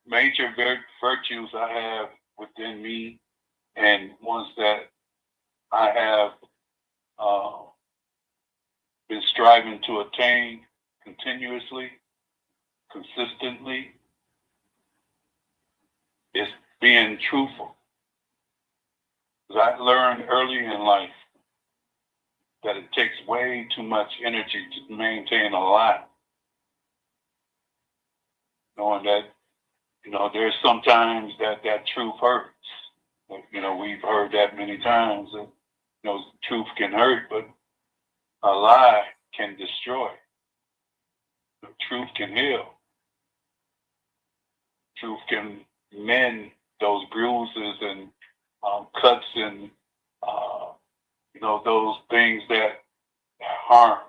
major virtues I have within me, and ones that I have been striving to attain continuously, consistently, is being truthful. Because I learned early in life that it takes way too much energy to maintain a lie. Knowing that, there's sometimes that truth hurts. We've heard that many times. That, truth can hurt, but a lie can destroy. The truth can heal. Truth can mend those bruises and cuts and, those things that harm,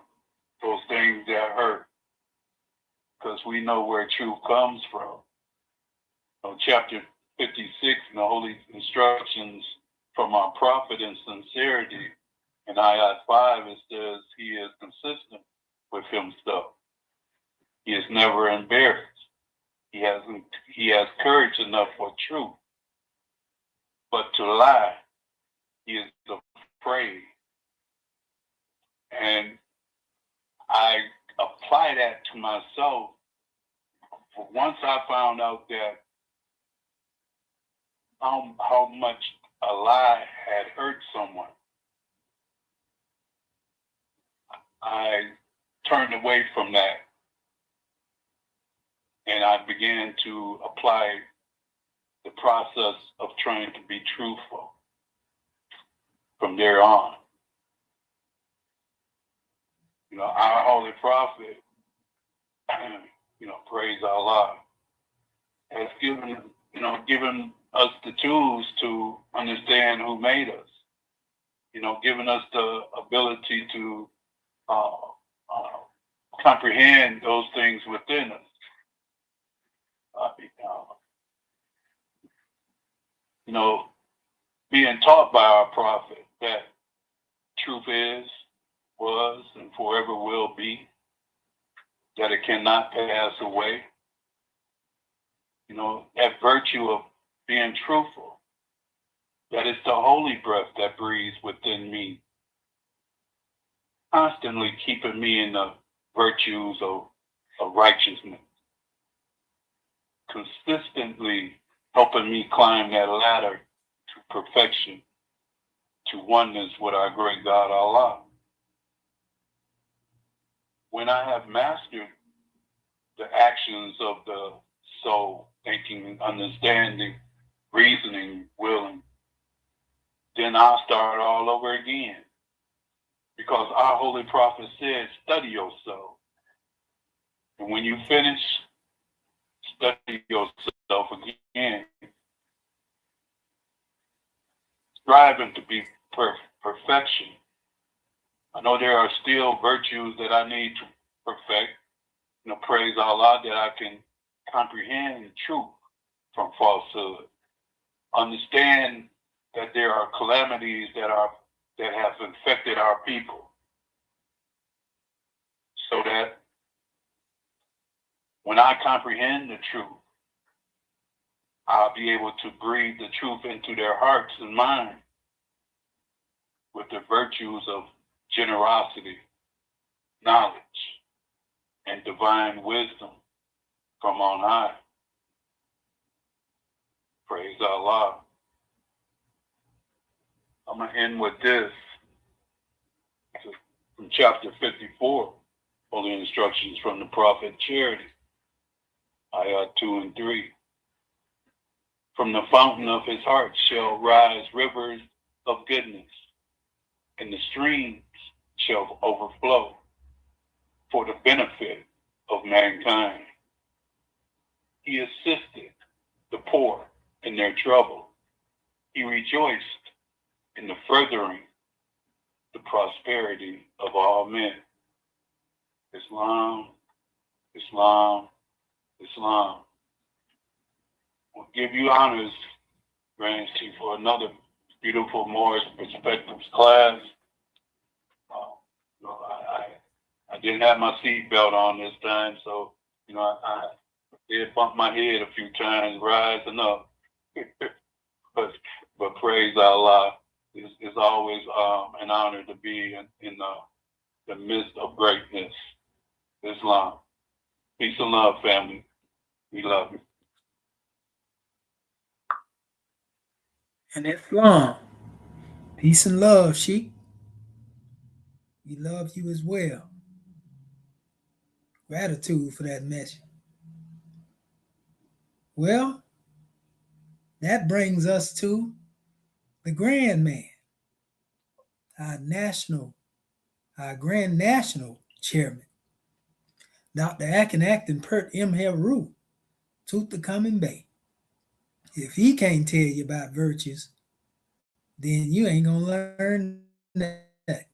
those things that hurt. Because we know where truth comes from. Chapter 56 in the Holy Instructions from our prophet in sincerity, in ayat 5, it says he is consistent with himself. He is never embarrassed. He has courage enough for truth. But to lie, he is afraid. And I apply that to myself. Once I found out that how much a lie had hurt someone, I turned away from that. And I began to apply the process of trying to be truthful from there on. Our Holy Prophet, praise Allah, has given us the tools to understand who made us. Given us the ability to comprehend those things within us. Being taught by our prophet that truth is, was, and forever will be, that it cannot pass away. That virtue of being truthful, that it's the holy breath that breathes within me, constantly keeping me in the virtues of righteousness, consistently helping me climb that ladder to perfection, to oneness with our great God Allah. When I have mastered the actions of the soul, thinking, understanding, reasoning, willing, then I'll start all over again. Because our Holy Prophet said, study yourself. And when you finish, study yourself again. Striving to be perfection. I know there are still virtues that I need to perfect. Praise Allah that I can comprehend truth from falsehood. Understand that there are calamities that have infected our people. So that when I comprehend the truth, I'll be able to breathe the truth into their hearts and minds with the virtues of generosity, knowledge, and divine wisdom from on high. Praise Allah. I'm going to end with this from chapter 54, Holy Instructions from the Prophet Charity, ayat 2 and 3. From the fountain of his heart shall rise rivers of goodness, and the streams shall overflow for the benefit of mankind. He assisted the poor in their trouble. He rejoiced in the furthering the prosperity of all men. Islam, Islam, Islam. We'll give you honors, Grand Chief, for another beautiful Moorish Perspectives class. I didn't have my seatbelt on this time, so I did bump my head a few times rising up. but praise Allah, It's always an honor to be in the midst of greatness. Islam. Peace and love, family. We love you. And Islam. Peace and love, Sheikh. We love you as well. Gratitude for that message. Well, that brings us to the grand man, our grand national chairman, Dr. Acton Pert M. Heru, Tutankhamun Bay. If he can't tell you about virtues, then you ain't gonna learn that.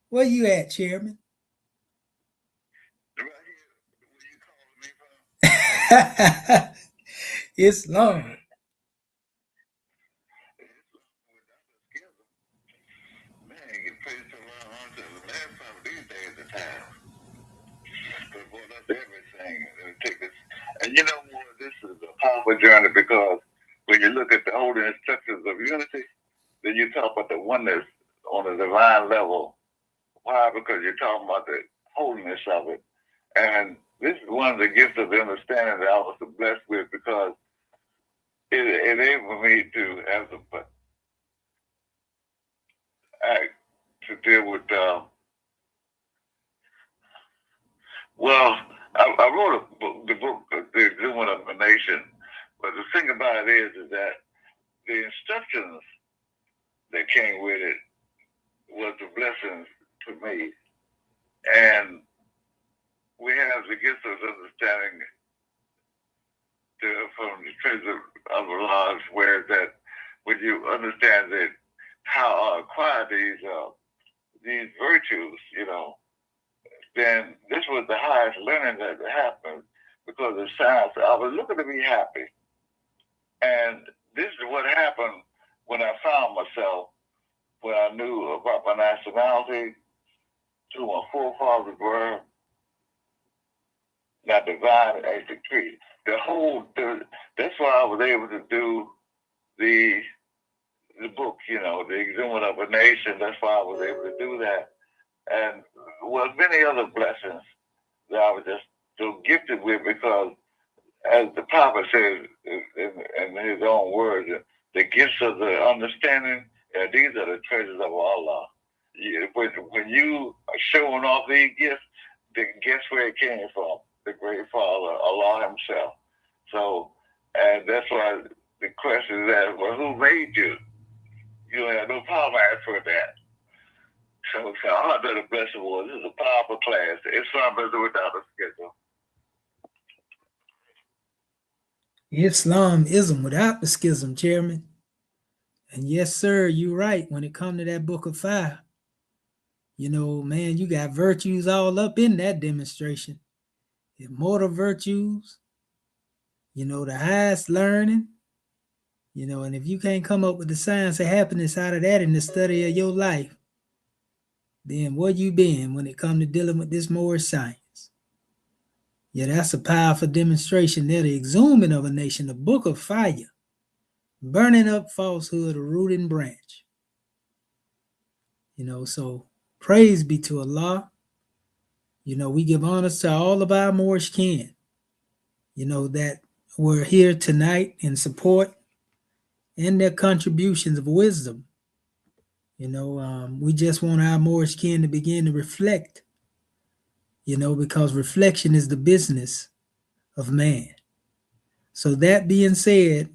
Where you at, Chairman? Right here, where you calling me from? It's long. Man, get paid so long on to the last time these days of time. But boy, that's everything. Take this. And you know what, this is a powerful journey because when you look at the holding instructions of unity, then you talk about the oneness on a divine level. Why? Because you're talking about the holiness of it. And this is one of the gifts of the understanding that I was blessed with because it enabled me to have the act to deal with. Well, I wrote a book, the book, The Exuberant of a Nation. But the thing about it is that the instructions that came with it was a blessing to me. And we have the gift of understanding from the treasure of the laws, where that when you understand that how I acquire these virtues, then this was the highest learning that happened because of science. I was looking to be happy. And this is what happened when I found myself, when I knew about my nationality, who my forefathers were, not divine as decree. That's why I was able to do the book, The Exuberant of a Nation. That's why I was able to do that. And many other blessings that I was just so gifted with because, as the prophet says in his own words, the gifts of the understanding, these are the treasures of Allah. When you are showing off these gifts, then guess where it came from? The great Father, Allah Himself. So, and that's why the question is asked, well, who made you? You don't have no power answer that. So I know the blessing was, this is a powerful class. Islam is without a schedule. Islamism without the schism, Chairman. And yes, sir, you're right. When it comes to that book of fire, man, you got virtues all up in that demonstration. Immortal virtues, the highest learning, and if you can't come up with the science of happiness out of that in the study of your life, then where you been when it comes to dealing with this Moorish science? Yeah, that's a powerful demonstration there. The exhuming of a nation, the book of fire, burning up falsehood, a root and branch. So praise be to Allah. We give honors to all of our Moorish kin, that were here tonight in support and their contributions of wisdom. We just want our Moorish kin to begin to reflect, because reflection is the business of man. So that being said,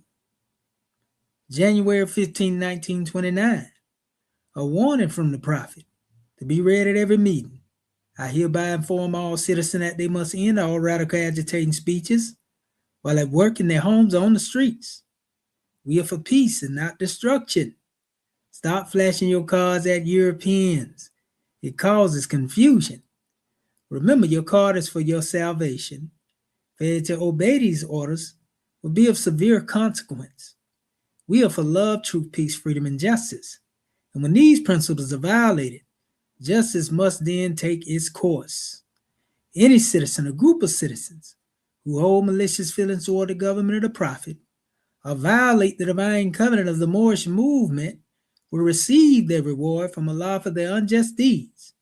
January 15, 1929, a warning from the prophet to be read at every meeting. I hereby inform all citizens that they must end all radical agitating speeches while at work in their homes or on the streets. We are for peace and not destruction. Stop flashing your cards at Europeans. It causes confusion. Remember, your card is for your salvation. Failure to obey these orders will be of severe consequence. We are for love, truth, peace, freedom, and justice. And when these principles are violated, justice must then take its course. Any citizen or group of citizens who hold malicious feelings toward the government or the prophet or violate the divine covenant of the Moorish movement will receive their reward from Allah for their unjust deeds.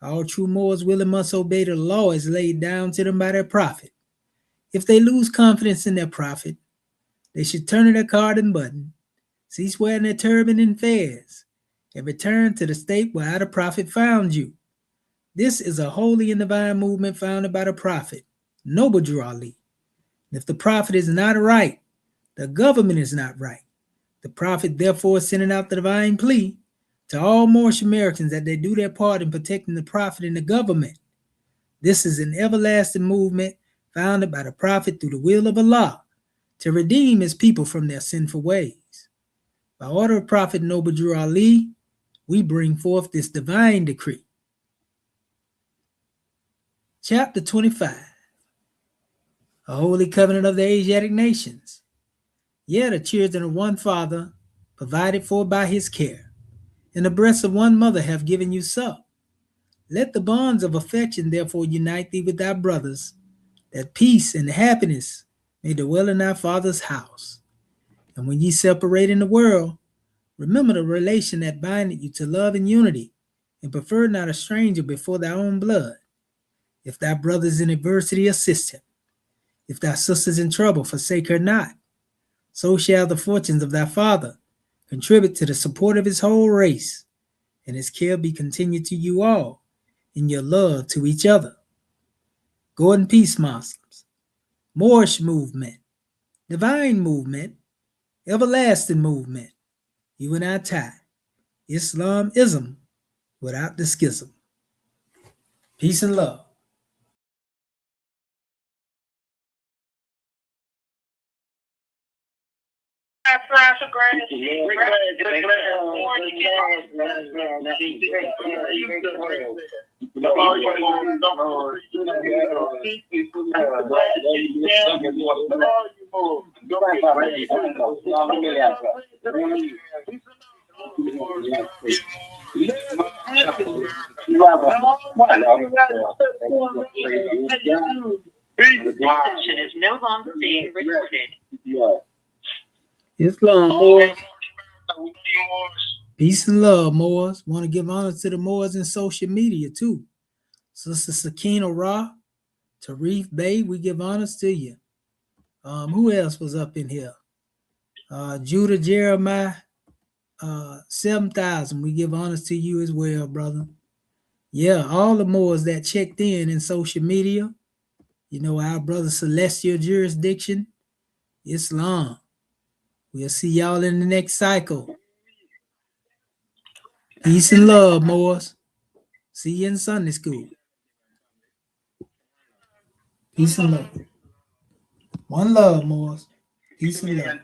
All true Moors will and must obey the law as laid down to them by their prophet. If they lose confidence in their prophet, they should turn to their card and button, cease wearing their turban and fez, and return to the state where the prophet found you. This is a holy and divine movement founded by the prophet, Noble Drew Ali. If the prophet is not right, the government is not right. The prophet therefore is sending out the divine plea to all Moorish Americans that they do their part in protecting the prophet and the government. This is an everlasting movement founded by the prophet through the will of Allah to redeem his people from their sinful ways. By order of Prophet Noble Drew Ali, we bring forth this divine decree. Chapter 25. A holy covenant of the Asiatic nations. Yet the children of one father, provided for by his care, and the breasts of one mother have given you suck. Let the bonds of affection therefore unite thee with thy brothers, that peace and happiness may dwell in thy father's house. And when ye separate in the world, remember the relation that bindeth you to love and unity, and prefer not a stranger before thy own blood. If thy brother is in adversity, assist him. If thy sister is in trouble, forsake her not. So shall the fortunes of thy father contribute to the support of his whole race, and his care be continued to you all in your love to each other. Go in peace, Muslims. Moorish movement, divine movement, everlasting movement. You and I tie. Islamism without the schism. Peace and love. Session is no longer being recorded. Islam, Moors. Peace and love, Moors. Want to give honor to the Moors in social media, too. Sister Sakina Ra, Tarif Bey, we give honors to you. Who else was up in here? Judah Jeremiah, 7,000. We give honors to you as well, brother. Yeah, all the Moors that checked in social media. You know, our brother Celestial Jurisdiction, Islam. We'll see y'all in the next cycle. Peace and love, Moors. See you in Sunday school. Peace and love. One love, Moors. Peace and love.